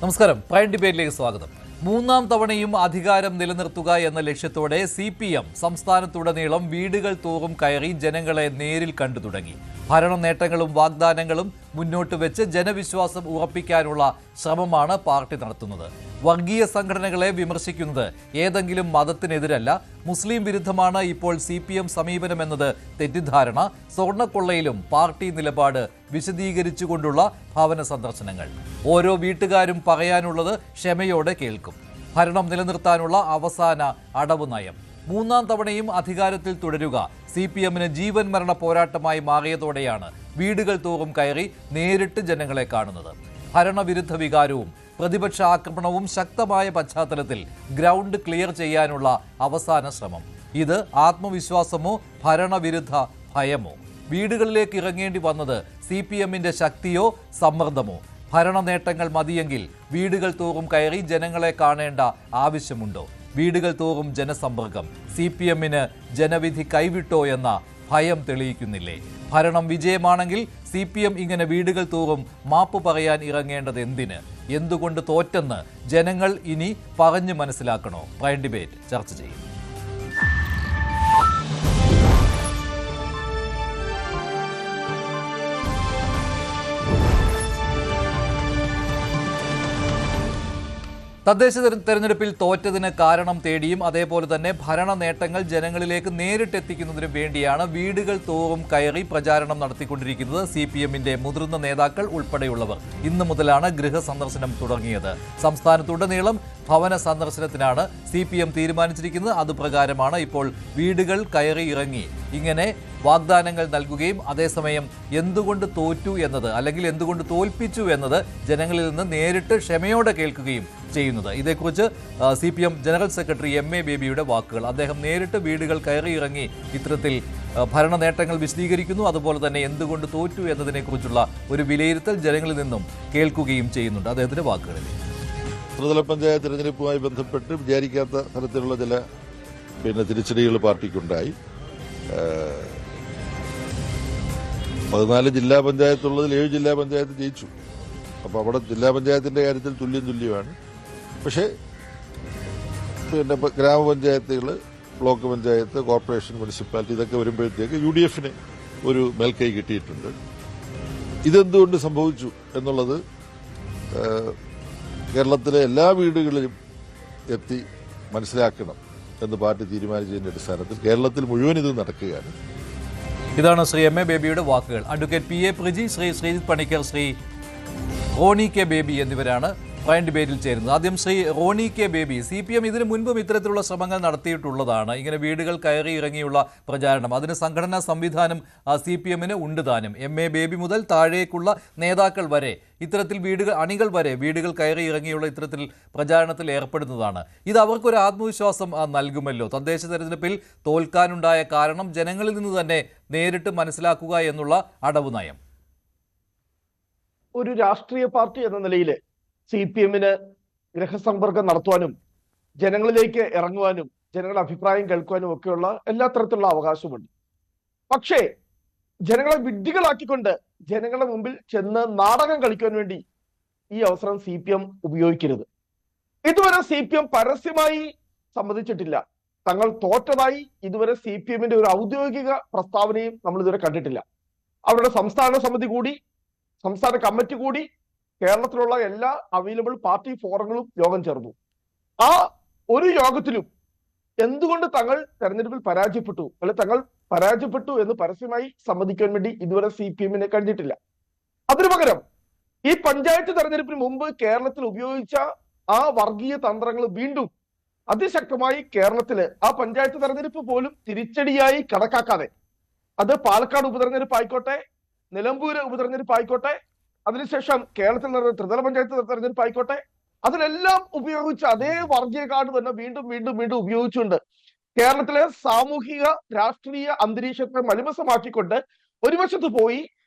നമസ്കാരം. പ്രൈം ഡിബേറ്റിലേക്ക് സ്വാഗതം. മൂന്നാം തവണയും അധികാരം നിലനിർത്തുക എന്ന ലക്ഷ്യത്തോടെ CPM സംസ്ഥാനത്തുടനീളം വീടുകൾ തോറും കയറി ജനങ്ങളെ നേരിൽ കണ്ടു തുടങ്ങി. ഭരണ നേട്ടങ്ങളും വാഗ്ദാനങ്ങളും മുന്നോട്ട് വെച്ച് ജനവിശ്വാസം ഉറപ്പിക്കാനുള്ള ശ്രമമാണ് പാർട്ടി നടത്തുന്നത്. വർഗീയ സംഘടനകളെ വിമർശിക്കുന്നത് ഏതെങ്കിലും മതത്തിനെതിരല്ല, മുസ്ലിം വിരുദ്ധമാണ് ഇപ്പോൾ CPM സമീപനമെന്നത് തെറ്റിദ്ധാരണ. സ്വർണ്ണക്കൊള്ളയിലും പാർട്ടി നിലപാട് വിശദീകരിച്ചുകൊണ്ടുള്ള ഭവന സന്ദർശനങ്ങൾ. ഓരോ വീട്ടുകാരും പറയാനുള്ളത് ക്ഷമയോടെ കേൾക്കും. ഭരണം നിലനിർത്താനുള്ള അവസാന അടവ് നയം. മൂന്നാം തവണയും അധികാരത്തിൽ തുടരുക CPMന് ജീവൻ മരണ പോരാട്ടമായി മാറിയതോടെയാണ് വീടുകൾ തോറും കയറി നേരിട്ട് ജനങ്ങളെ കാണുന്നത്. ഭരണവിരുദ്ധ വികാരവും പ്രതിപക്ഷ ആക്രമണവും ശക്തമായ പശ്ചാത്തലത്തിൽ ഗ്രൗണ്ട് ക്ലിയർ ചെയ്യാനുള്ള അവസാന ശ്രമം. ഇത് ആത്മവിശ്വാസമോ ഭരണവിരുദ്ധ ഭയമോ? വീടുകളിലേക്ക് ഇറങ്ങേണ്ടി വന്നത് CPMന്റെ ശക്തിയോ സമ്മർദ്ദമോ? ഭരണ നേട്ടങ്ങൾ മതിയെങ്കിൽ വീടുകൾ തോറും കയറി ജനങ്ങളെ കാണേണ്ട ആവശ്യമുണ്ടോ? വീടുകൾ തോറും ജനസമ്പർക്കം CPMന് ജനവിധി കൈവിട്ടോ എന്ന ഭയം തെളിയിക്കുന്നില്ലേ? ഭരണം വിജയമാണെങ്കിൽ CPM ഇങ്ങനെ വീടുകൾ തോറും മാപ്പ് പറയാൻ ഇറങ്ങേണ്ടത് എന്തിന്? എന്തുകൊണ്ട് തോറ്റെന്ന് ജനങ്ങൾ ഇനി പറഞ്ഞു മനസ്സിലാക്കണോ? പ്രൈം ഡിബേറ്റ് ചർച്ച ചെയ്യും. തദ്ദേശ തെരഞ്ഞെടുപ്പിൽ തോറ്റതിന് കാരണം തേടിയും അതേപോലെ തന്നെ ഭരണ നേട്ടങ്ങൾ ജനങ്ങളിലേക്ക് നേരിട്ടെത്തിക്കുന്നതിനും വേണ്ടിയാണ് വീടുകൾ തോറും കയറി പ്രചാരണം നടത്തിക്കൊണ്ടിരിക്കുന്നത് CPMന്റെ മുതിർന്ന നേതാക്കൾ ഉൾപ്പെടെയുള്ളവർ. ഇന്നു മുതലാണ് ഗൃഹ സന്ദർശനം തുടങ്ങിയത്. സംസ്ഥാനത്തുടനീളം ഭവന സന്ദർശനത്തിനാണ് CPM തീരുമാനിച്ചിരിക്കുന്നത്. അതുപ്രകാരമാണ് ഇപ്പോൾ വീടുകൾ കയറി ഇറങ്ങി ഇങ്ങനെ വാഗ്ദാനങ്ങൾ നൽകുകയും അതേസമയം എന്തുകൊണ്ട് തോറ്റു എന്നത് അല്ലെങ്കിൽ എന്തുകൊണ്ട് തോൽപ്പിച്ചു എന്നത് ജനങ്ങളിൽ നിന്ന് നേരിട്ട് ക്ഷമയോടെ കേൾക്കുകയും ചെയ്യുന്നത്. ഇതേക്കുറിച്ച് CPM ജനറൽ സെക്രട്ടറി MA ബേബിയുടെ വാക്കുകൾ. അദ്ദേഹം നേരിട്ട് വീടുകൾ കയറി ഇറങ്ങി ഇത്തരത്തിൽ ഭരണ നേട്ടങ്ങൾ വിശദീകരിക്കുന്നു. അതുപോലെ തന്നെ എന്തുകൊണ്ട് തോറ്റു എന്നതിനെക്കുറിച്ചുള്ള ഒരു വിലയിരുത്തൽ ജനങ്ങളിൽ നിന്നും കേൾക്കുകയും ചെയ്യുന്നുണ്ട്. അദ്ദേഹത്തിന്റെ വാക്കുകളിൽ ത്രിതല പഞ്ചായത്ത് തെരഞ്ഞെടുപ്പുമായി ബന്ധപ്പെട്ട് വിചാരിക്കാത്ത തരത്തിലുള്ള ചില തിരിച്ചടികൾ പാർട്ടിക്കുണ്ടായി. 14 ജില്ലാ പഞ്ചായത്തുള്ളതിൽ 7 ജില്ലാ പഞ്ചായത്ത് ജയിച്ചു. അപ്പോൾ അവിടെ ജില്ലാ പഞ്ചായത്തിന്റെ കാര്യത്തിൽ തുല്യമാണ്. പക്ഷേ ഗ്രാമപഞ്ചായത്തുകൾ, ബ്ലോക്ക് പഞ്ചായത്ത്, കോർപ്പറേഷൻ, മുനിസിപ്പാലിറ്റി ഇതൊക്കെ വരുമ്പോഴത്തേക്ക് UDFന് ഒരു മേൽക്കൈ കിട്ടിയിട്ടുണ്ട്. ഇതെന്തുകൊണ്ട് സംഭവിച്ചു എന്നുള്ളത് കേരളത്തിലെ എല്ലാ വീടുകളിലും എത്തി മനസ്സിലാക്കണം എന്ന് പാർട്ടി തീരുമാനിച്ചതിന്റെ അടിസ്ഥാനത്തിൽ കേരളത്തിൽ മുഴുവൻ ഇത് നടക്കുകയാണ്. ഇതാണ് ശ്രീ MA ബേബിയുടെ വാക്കുകൾ. Advocate PA Praji, Shri Sreejith Panicker, Shri Roni K Baby എന്നിവരാണ് പ്രൈം ഡിബേറ്റിൽ ചേരുന്നത്. ആദ്യം ശ്രീ റോണി കെ ബേബി, CPM ഇതിനു മുൻപും ഇത്തരത്തിലുള്ള ശ്രമങ്ങൾ നടത്തിയിട്ടുള്ളതാണ്. ഇങ്ങനെ വീടുകൾ കയറി ഇറങ്ങിയുള്ള പ്രചാരണം, അതിന് സംഘടനാ സംവിധാനം CPMന് ഉണ്ട് താനും. MA ബേബി മുതൽ താഴേക്കുള്ള നേതാക്കൾ വരെ ഇത്തരത്തിൽ അണികൾ വരെ വീടുകൾ കയറി ഇറങ്ങിയുള്ള ഇത്തരത്തിൽ പ്രചാരണത്തിൽ ഏർപ്പെടുന്നതാണ്. ഇത് അവർക്കൊരു ആത്മവിശ്വാസം നൽകുമല്ലോ. തദ്ദേശ തെരഞ്ഞെടുപ്പിൽ തോൽക്കാനുണ്ടായ കാരണം ജനങ്ങളിൽ നിന്ന് തന്നെ നേരിട്ട് മനസ്സിലാക്കുക എന്നുള്ള അടവ് നയം. ഒരു രാഷ്ട്രീയ പാർട്ടി എന്ന നിലയിൽ CPMന് ഗൃഹസമ്പർക്കം നടത്തുവാനും ജനങ്ങളിലേക്ക് ഇറങ്ങുവാനും ജനങ്ങളുടെ അഭിപ്രായം കേൾക്കുവാനും ഒക്കെയുള്ള എല്ലാ തരത്തിലുള്ള അവകാശമുണ്ട്. പക്ഷേ ജനങ്ങളെ വിഡ്ഢികളാക്കിക്കൊണ്ട് ജനങ്ങളുടെ മുമ്പിൽ ചെന്ന് നാടകം കളിക്കുവാൻ വേണ്ടി ഈ അവസരം CPM ഉപയോഗിക്കരുത്. ഇതുവരെ CPM പരസ്യമായി സമ്മതിച്ചിട്ടില്ല. തങ്ങൾ തോറ്റതായി ഇതുവരെ CPMന്റെ ഒരു ഔദ്യോഗിക പ്രസ്താവനയും നമ്മൾ ഇതുവരെ കണ്ടിട്ടില്ല. അവരുടെ സംസ്ഥാന സമിതി കൂടി, സംസ്ഥാന കമ്മിറ്റി കൂടി, കേരളത്തിലുള്ള എല്ലാ അവൈലബിൾ പാർട്ടി ഫോറങ്ങളും യോഗം ചേർന്നു. ആ ഒരു യോഗത്തിലും എന്തുകൊണ്ട് തങ്ങൾ തെരഞ്ഞെടുപ്പിൽ പരാജയപ്പെട്ടു അല്ലെങ്കിൽ തങ്ങൾ പരാജയപ്പെട്ടു എന്ന് പരസ്യമായി സമ്മതിക്കാൻ വേണ്ടി ഇതുവരെ CPMനെ കഴിഞ്ഞിട്ടില്ല. അതിനു പകരം ഈ പഞ്ചായത്ത് തെരഞ്ഞെടുപ്പിന് മുമ്പ് കേരളത്തിൽ ഉപയോഗിച്ച ആ വർഗീയ തന്ത്രങ്ങൾ വീണ്ടും അതിശക്തമായി കേരളത്തില് ആ പഞ്ചായത്ത് തെരഞ്ഞെടുപ്പ് പോലും തിരിച്ചടിയായി കണക്കാക്കാതെ, അത് പാലക്കാട് ഉപതെരഞ്ഞെടുപ്പ് ആയിക്കോട്ടെ, നിലമ്പൂര് ഉപതെരഞ്ഞെടുപ്പ് ആയിക്കോട്ടെ, അതിനുശേഷം കേരളത്തിൽ നടന്ന ത്രിതല പഞ്ചായത്ത് തെരഞ്ഞെടുപ്പ് ആയിക്കോട്ടെ, അതിലെല്ലാം ഉപയോഗിച്ച അതേ വർഗീയ കാർഡ് തന്നെ വീണ്ടും വീണ്ടും വീണ്ടും ഉപയോഗിച്ചുകൊണ്ട് കേരളത്തിലെ സാമൂഹിക രാഷ്ട്രീയ അന്തരീക്ഷത്തെ മലിമസമാക്കിക്കൊണ്ട് ഒരു വശത്ത് പോയി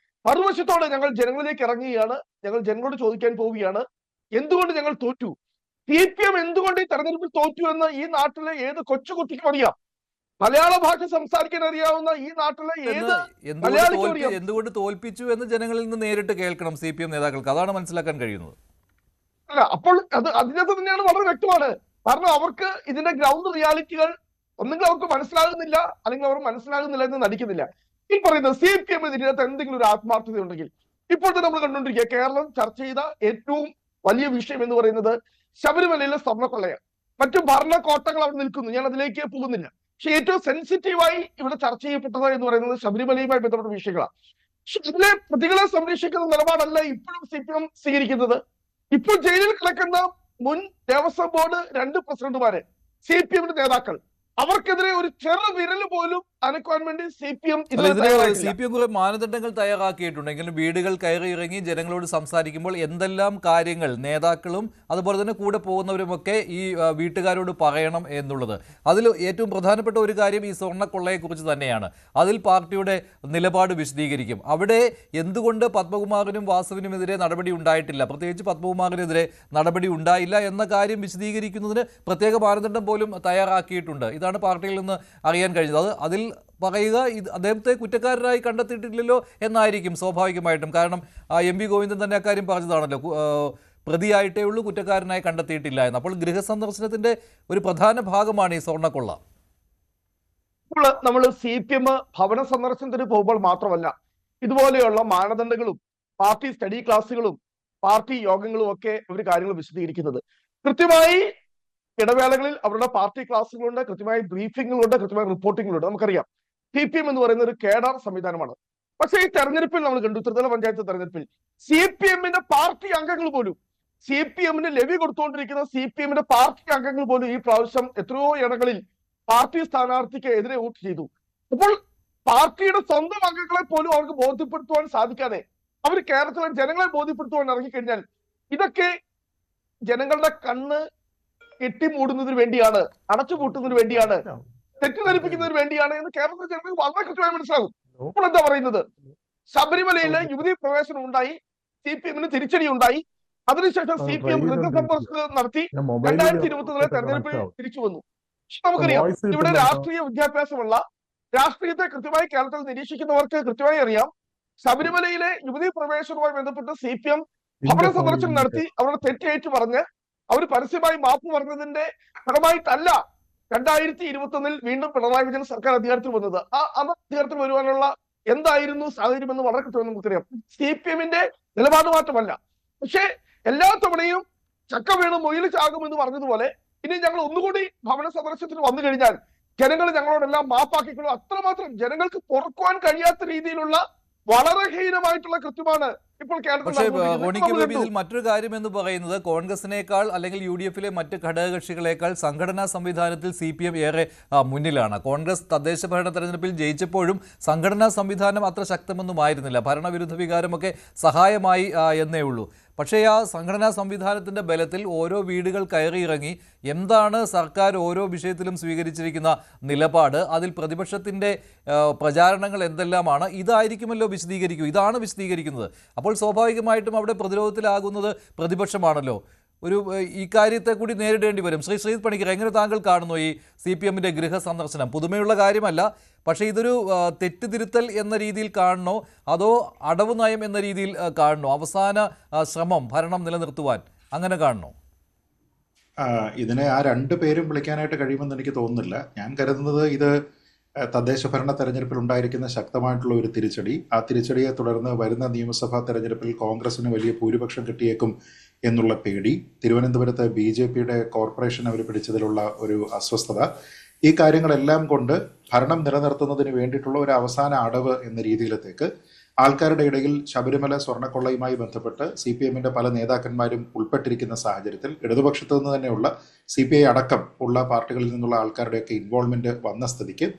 മറുവശത്തോടെ ഞങ്ങൾ ജനങ്ങളിലേക്ക് ഇറങ്ങുകയാണ്. ഞങ്ങൾ ജനങ്ങളോട് ചോദിക്കാൻ പോവുകയാണ്, എന്തുകൊണ്ട് ഞങ്ങൾ തോറ്റു? CPM എന്തുകൊണ്ട് ഈ തെരഞ്ഞെടുപ്പിൽ തോറ്റു എന്ന് ഈ നാട്ടിലെ ഏത് കൊച്ചുകുട്ടിക്കും അറിയാം. മലയാള ഭാഷ സംസാരിക്കാൻ അറിയാവുന്ന ഈ നാട്ടിലെ ഏത് എന്തുകൊണ്ട് തോൽപ്പിച്ചു എന്ന് ജനങ്ങളിൽ നിന്ന് നേരിട്ട് കേൾക്കണം CPM നേതാക്കൾക്ക്. അതാണ് മനസ്സിലാക്കാൻ കഴിയുന്നത്. അല്ല, അപ്പോൾ അതിനകത്ത് തന്നെയാണ് വളരെ വ്യക്തമാണ്. കാരണം അവർക്ക് ഇതിന്റെ ഗ്രൗണ്ട് റിയാലിറ്റികൾ ഒന്നുകിൽ അവർക്ക് മനസ്സിലാകുന്നില്ല, അല്ലെങ്കിൽ അവർ മനസ്സിലാകുന്നില്ല എന്ന് നടിക്കുന്നില്ല. ഈ പറയുന്നത് CPM ഇതിനകത്ത് എന്തെങ്കിലും ഒരു ആത്മാർത്ഥത ഉണ്ടെങ്കിൽ ഇപ്പോൾ തന്നെ നമ്മൾ കണ്ടുകൊണ്ടിരിക്കുക, കേരളം ചർച്ച ചെയ്ത ഏറ്റവും വലിയ വിഷയം എന്ന് പറയുന്നത് ശബരിമലയിലെ സ്വർണ്ണക്കൊള്ളയാണ്. മറ്റു ഭരണകോട്ടങ്ങൾ അവിടെ നിൽക്കുന്നു, ഞാൻ അതിലേക്ക് പോകുന്നില്ല. പക്ഷെ ഏറ്റവും സെൻസിറ്റീവായി ഇവിടെ ചർച്ച ചെയ്യപ്പെട്ടത് എന്ന് പറയുന്നത് ശബരിമലയുമായി ബന്ധപ്പെട്ട വിഷയങ്ങളാണ്. പക്ഷെ അതിലെ പ്രതികളെ സംരക്ഷിക്കുന്ന നിലപാടല്ല ഇപ്പോഴും CPM സ്വീകരിക്കുന്നത്. ഇപ്പോൾ ജയിലിൽ കിടക്കുന്ന മുൻ ദേവസ്വം ബോർഡ് 2 പ്രസിഡന്റുമാര്, CPM നേതാക്കൾ, അവർക്കെതിരെ ഒരു ചെറു വിരൽ പോലും അനക്കുവാൻ വേണ്ടി CPM കുറെ മാനദണ്ഡങ്ങൾ തയ്യാറാക്കിയിട്ടുണ്ടെങ്കിലും വീടുകൾ കയറി ഇറങ്ങി ജനങ്ങളോട് സംസാരിക്കുമ്പോൾ എന്തെല്ലാം കാര്യങ്ങൾ നേതാക്കളും അതുപോലെ തന്നെ കൂടെ പോകുന്നവരുമൊക്കെ ഈ വീട്ടുകാരോട് പറയണം എന്നുള്ളത്. അതിൽ ഏറ്റവും പ്രധാനപ്പെട്ട ഒരു കാര്യം ഈ സ്വർണ്ണക്കൊള്ളയെക്കുറിച്ച് തന്നെയാണ്. അതിൽ പാർട്ടിയുടെ നിലപാട് വിശദീകരിക്കും. അവിടെ എന്തുകൊണ്ട് പത്മകുമാറിനും വാസുവിനുമെതിരെ നടപടി ഉണ്ടായിട്ടില്ല, പ്രത്യേകിച്ച് പത്മകുമാറിനെതിരെ നടപടി ഉണ്ടായില്ല എന്ന കാര്യം വിശദീകരിക്കുന്നതിന് പ്രത്യേക മാനദണ്ഡം പോലും തയ്യാറാക്കിയിട്ടുണ്ട്. ഇതാണ് പാർട്ടിയിൽ നിന്ന് അറിയാൻ കഴിഞ്ഞത്. അതിൽ പറയുക അദ്ദേഹത്തെ കുറ്റക്കാരനായി കണ്ടെത്തിയിട്ടില്ലല്ലോ എന്നായിരിക്കും സ്വാഭാവികമായിട്ടും. കാരണം MV ഗോവിന്ദൻ തന്നെ അക്കാര്യം പറഞ്ഞതാണല്ലോ, പ്രതിയായിട്ടേ ഉള്ളൂ, കുറ്റക്കാരനായി കണ്ടെത്തിയിട്ടില്ല എന്ന്. അപ്പോൾ ഗൃഹസന്ദർശനത്തിന്റെ ഒരു പ്രധാന ഭാഗമാണ് ഈ സ്വർണ്ണക്കൊള്ള. ഇപ്പോൾ നമ്മൾ CPM ഭവന സന്ദർശനത്തിന് പോകുമ്പോൾ മാത്രമല്ല, ഇതുപോലെയുള്ള മാനദണ്ഡങ്ങളും പാർട്ടി സ്റ്റഡി ക്ലാസ്സുകളും പാർട്ടി യോഗങ്ങളും ഒക്കെ ഒരു കാര്യങ്ങൾ വിശദീകരിക്കുന്നത്. കൃത്യമായി ഇടവേളകളിൽ അവരുടെ പാർട്ടി ക്ലാസ്സുകളുണ്ട്, കൃത്യമായി ബ്രീഫിങ്ങുകളുണ്ട്, കൃത്യമായി റിപ്പോർട്ടിങ്ങുകളുണ്ട്. നമുക്കറിയാം CPM എന്ന് പറയുന്ന ഒരു കേഡർ സംവിധാനമാണ്. പക്ഷേ ഈ തെരഞ്ഞെടുപ്പിൽ നമ്മൾ കണ്ടു, ത്രിതല പഞ്ചായത്ത് തെരഞ്ഞെടുപ്പിൽ CPM പാർട്ടി അംഗങ്ങൾ പോലും, CPM ലെവി കൊടുത്തുകൊണ്ടിരിക്കുന്ന CPM പാർട്ടി അംഗങ്ങൾ പോലും ഈ പ്രാവശ്യം എത്രയോ ഇടങ്ങളിൽ പാർട്ടി സ്ഥാനാർത്ഥിക്ക് എതിരെ വോട്ട് ചെയ്തു. അപ്പോൾ പാർട്ടിയുടെ സ്വന്തം അംഗങ്ങളെ പോലും അവർക്ക് ബോധ്യപ്പെടുത്തുവാൻ സാധിക്കാതെ അവർ കേരളത്തിലെ ജനങ്ങളെ ബോധ്യപ്പെടുത്തുവാൻ ഇറങ്ങിക്കഴിഞ്ഞാൽ ഇതൊക്കെ ജനങ്ങളുടെ കണ്ണ് കെട്ടിമൂടുന്നതിന് വേണ്ടിയാണ്, അടച്ചുപൂട്ടുന്നതിന് വേണ്ടിയാണ്, തെറ്റിദ്ധരിപ്പിക്കുന്നതിന് വേണ്ടിയാണ് എന്ന് കേരളത്തിലെ ജനങ്ങൾക്ക് വളരെ കൃത്യമായി മനസ്സിലാകും. ഇപ്പോൾ എന്താ പറയുന്നത്, ശബരിമലയിലെ യുവതി പ്രവേശനം ഉണ്ടായി, CPM തിരിച്ചടി ഉണ്ടായി, അതിനുശേഷം CPM ഗൃഹസമ്പർക്കം നടത്തി 2021 തെരഞ്ഞെടുപ്പിൽ തിരിച്ചു വന്നു. നമുക്കറിയാം ഇവിടെ രാഷ്ട്രീയ വിദ്യാഭ്യാസമുള്ള, രാഷ്ട്രീയത്തെ കൃത്യമായി കേരളത്തിൽ നിരീക്ഷിക്കുന്നവർക്ക് കൃത്യമായി അറിയാം, ശബരിമലയിലെ യുവതി പ്രവേശനവുമായി ബന്ധപ്പെട്ട് CPM ഭവന സന്ദർശനം നടത്തി അവരുടെ തെറ്റേറ്റു പറഞ്ഞ് അവർ പരസ്യമായി മാപ്പ് പറഞ്ഞതിന്റെ ഫലമായിട്ടല്ല 2021 വീണ്ടും പിണറായി വിജയൻ സർക്കാർ അധികാരത്തിൽ വന്നത്. ആ അധികാരത്തിൽ വരുവാനുള്ള എന്തായിരുന്നു സാഹചര്യം എന്ന് വളരെ കൃത്യമായി നമുക്കറിയാം. CPM നിലപാട് മാറ്റമല്ല. പക്ഷേ എല്ലാ തവണയും ചക്ക വീണ് മൊയിൽ ചാകുമെന്ന് പറഞ്ഞതുപോലെ ഇനി ഞങ്ങൾ ഒന്നുകൂടി ഭവന സന്ദർശനത്തിന് വന്നു കഴിഞ്ഞാൽ ജനങ്ങൾ ഞങ്ങളോടെല്ലാം മാപ്പാക്കിക്കൊള്ളു. അത്രമാത്രം ജനങ്ങൾക്ക് പൊറുക്കുവാൻ കഴിയാത്ത രീതിയിലുള്ള വളരെ ഹീനമായിട്ടുള്ള കൃത്യമാണ് ഇപ്പോൾ പക്ഷേ റോണിക്ക് ബേബി, ഇതിൽ മറ്റൊരു കാര്യം എന്ന് പറയുന്നത് കോൺഗ്രസിനേക്കാൾ അല്ലെങ്കിൽ UDF മറ്റ് ഘടകകക്ഷികളേക്കാൾ സംഘടനാ സംവിധാനത്തിൽ CPM ഏറെ മുന്നിലാണ്. കോൺഗ്രസ് തദ്ദേശ ഭരണ തെരഞ്ഞെടുപ്പിൽ ജയിച്ചപ്പോഴും സംഘടനാ സംവിധാനം അത്ര ശക്തമൊന്നുമായിരുന്നില്ല, ഭരണവിരുദ്ധ വികാരമൊക്കെ സഹായമായി എന്നേ ഉള്ളൂ. പക്ഷേ ആ സംഘടനാ സംവിധാനത്തിൻ്റെ ബലത്തിൽ ഓരോ വീടുകൾ കയറിയിറങ്ങി എന്താണ് സർക്കാർ ഓരോ വിഷയത്തിലും സ്വീകരിച്ചിരിക്കുന്ന നിലപാട്, അതിൽ പ്രതിപക്ഷത്തിൻ്റെ പ്രചാരണങ്ങൾ എന്തെല്ലാമാണ്, ഇതായിരിക്കുമല്ലോ വിശദീകരിക്കൂ, ഇതാണ് വിശദീകരിക്കുന്നത്. അപ്പോൾ സ്വാഭാവികമായിട്ടും അവിടെ പ്രതിരോധത്തിലാകുന്നത് പ്രതിപക്ഷമാണല്ലോ. ഈ കാര്യത്തെ കൂടി നേരിടേണ്ടി വരും. ശ്രീ പണിക്കർ, എങ്ങനെ താങ്കൾ കാണുന്നു ഈ CPM ഗൃഹ സന്ദർശനം? പുതുമയുള്ള കാര്യമല്ല, പക്ഷേ ഇതൊരു തെറ്റുതിരുത്തൽ എന്ന രീതിയിൽ കാണണോ അതോ അടവ് നയം എന്ന രീതിയിൽ കാണണോ? അവസാന ശ്രമം ഭരണം നിലനിർത്തുവാൻ അങ്ങനെ കാണണോ? ഇതിനെ ആ 2 പേരും വിളിക്കാനായിട്ട് കഴിയുമെന്ന് എനിക്ക് തോന്നുന്നില്ല. ഞാൻ കരുതുന്നത് ഇത് തദ്ദേശ ഭരണ തെരഞ്ഞെടുപ്പിൽ ഉണ്ടായിരിക്കുന്ന ശക്തമായിട്ടുള്ള ഒരു തിരിച്ചടി, ആ തിരിച്ചടിയെ തുടർന്ന് വരുന്ന നിയമസഭാ തെരഞ്ഞെടുപ്പിൽ കോൺഗ്രസിന് വലിയ ഭൂരിപക്ഷം കിട്ടിയേക്കും എന്നുള്ള പേടി, തിരുവനന്തപുരത്ത് BJPയുടെ കോർപ്പറേഷൻ അവർ പിടിച്ചതിലുള്ള ഒരു അസ്വസ്ഥത, ഈ കാര്യങ്ങളെല്ലാം കൊണ്ട് ഭരണം നിലനിർത്തുന്നതിന് വേണ്ടിയിട്ടുള്ള ഒരു അവസാന അടവ് എന്ന രീതിയിലത്തേക്ക് ആൾക്കാരുടെ ഇടയിൽ ശബരിമല സ്വർണ്ണക്കൊള്ളയുമായി ബന്ധപ്പെട്ട് CPM പല നേതാക്കന്മാരും ഉൾപ്പെട്ടിരിക്കുന്ന സാഹചര്യത്തിൽ ഇടതുപക്ഷത്തു നിന്ന് തന്നെയുള്ള CPI അടക്കം ഉള്ള പാർട്ടികളിൽ നിന്നുള്ള ആൾക്കാരുടെയൊക്കെ ഇൻവോൾവ്മെന്റ് വന്ന സ്ഥിതിക്ക്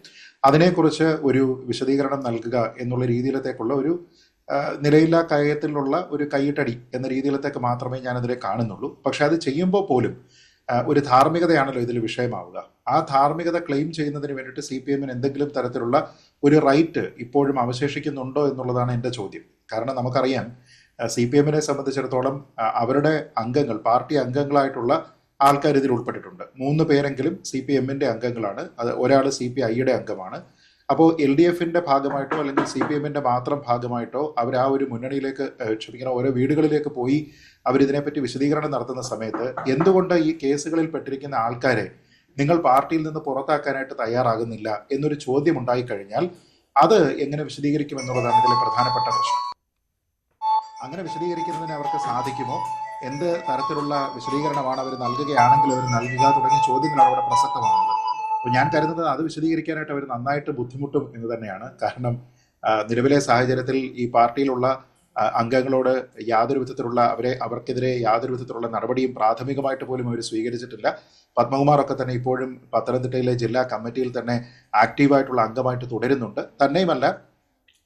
അതിനെക്കുറിച്ച് ഒരു വിശദീകരണം നൽകുക എന്നുള്ള രീതിയിലത്തേക്കുള്ള ഒരു നിലയില്ലാ കാര്യത്തിലുള്ള ഒരു കൈയിട്ടടി എന്ന രീതിയിലത്തേക്ക് മാത്രമേ ഞാനതിനെ കാണുന്നുള്ളൂ. പക്ഷെ അത് ചെയ്യുമ്പോൾ പോലും ഒരു ധാർമ്മികതയാണല്ലോ ഇതിൽ വിഷയമാവുക. ആ ധാർമ്മികത ക്ലെയിം ചെയ്യുന്നതിന് വേണ്ടിയിട്ട് CPM എന്തെങ്കിലും തരത്തിലുള്ള ഒരു റൈറ്റ് ഇപ്പോഴും അവശേഷിക്കുന്നുണ്ടോ എന്നുള്ളതാണ് എൻ്റെ ചോദ്യം. കാരണം നമുക്കറിയാം CPM സംബന്ധിച്ചിടത്തോളം അവരുടെ അംഗങ്ങൾ, പാർട്ടി അംഗങ്ങളായിട്ടുള്ള ആൾക്കാർ ഇതിൽ ഉൾപ്പെട്ടിട്ടുണ്ട്. 3 പേരെങ്കിലും CPM അംഗങ്ങളാണ്. അത് ഒരാൾ CPI അംഗമാണ്. അപ്പോൾ LDFന്റെ ഭാഗമായിട്ടോ അല്ലെങ്കിൽ CPMന്റെ മാത്രം ഭാഗമായിട്ടോ അവർ ആ ഒരു മുന്നണിയിലേക്ക് ഓരോ വീടുകളിലേക്ക് പോയി അവരിതിനെപ്പറ്റി വിശദീകരണം നടത്തുന്ന സമയത്ത് എന്തുകൊണ്ട് ഈ കേസുകളിൽ പെട്ടിരിക്കുന്ന ആൾക്കാരെ നിങ്ങൾ പാർട്ടിയിൽ നിന്ന് പുറത്താക്കാനായിട്ട് തയ്യാറാകുന്നില്ല എന്നൊരു ചോദ്യം ഉണ്ടായിക്കഴിഞ്ഞാൽ അത് എങ്ങനെ വിശദീകരിക്കും എന്നുള്ളതാണ് ഇതിലെ പ്രധാനപ്പെട്ട പ്രശ്നം. അങ്ങനെ വിശദീകരിക്കുന്നതിന് അവർക്ക് സാധിക്കുമോ, എന്ത് തരത്തിലുള്ള വിശദീകരണമാണ് അവർ നൽകുകയാണെങ്കിൽ അവർ നൽകുക തുടങ്ങിയ ചോദ്യങ്ങളാണ് അവിടെ പ്രസക്തമാകുന്നത്. അപ്പോൾ ഞാൻ കരുതുന്നത് അത് വിശദീകരിക്കാനായിട്ട് അവർ നന്നായിട്ട് ബുദ്ധിമുട്ടും എന്ന് തന്നെയാണ്. കാരണം നിലവിലെ സാഹചര്യത്തിൽ ഈ പാർട്ടിയിലുള്ള അംഗങ്ങളോട് യാതൊരു വിധത്തിലുള്ള അവർക്കെതിരെ യാതൊരു വിധത്തിലുള്ള നടപടിയും പ്രാഥമികമായിട്ട് പോലും അവർ സ്വീകരിച്ചിട്ടില്ല. പത്മകുമാറൊക്കെ തന്നെ ഇപ്പോഴും പത്തനംതിട്ടയിലെ ജില്ലാ കമ്മിറ്റിയിൽ തന്നെ ആക്റ്റീവായിട്ടുള്ള അംഗമായിട്ട് തുടരുന്നുണ്ട്. തന്നെയുമല്ല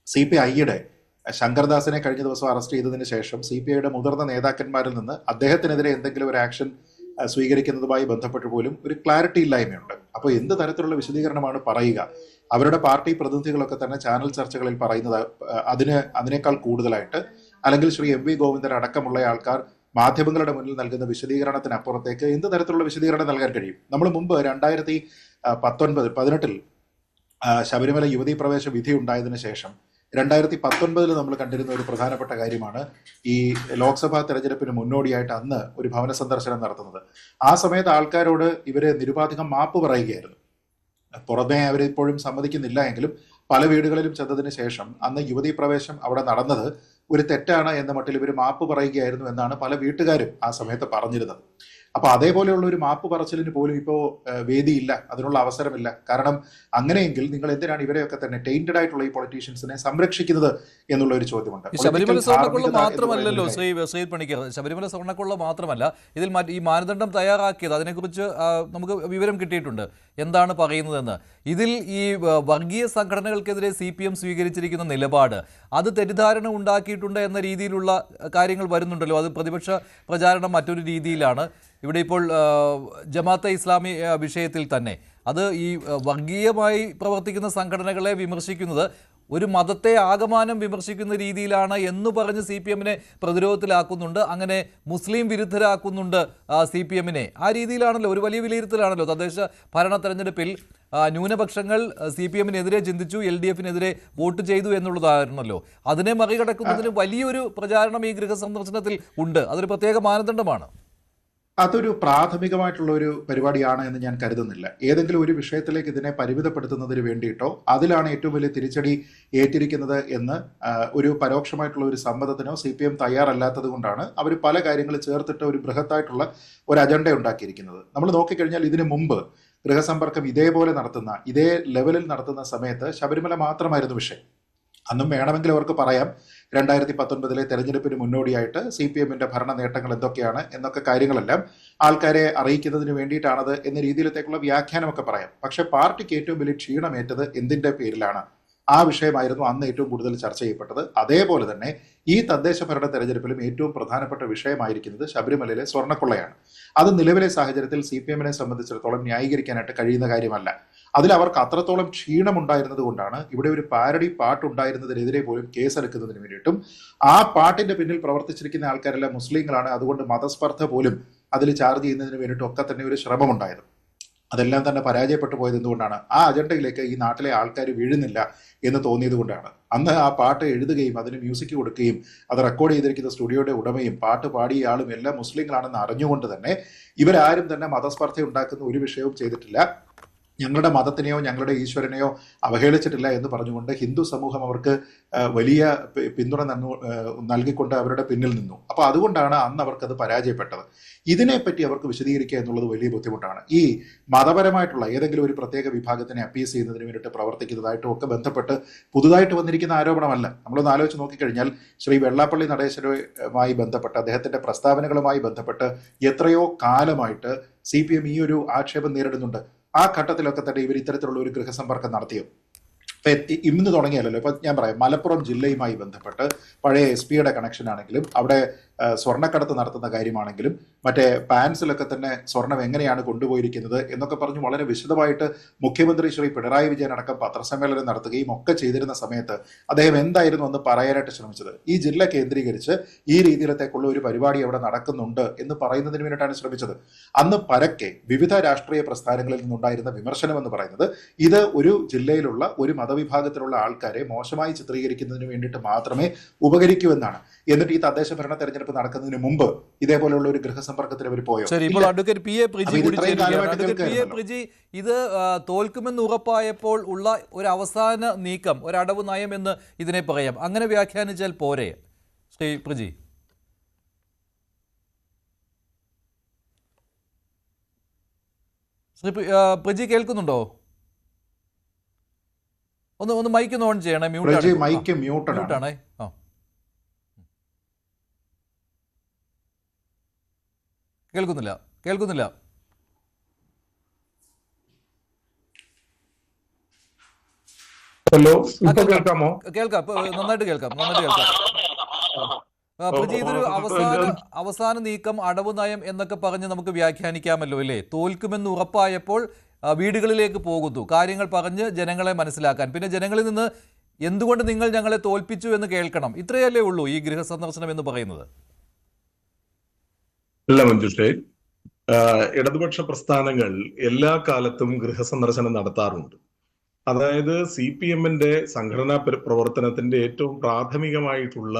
CPIയുടെ ശങ്കർദാസിനെ കഴിഞ്ഞ ദിവസം അറസ്റ്റ് ചെയ്തതിന് ശേഷം CPIയുടെ മുതിർന്ന നേതാക്കന്മാരിൽ നിന്ന് അദ്ദേഹത്തിനെതിരെ എന്തെങ്കിലും ഒരു ആക്ഷൻ സ്വീകരിക്കുന്നതുമായി ബന്ധപ്പെട്ട് പോലും ഒരു ക്ലാരിറ്റി ഇല്ലായ്മയുണ്ട്. അപ്പോൾ എന്ത് തരത്തിലുള്ള വിശദീകരണമാണ് പറയുക? അവരുടെ പാർട്ടി പ്രതിനിധികളൊക്കെ തന്നെ ചാനൽ ചർച്ചകളിൽ പറയുന്നത് അതിനേക്കാൾ കൂടുതലായിട്ട് അല്ലെങ്കിൽ ശ്രീ MV ഗോവിന്ദൻ അടക്കമുള്ള ആൾക്കാർ മാധ്യമങ്ങളുടെ മുന്നിൽ നൽകുന്ന വിശദീകരണത്തിനപ്പുറത്തേക്ക് എന്ത് തരത്തിലുള്ള വിശദീകരണം നൽകാൻ കഴിയും? നമ്മൾ മുമ്പ് 2018 ശബരിമല യുവതീ പ്രവേശ വിധി ഉണ്ടായതിനു ശേഷം 2019 നമ്മൾ കണ്ടിരുന്ന ഒരു പ്രധാനപ്പെട്ട കാര്യമാണ് ഈ ലോക്സഭാ തെരഞ്ഞെടുപ്പിന് മുന്നോടിയായിട്ട് അന്ന് ഒരു ഭവന സന്ദർശനം നടത്തുന്നത്. ആ സമയത്ത് ആൾക്കാരോട് ഇവര് നിരുപാധികം മാപ്പ് പറയുകയായിരുന്നു. പുറമെ അവരിപ്പോഴും സമ്മതിക്കുന്നില്ല എങ്കിലും പല വീടുകളിലും ചെന്നതിന് ശേഷം അന്ന് യുവതീ പ്രവേശം അവിടെ നടന്നത് ഒരു തെറ്റാണ് എന്ന മട്ടിൽ ഇവർ മാപ്പ് പറയുകയായിരുന്നു എന്നാണ് പല വീട്ടുകാരും ആ സമയത്ത് പറഞ്ഞിരുന്നത്. അപ്പൊ അതേപോലെയുള്ള ഒരു മാപ്പ് പറച്ചിലിന് പോലും ഇപ്പോ വേദിയില്ല, അതിനുള്ള അവസരമില്ല. കാരണം അങ്ങനെയെങ്കിൽ നിങ്ങൾ എന്തിനാണ് ഇവരെയൊക്കെ തന്നെ ടെയിന്റഡ് ആയിട്ടുള്ള ഈ പൊളിറ്റീഷ്യൻസിനെ സംരക്ഷിക്കുന്നത് എന്നുള്ള ഒരു ചോദ്യമുണ്ട്. ശബരിമല സ്വർണ്ണക്കൊള്ള മാത്രമല്ലല്ലോ ശ്രീ പണിക്കർ, ശബരിമല സ്വർണ്ണക്കൊള്ള മാത്രമല്ല, ഇതിൽ ഈ മാനദണ്ഡം തയ്യാറാക്കിയത് അതിനെക്കുറിച്ച് നമുക്ക് വിവരം കിട്ടിയിട്ടുണ്ട് എന്താണ് പറയുന്നതെന്ന്. ഇതിൽ ഈ വർഗീയ സംഘടനകൾക്കെതിരെ CPM സ്വീകരിച്ചിരിക്കുന്ന നിലപാട് അത് തെറ്റിദ്ധാരണ ഉണ്ടാക്കിയിട്ടുണ്ട് എന്ന രീതിയിലുള്ള കാര്യങ്ങൾ വരുന്നുണ്ടല്ലോ. അത് പ്രതിപക്ഷ പ്രചാരണം മറ്റൊരു രീതിയിലാണ്. ഇവിടെ ഇപ്പോൾ ജമാഅത്തെ ഇസ്ലാമി വിഷയത്തിൽ തന്നെ അത് ഈ വർഗീയമായി പ്രവർത്തിക്കുന്ന സംഘടനകളെ വിമർശിക്കുന്നത് ഒരു മതത്തെ ആകമാനം വിമർശിക്കുന്ന രീതിയിലാണ് എന്ന് പറഞ്ഞ് CPMനെ പ്രതിരോധത്തിലാക്കുന്നുണ്ട്. അങ്ങനെ മുസ്ലിം വിരുദ്ധരാക്കുന്നുണ്ട് CPMനെ. ആ രീതിയിലാണല്ലോ, ഒരു വലിയ വിലയിരുത്തലാണല്ലോ. തദ്ദേശ ഭരണ തെരഞ്ഞെടുപ്പിൽ ന്യൂനപക്ഷങ്ങൾ CPMനെതിരെ ചിന്തിച്ചു, LDFനെതിരെ വോട്ട് ചെയ്തു എന്നുള്ളതായിരുന്നല്ലോ. അതിനെ മറികടക്കുന്നതിന് വലിയൊരു പ്രചാരണം ഈ ഗൃഹസന്ദർശനത്തിൽ ഉണ്ട്. അതൊരു പ്രത്യേക മാനദണ്ഡമാണ്. അതൊരു പ്രാഥമികമായിട്ടുള്ള ഒരു പരിപാടിയാണ് എന്ന് ഞാൻ കരുതുന്നില്ല. ഏതെങ്കിലും ഒരു വിഷയത്തിലേക്ക് ഇതിനെ പരിമിതപ്പെടുത്തുന്നതിന് വേണ്ടിയിട്ടോ അതിലാണ് ഏറ്റവും വലിയ തിരിച്ചടി ഏറ്റിരിക്കുന്നത് എന്ന് ഒരു പരോക്ഷമായിട്ടുള്ള ഒരു സമ്മതത്തിനോ CPM തയ്യാറല്ലാത്തത് കൊണ്ടാണ് അവർ പല കാര്യങ്ങൾ ചേർത്തിട്ട് ഒരു ബൃഹത്തായിട്ടുള്ള ഒരു അജണ്ട ഉണ്ടാക്കിയിരിക്കുന്നത്. നമ്മൾ നോക്കിക്കഴിഞ്ഞാൽ ഇതിനു മുമ്പ് ഗൃഹസമ്പർക്കം ഇതേപോലെ നടത്തുന്ന ഇതേ ലെവലിൽ നടത്തുന്ന സമയത്ത് ശബരിമല മാത്രമായിരുന്നു വിഷയം. അന്നും വേണമെങ്കിൽ അവർക്ക് പറയാം 2019 തെരഞ്ഞെടുപ്പിന് മുന്നോടിയായിട്ട് CPMന്റെ ഭരണ നേട്ടങ്ങൾ എന്തൊക്കെയാണ് എന്നൊക്കെ കാര്യങ്ങളെല്ലാം ആൾക്കാരെ അറിയിക്കുന്നതിന് വേണ്ടിയിട്ടാണത് എന്ന രീതിയിലത്തേക്കുള്ള വ്യാഖ്യാനമൊക്കെ പറയാം. പക്ഷെ പാർട്ടിക്ക് ഏറ്റവും വലിയ ക്ഷീണമേറ്റത് എന്തിന്റെ പേരിലാണ്? ആ വിഷയമായിരുന്നു അന്ന് ഏറ്റവും കൂടുതൽ ചർച്ച ചെയ്യപ്പെട്ടത്. അതേപോലെ തന്നെ ഈ തദ്ദേശ ഭരണ തെരഞ്ഞെടുപ്പിലും ഏറ്റവും പ്രധാനപ്പെട്ട വിഷയമായിരിക്കുന്നത് ശബരിമലയിലെ സ്വർണ്ണക്കൊള്ളയാണ്. അത് നിലവിലെ സാഹചര്യത്തിൽ CPMനെ സംബന്ധിച്ചിടത്തോളം ന്യായീകരിക്കാനായിട്ട് കഴിയുന്ന കാര്യമല്ല. അതിൽ അവർക്ക് അത്രത്തോളം ക്ഷീണമുണ്ടായിരുന്നത് കൊണ്ടാണ് ഇവിടെ ഒരു പാരഡി പാട്ടുണ്ടായിരുന്നതിനെതിരെ പോലും കേസെടുക്കുന്നതിന് വേണ്ടിയിട്ടും ആ പാട്ടിന്റെ പിന്നിൽ പ്രവർത്തിച്ചിരിക്കുന്ന ആൾക്കാരെല്ലാം മുസ്ലിങ്ങളാണ്, അതുകൊണ്ട് മതസ്പർദ്ധ പോലും അതിൽ ചാർജ് ചെയ്യുന്നതിന് വേണ്ടിയിട്ടും ഒക്കെ തന്നെ ഒരു ശ്രമമുണ്ടായത്. അതെല്ലാം തന്നെ പരാജയപ്പെട്ടു പോയത് എന്തുകൊണ്ടാണ്? ആ അജണ്ടയിലേക്ക് ഈ നാട്ടിലെ ആൾക്കാർ വീഴുന്നില്ല എന്ന് തോന്നിയത് കൊണ്ടാണ്. അന്ന് ആ പാട്ട് എഴുതുകയും അതിന് മ്യൂസിക് കൊടുക്കുകയും അത് റെക്കോർഡ് ചെയ്തിരിക്കുന്ന സ്റ്റുഡിയോയുടെ ഉടമയും പാട്ട് പാടിയ ആളും എല്ലാം മുസ്ലിങ്ങളാണെന്ന് അറിഞ്ഞുകൊണ്ട് തന്നെ ഇവരാരും തന്നെ മതസ്പർദ്ധ ഉണ്ടാക്കുന്ന ഒരു വിഷയവും ചെയ്തിട്ടില്ല. ഞങ്ങളുടെ മതത്തിനെയോ ഞങ്ങളുടെ ഈശ്വരനെയോ അവഹേളിച്ചിട്ടില്ല എന്ന് പറഞ്ഞുകൊണ്ട് ഹിന്ദു സമൂഹം അവർക്ക് വലിയ പിന്തുണ നൽകിക്കൊണ്ട് അവരുടെ പിന്നിൽ നിന്നു. അപ്പോൾ അതുകൊണ്ടാണ് അന്ന് അവർക്കത് പരാജയപ്പെട്ടത്. ഇതിനെപ്പറ്റി അവർക്ക് വിശദീകരിക്കുക എന്നുള്ളത് വലിയ ബുദ്ധിമുട്ടാണ്. ഈ മതപരമായിട്ടുള്ള ഏതെങ്കിലും ഒരു പ്രത്യേക വിഭാഗത്തിനെ അപ്പീസ് ചെയ്യുന്നതിന് വേണ്ടിയിട്ട് പ്രവർത്തിക്കുന്നതായിട്ടും ഒക്കെ ബന്ധപ്പെട്ട് പുതുതായിട്ട് വന്നിരിക്കുന്ന ആരോപണമല്ല. നമ്മളൊന്ന് ആലോചിച്ച് നോക്കിക്കഴിഞ്ഞാൽ ശ്രീ വെള്ളാപ്പള്ളി നടേശനുമായി ബന്ധപ്പെട്ട് അദ്ദേഹത്തിന്റെ പ്രസ്താവനകളുമായി ബന്ധപ്പെട്ട് എത്രയോ കാലമായിട്ട് CPM ഈ ഒരു ആക്ഷേപം നേരിടുന്നുണ്ട്. ആ ഘട്ടത്തിലൊക്കെ തന്നെ ഇവർ ഇത്തരത്തിലുള്ള ഒരു ഗൃഹസമ്പർക്കം നടത്തിയോ? ഇന്ന് തുടങ്ങിയല്ലോ. ഇപ്പൊ ഞാൻ പറയാം, മലപ്പുറം ജില്ലയുമായി ബന്ധപ്പെട്ട് പഴയ SP യുടെ കണക്ഷൻ ആണെങ്കിലും അവിടെ സ്വർണ്ണക്കടത്ത് നടത്തുന്ന കാര്യമാണെങ്കിലും മറ്റേ പാൻസിലൊക്കെ തന്നെ സ്വർണം എങ്ങനെയാണ് കൊണ്ടുപോയിരിക്കുന്നത് എന്നൊക്കെ പറഞ്ഞ് വളരെ വിശദമായിട്ട് മുഖ്യമന്ത്രി ശ്രീ പിണറായി വിജയൻ അടക്കം പത്രസമ്മേളനം നടത്തുകയും ഒക്കെ ചെയ്തിരുന്ന സമയത്ത് അദ്ദേഹം എന്തായിരുന്നു എന്ന് പറയാനായിട്ട് ശ്രമിച്ചത്? ഈ ജില്ല കേന്ദ്രീകരിച്ച് ഈ രീതിയിലത്തേക്കുള്ള ഒരു പരിപാടി അവിടെ നടക്കുന്നുണ്ട് എന്ന് പറയുന്നതിന് വേണ്ടിയിട്ടാണ് ശ്രമിച്ചത്. അന്ന് പരക്കെ വിവിധ രാഷ്ട്രീയ പ്രസ്ഥാനങ്ങളിൽ നിന്നുണ്ടായിരുന്ന വിമർശനം എന്ന് പറയുന്നത് ഇത് ഒരു ജില്ലയിലുള്ള ഒരു മതവിഭാഗത്തിലുള്ള ആൾക്കാരെ മോശമായി ചിത്രീകരിക്കുന്നതിന് വേണ്ടിയിട്ട് മാത്രമേ ഉപകരിക്കൂ എന്നാണ്. എന്നിട്ട് ഈ തദ്ദേശ ഭരണ തെരഞ്ഞെടുപ്പ് നടക്കുന്നതിന് മുമ്പ് ഇതേപോലെയുള്ള ഒരു ഗൃഹസമ്പർക്കത്തിൽ അവർ പോയോ? ശരി, ഇപ്പോൾ അഡ്വക്കേറ്റ് പി എ പ്രിജി കൂടി ചേരുകയാണ്. അഡ്വക്കേറ്റ് പി എ പ്രിജി, ഇത് തോൽക്കുമെന്ന് ഉറപ്പായപ്പോൾ ഉള്ള ഒരു അവസാന നീക്കം, ഒരു അടവ് നയം എന്ന് ഇതിനെ പറയാം, അങ്ങനെ വ്യാഖ്യാനിച്ചാൽ പോരെ ശ്രീ പ്രിജി? ശ്രീ പ്രിജി കേൾക്കുന്നുണ്ടോ? ഒന്ന് മൈക്ക് ഒന്ന് ഓൺ ചെയ്യണേ. മ്യൂട്ടാണേ. കേൾക്കുന്നില്ല. ഹലോ, ഇപ്പൊ കേൾക്കാമോ? കേൾക്കാം, നന്നായിട്ട് കേൾക്കാം. പ്രിജി, ഇതൊരു അവസാന നീക്കം, അടവ് നയം എന്നൊക്കെ പറഞ്ഞ് നമുക്ക് വ്യാഖ്യാനിക്കാമല്ലോ അല്ലേ? തോൽക്കുമെന്ന് ഉറപ്പായപ്പോൾ വീടുകളിലേക്ക് പോകുന്നു, കാര്യങ്ങൾ പറഞ്ഞ് ജനങ്ങളെ മനസ്സിലാക്കാൻ. പിന്നെ ജനങ്ങളിൽ നിന്ന് എന്തുകൊണ്ട് നിങ്ങൾ ഞങ്ങളെ തോൽപ്പിച്ചു എന്ന് കേൾക്കണം. ഇത്രയല്ലേ ഉള്ളൂ ഈ ഗൃഹസന്ദർശനം എന്ന് പറയുന്നത്? അല്ല മഞ്ജുഷേ, ഇടതുപക്ഷ പ്രസ്ഥാനങ്ങൾ എല്ലാ കാലത്തും ഗൃഹസന്ദർശനം നടത്താറുണ്ട്. അതായത് CPM-ന്റെ സംഘടനാ പ്രവർത്തനത്തിന്റെ ഏറ്റവും പ്രാഥമികമായിട്ടുള്ള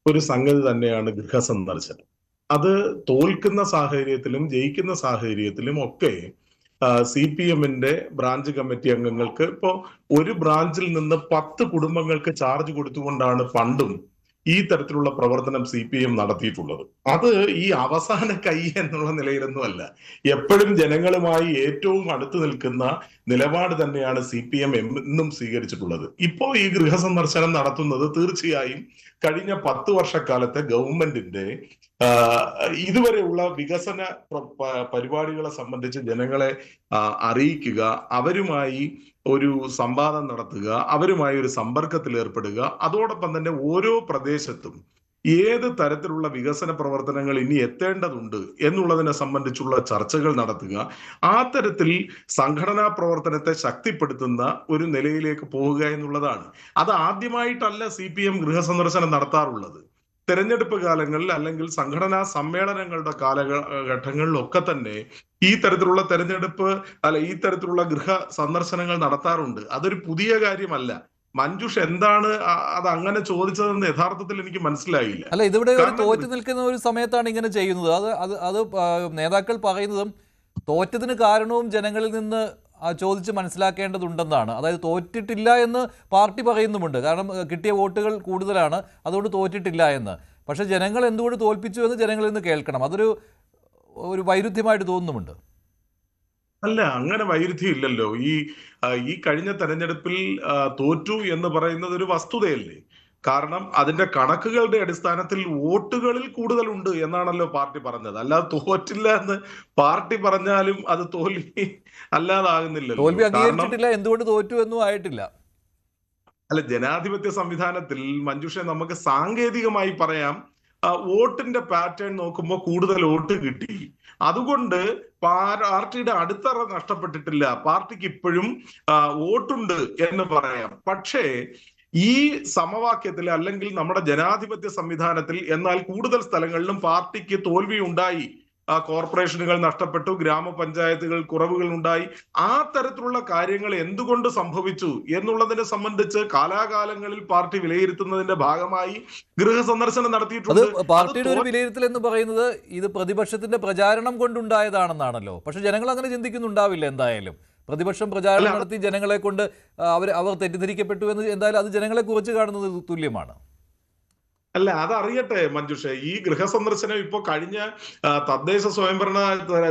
ഒരു സംഗതി തന്നെയാണ് ഗൃഹസന്ദർശനം. അത് തോൽക്കുന്ന സാഹചര്യത്തിലും ജയിക്കുന്ന സാഹചര്യത്തിലും ഒക്കെ CPM-ന്റെ ബ്രാഞ്ച് കമ്മിറ്റി അംഗങ്ങൾക്ക് ഇപ്പോ ഒരു ബ്രാഞ്ചിൽ നിന്ന് 10 കുടുംബങ്ങൾക്ക് ചാർജ് കൊടുത്തുകൊണ്ടാണ് പണ്ടും ഈ തരത്തിലുള്ള പ്രവർത്തനം CPM നടത്തിയിട്ടുള്ളത്. അത് ഈ അവസാന കൈ എന്നുള്ള നിലയിലൊന്നുമല്ല, എപ്പോഴും ജനങ്ങളുമായി ഏറ്റവും അടുത്ത് നിൽക്കുന്ന നിലപാട് തന്നെയാണ് CPM എന്നും സ്വീകരിച്ചിട്ടുള്ളത്. ഇപ്പോൾ ഈ ഗൃഹസന്ദർശനം നടത്തുന്നത് തീർച്ചയായും കഴിഞ്ഞ 10 വർഷക്കാലത്തെ ഗവൺമെന്റിന്റെ ഇതുവരെയുള്ള വികസന പരിപാടികളെ സംബന്ധിച്ച് ജനങ്ങളെ അറിയിക്കുക, അവരുമായി ഒരു സംവാദം നടത്തുക, അവരുമായി ഒരു സമ്പർക്കത്തിൽ ഏർപ്പെടുക, അതോടൊപ്പം തന്നെ ഓരോ പ്രദേശത്തും ഏത് തരത്തിലുള്ള വികസന പ്രവർത്തനങ്ങൾ ഇനി എത്തേണ്ടതുണ്ട് എന്നുള്ളതിനെ സംബന്ധിച്ചുള്ള ചർച്ചകൾ നടത്തുക, ആ തരത്തിൽ സംഘടനാ പ്രവർത്തനത്തെ ശക്തിപ്പെടുത്തുന്ന ഒരു നിലയിലേക്ക് പോവുക എന്നുള്ളതാണ്. അത് ആദ്യമായിട്ടല്ല CPM ഗൃഹസന്ദർശനം നടത്താറുള്ളത്. തെരഞ്ഞെടുപ്പ് കാലങ്ങളിൽ അല്ലെങ്കിൽ സംഘടനാ സമ്മേളനങ്ങളുടെ കാലഘട്ടങ്ങളിലൊക്കെ തന്നെ ഈ തരത്തിലുള്ള ഈ തരത്തിലുള്ള ഗൃഹ സന്ദർശനങ്ങൾ നടത്താറുണ്ട്. അതൊരു പുതിയ കാര്യമല്ല. മഞ്ജുഷ് എന്താണ് അത് അങ്ങനെ ചോദിച്ചതെന്ന് യഥാർത്ഥത്തിൽ എനിക്ക് മനസ്സിലായില്ല. അല്ല, ഇതിവിടെ ഒരു തോറ്റു നിൽക്കുന്ന ഒരു സമയത്താണ് ഇങ്ങനെ ചെയ്യുന്നത്. അത് നേതാക്കൾ പറയുന്നതും തോറ്റതിന് കാരണവും ജനങ്ങളിൽ നിന്ന് ചോദിച്ച് മനസ്സിലാക്കേണ്ടതുണ്ടെന്നാണ്. അതായത് തോറ്റിട്ടില്ല എന്ന് പാർട്ടി പറയുന്നുമുണ്ട്, കാരണം കിട്ടിയ വോട്ടുകൾ കൂടുതലാണ്, അതുകൊണ്ട് തോറ്റിട്ടില്ല എന്ന്. പക്ഷെ ജനങ്ങൾ എന്തുകൊണ്ട് തോൽപ്പിച്ചു എന്ന് ജനങ്ങളിൽ നിന്ന് കേൾക്കണം. അതൊരു വൈരുദ്ധ്യമായിട്ട് തോന്നുന്നുമുണ്ട്. അല്ല, അങ്ങനെ വൈരുദ്ധ്യം ഇല്ലല്ലോ. ഈ കഴിഞ്ഞ തെരഞ്ഞെടുപ്പിൽ തോറ്റു എന്ന് പറയുന്നത് ഒരു വസ്തുതയല്ലേ? കാരണം അതിന്റെ കണക്കുകളുടെ അടിസ്ഥാനത്തിൽ വോട്ടുകളിൽ കൂടുതലുണ്ട് എന്നാണല്ലോ പാർട്ടി പറഞ്ഞത്. അല്ലാതെ തോറ്റില്ല എന്ന് പാർട്ടി പറഞ്ഞാലും അത് തോൽവി അല്ലാതാകുന്നില്ലല്ലോ. തോൽവി അംഗീകരിച്ചിട്ടില്ല, എന്തുകൊണ്ട് തോറ്റു എന്നും ആയിട്ടില്ല. അല്ല, ജനാധിപത്യ സംവിധാനത്തിൽ മഞ്ജുഷെ നമുക്ക് സാങ്കേതികമായി പറയാം, വോട്ടിന്റെ പാറ്റേൺ നോക്കുമ്പോൾ കൂടുതൽ വോട്ട് കിട്ടി, അതുകൊണ്ട് പാർട്ടിയുടെ അടിത്തറ നഷ്ടപ്പെട്ടിട്ടില്ല, പാർട്ടിക്ക് ഇപ്പോഴും വോട്ടുണ്ട് എന്ന് പറയാം. പക്ഷേ ഈ സമവാക്യത്തിൽ അല്ലെങ്കിൽ നമ്മുടെ ജനാധിപത്യ സംവിധാനത്തിൽ എന്നാൽ കൂടുതൽ സ്ഥലങ്ങളിലും പാർട്ടിക്ക് തോൽവി ഉണ്ടായി. കോർപ്പറേഷനുകൾ നഷ്ടപ്പെട്ടു, ഗ്രാമപഞ്ചായത്തുകൾ കുറവുകൾ ഉണ്ടായി. ആ തരത്തിലുള്ള കാര്യങ്ങൾ എന്തുകൊണ്ട് സംഭവിച്ചു എന്നുള്ളതിനെ സംബന്ധിച്ച് കാലാകാലങ്ങളിൽ പാർട്ടി വിലയിരുത്തുന്നതിന്റെ ഭാഗമായി ഗൃഹസന്ദർശനം നടത്തിയിട്ടുണ്ട്. പാർട്ടിയുടെ ഒരു വിലയിരുത്തൽ എന്ന് പറയുന്നത് ഇത് പ്രതിപക്ഷത്തിന്റെ പ്രചാരണം കൊണ്ടുണ്ടായതാണെന്നാണല്ലോ. പക്ഷെ ജനങ്ങൾ അങ്ങനെ ചിന്തിക്കുന്നുണ്ടാവില്ല. എന്തായാലും പ്രതിപക്ഷം പ്രചാരണം നടത്തി ജനങ്ങളെ കൊണ്ട് അവർ തെറ്റിദ്ധരിക്കപ്പെട്ടു എന്ന് എന്തായാലും അത് ജനങ്ങളെ കുറിച്ച് കാണുന്നത് തുല്യമാണ്. അല്ല, അതറിയട്ടെ മഞ്ജുഷ, ഈ ഗൃഹസന്ദർശനം ഇപ്പൊ കഴിഞ്ഞ തദ്ദേശ സ്വയംഭരണ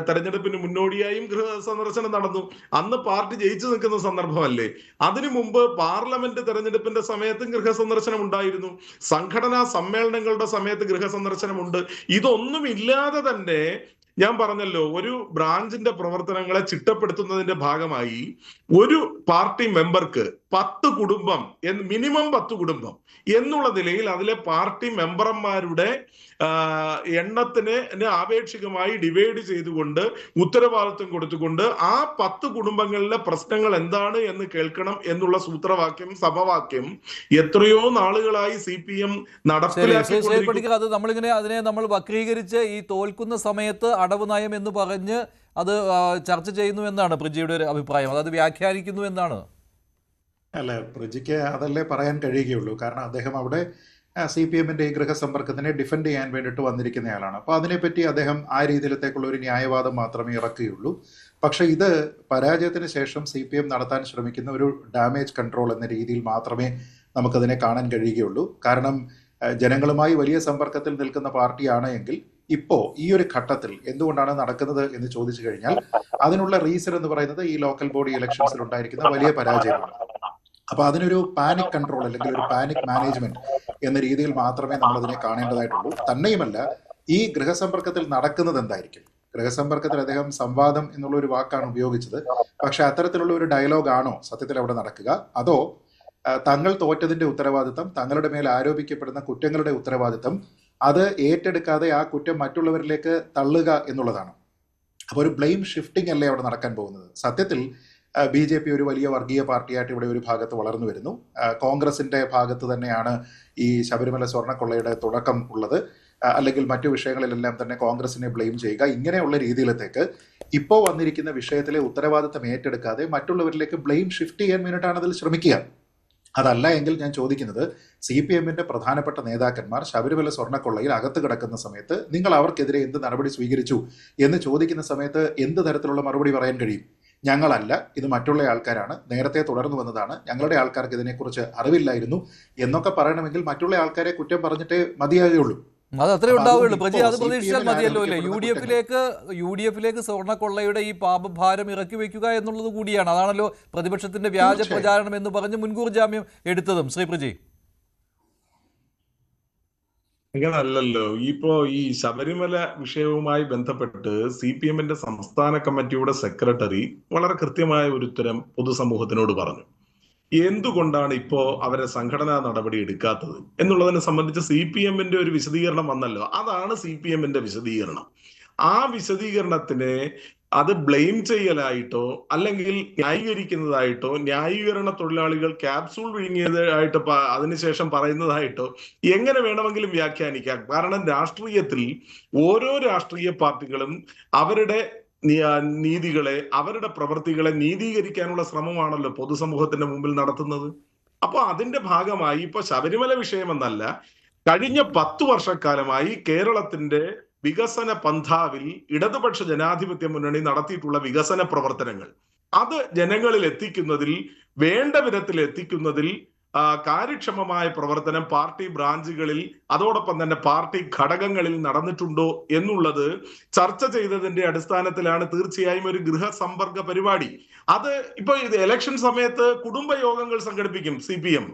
തെരഞ്ഞെടുപ്പിന് മുന്നോടിയായും ഗൃഹസന്ദർശനം നടന്നു. അന്ന് പാർട്ടി ജയിച്ചു നിൽക്കുന്ന സന്ദർഭമല്ലേ? അതിനു മുമ്പ് പാർലമെന്റ് തെരഞ്ഞെടുപ്പിന്റെ സമയത്തും ഗൃഹസന്ദർശനം ഉണ്ടായിരുന്നു, സംഘടനാ സമ്മേളനങ്ങളുടെ സമയത്ത് ഗൃഹസന്ദർശനമുണ്ട്. ഇതൊന്നും ഇല്ലാതെ തന്നെ ഞാൻ പറഞ്ഞല്ലോ, ഒരു ബ്രാഞ്ചിന്റെ പ്രവർത്തനങ്ങളെ ചിട്ടപ്പെടുത്തുന്നതിന്റെ ഭാഗമായി ഒരു പാർട്ടി മെമ്പർക്ക് 10 കുടുംബം, മിനിമം 10 കുടുംബം എന്നുള്ള നിലയിൽ അതിലെ പാർട്ടി മെമ്പർമാരുടെ എണ്ണത്തിന് ആപേക്ഷികമായി ഡിവൈഡ് ചെയ്തുകൊണ്ട് ഉത്തരവാദിത്വം കൊടുത്തുകൊണ്ട് ആ 10 കുടുംബങ്ങളിലെ പ്രശ്നങ്ങൾ എന്താണ് എന്ന് കേൾക്കണം എന്നുള്ള സൂത്രവാക്യം, സമവാക്യം എത്രയോ നാളുകളായി CPM നടപ്പിലാക്കി. അത് നമ്മളിങ്ങനെ അതിനെ നമ്മൾ വക്രീകരിച്ച് ഈ തോൽക്കുന്ന സമയത്ത് അടവ് നയം എന്ന് പറഞ്ഞ് അത് ചർച്ച ചെയ്യുന്നു എന്നാണ് പ്രജിയുടെ ഒരു അഭിപ്രായം. അതായത് വ്യാഖ്യാനിക്കുന്നു എന്നാണ്. അല്ല, പ്രജിക്ക് അതല്ലേ പറയാൻ കഴിയുകയുള്ളൂ. കാരണം അദ്ദേഹം അവിടെ CPM-ന്റെ ഈ ഗൃഹസമ്പർക്കത്തിനെ ഡിഫെൻഡ് ചെയ്യാൻ വേണ്ടിയിട്ട് വന്നിരിക്കുന്നയാളാണ്. അപ്പോൾ അതിനെപ്പറ്റി അദ്ദേഹം ആ രീതിയിലത്തേക്കുള്ള ഒരു ന്യായവാദം മാത്രമേ ഇറക്കുകയുള്ളൂ. പക്ഷേ ഇത് പരാജയത്തിന് ശേഷം CPM നടത്താൻ ശ്രമിക്കുന്ന ഒരു ഡാമേജ് കൺട്രോൾ എന്ന രീതിയിൽ മാത്രമേ നമുക്കതിനെ കാണാൻ കഴിയുകയുള്ളൂ. കാരണം ജനങ്ങളുമായി വലിയ സമ്പർക്കത്തിൽ നിൽക്കുന്ന പാർട്ടിയാണ് എങ്കിൽ ഇപ്പോൾ ഈ ഒരു ഘട്ടത്തിൽ എന്തുകൊണ്ടാണ് നടക്കുന്നത് എന്ന് ചോദിച്ചു കഴിഞ്ഞാൽ അതിനുള്ള റീസൺ എന്ന് പറയുന്നത് ഈ ലോക്കൽ ബോഡി ഇലക്ഷൻസിൽ ഉണ്ടായിരിക്കുന്ന വലിയ പരാജയമാണ്. അപ്പൊ അതിനൊരു പാനിക് കൺട്രോൾ അല്ലെങ്കിൽ ഒരു പാനിക് മാനേജ്മെന്റ് എന്ന രീതിയിൽ മാത്രമേ നമ്മൾ അതിനെ കാണേണ്ടതായിട്ടുള്ളൂ. തന്നെയുമല്ല, ഈ ഗൃഹസമ്പർക്കത്തിൽ നടക്കുന്നത് എന്തായിരിക്കും? ഗൃഹസമ്പർക്കത്തിൽ അദ്ദേഹം സംവാദം എന്നുള്ള ഒരു വാക്കാണ് ഉപയോഗിച്ചത്. പക്ഷെ അത്തരത്തിലുള്ള ഒരു ഡയലോഗ് ആണോ സത്യത്തിൽ അവിടെ നടക്കുക? അതോ തങ്ങൾ തോറ്റതിന്റെ ഉത്തരവാദിത്തം, തങ്ങളുടെ മേൽ ആരോപിക്കപ്പെടുന്ന കുറ്റങ്ങളുടെ ഉത്തരവാദിത്തം അത് ഏറ്റെടുക്കാതെ ആ കുറ്റം മറ്റുള്ളവരിലേക്ക് തള്ളുക എന്നുള്ളതാണ്? അപ്പോൾ ഒരു ബ്ലെയിം ഷിഫ്റ്റിംഗ് അല്ലേ അവിടെ നടക്കാൻ പോകുന്നത്? സത്യത്തിൽ BJP ഒരു വലിയ വർഗീയ പാർട്ടിയായിട്ട് ഇവിടെ ഒരു ഭാഗത്ത് വളർന്നു വരുന്നു. കോൺഗ്രസിന്റെ ഭാഗത്ത് തന്നെയാണ് ഈ ശബരിമല സ്വർണ്ണക്കൊള്ളയുടെ തുടക്കം ഉള്ളത്. അല്ലെങ്കിൽ മറ്റു വിഷയങ്ങളിലെല്ലാം തന്നെ കോൺഗ്രസിനെ ബ്ലെയിം ചെയ്യുക, ഇങ്ങനെയുള്ള രീതിയിലത്തേക്ക് ഇപ്പോൾ വന്നിരിക്കുന്ന വിഷയത്തിലെ ഉത്തരവാദിത്തം ഏറ്റെടുക്കാതെ മറ്റുള്ളവരിലേക്ക് ബ്ലെയിം ഷിഫ്റ്റ് ചെയ്യാൻ വേണ്ടിയിട്ടാണ് അതിൽ ശ്രമിക്കുക. അതല്ല എങ്കിൽ ഞാൻ ചോദിക്കുന്നത്, CPM-ന്റെ പ്രധാനപ്പെട്ട നേതാക്കന്മാർ ശബരിമല സ്വർണ്ണക്കൊള്ളയിൽ അകത്ത് കിടക്കുന്ന സമയത്ത് നിങ്ങൾ അവർക്കെതിരെ എന്ത് നടപടി സ്വീകരിച്ചു എന്ന് ചോദിക്കുന്ന സമയത്ത് എന്ത് തരത്തിലുള്ള മറുപടി പറയാൻ കഴിയും? ഞങ്ങളല്ല, ഇത് മറ്റുള്ള ആൾക്കാരാണ്, നേരത്തെ തുടർന്നു വന്നതാണ്, ഞങ്ങളുടെ ആൾക്കാർക്ക് ഇതിനെക്കുറിച്ച് അറിവില്ലായിരുന്നു എന്നൊക്കെ പറയണമെങ്കിൽ മറ്റുള്ള ആൾക്കാരെ കുറ്റം പറഞ്ഞിട്ടേ മതിയാകുകയുള്ളൂ. അത് അത്രേ ഉണ്ടാവുകയുള്ളൂ പ്രജി. അത് പ്രതീക്ഷിച്ചാൽ മതിയല്ലോ അല്ലേ? UDF-ലേക്ക് സ്വർണ്ണക്കൊള്ളയുടെ ഈ പാപഭാരം ഇറക്കി വെക്കുക എന്നുള്ളത് കൂടിയാണ്. അതാണല്ലോ പ്രതിപക്ഷത്തിന്റെ വ്യാജ പ്രചാരണം എന്ന് പറഞ്ഞ് മുൻകൂർ ജാമ്യം എടുത്തതും. ശ്രീ പ്രജി, അങ്ങനല്ലല്ലോ. ഈ ശബരിമല വിഷയവുമായി ബന്ധപ്പെട്ട് CPM-ന്റെ സംസ്ഥാന കമ്മിറ്റിയുടെ സെക്രട്ടറി വളരെ കൃത്യമായ ഒരു ഉത്തരം പൊതുസമൂഹത്തിനോട് പറഞ്ഞു. എന്തുകൊണ്ടാണ് ഇപ്പോ അവരെ സംഘടനാ നടപടി എടുക്കാത്തത് എന്നുള്ളതിനെ സംബന്ധിച്ച് CPM-ന്റെ ഒരു വിശദീകരണം വന്നല്ലോ. അതാണ് CPM-ന്റെ വിശദീകരണം. ആ വിശദീകരണത്തിനെ അത് ബ്ലെയിം ചെയ്യലായിട്ടോ അല്ലെങ്കിൽ ന്യായീകരിക്കുന്നതായിട്ടോ, ന്യായീകരണ തൊഴിലാളികൾ ക്യാപ്സൂൾ വിഴുങ്ങിയതായിട്ട് അതിനുശേഷം പറയുന്നതായിട്ടോ എങ്ങനെ വേണമെങ്കിലും വ്യാഖ്യാനിക്കാം. കാരണം രാഷ്ട്രീയത്തിൽ ഓരോ രാഷ്ട്രീയ പാർട്ടികളും അവരുടെ നീതികളെ, അവരുടെ പ്രവൃത്തികളെ നീതീകരിക്കാനുള്ള ശ്രമമാണല്ലോ പൊതുസമൂഹത്തിന്റെ മുമ്പിൽ നടത്തുന്നത്. അപ്പൊ അതിന്റെ ഭാഗമായി ഇപ്പൊ ശബരിമല വിഷയമെന്നല്ല, കഴിഞ്ഞ 10 വർഷക്കാലമായി കേരളത്തിന്റെ വികസന പന്ഥാവിൽ ഇടതുപക്ഷ ജനാധിപത്യ മുന്നണി നടത്തിയിട്ടുള്ള വികസന പ്രവർത്തനങ്ങൾ അത് ജനങ്ങളിൽ എത്തിക്കുന്നതിൽ, വേണ്ട വിധത്തിൽ എത്തിക്കുന്നതിൽ കാര്യക്ഷമമായ പ്രവർത്തനം പാർട്ടി ബ്രാഞ്ചുകളിൽ അതോടൊപ്പം തന്നെ പാർട്ടി ഘടകങ്ങളിൽ നടന്നിട്ടുണ്ടോ എന്നുള്ളത് ചർച്ച ചെയ്തതിന്റെ അടിസ്ഥാനത്തിലാണ് തീർച്ചയായും ഒരു ഗൃഹസമ്പർക്ക പരിപാടി. അത് ഇപ്പൊ ഇലക്ഷൻ സമയത്ത് കുടുംബയോഗങ്ങൾ സംഘടിപ്പിക്കും CPM.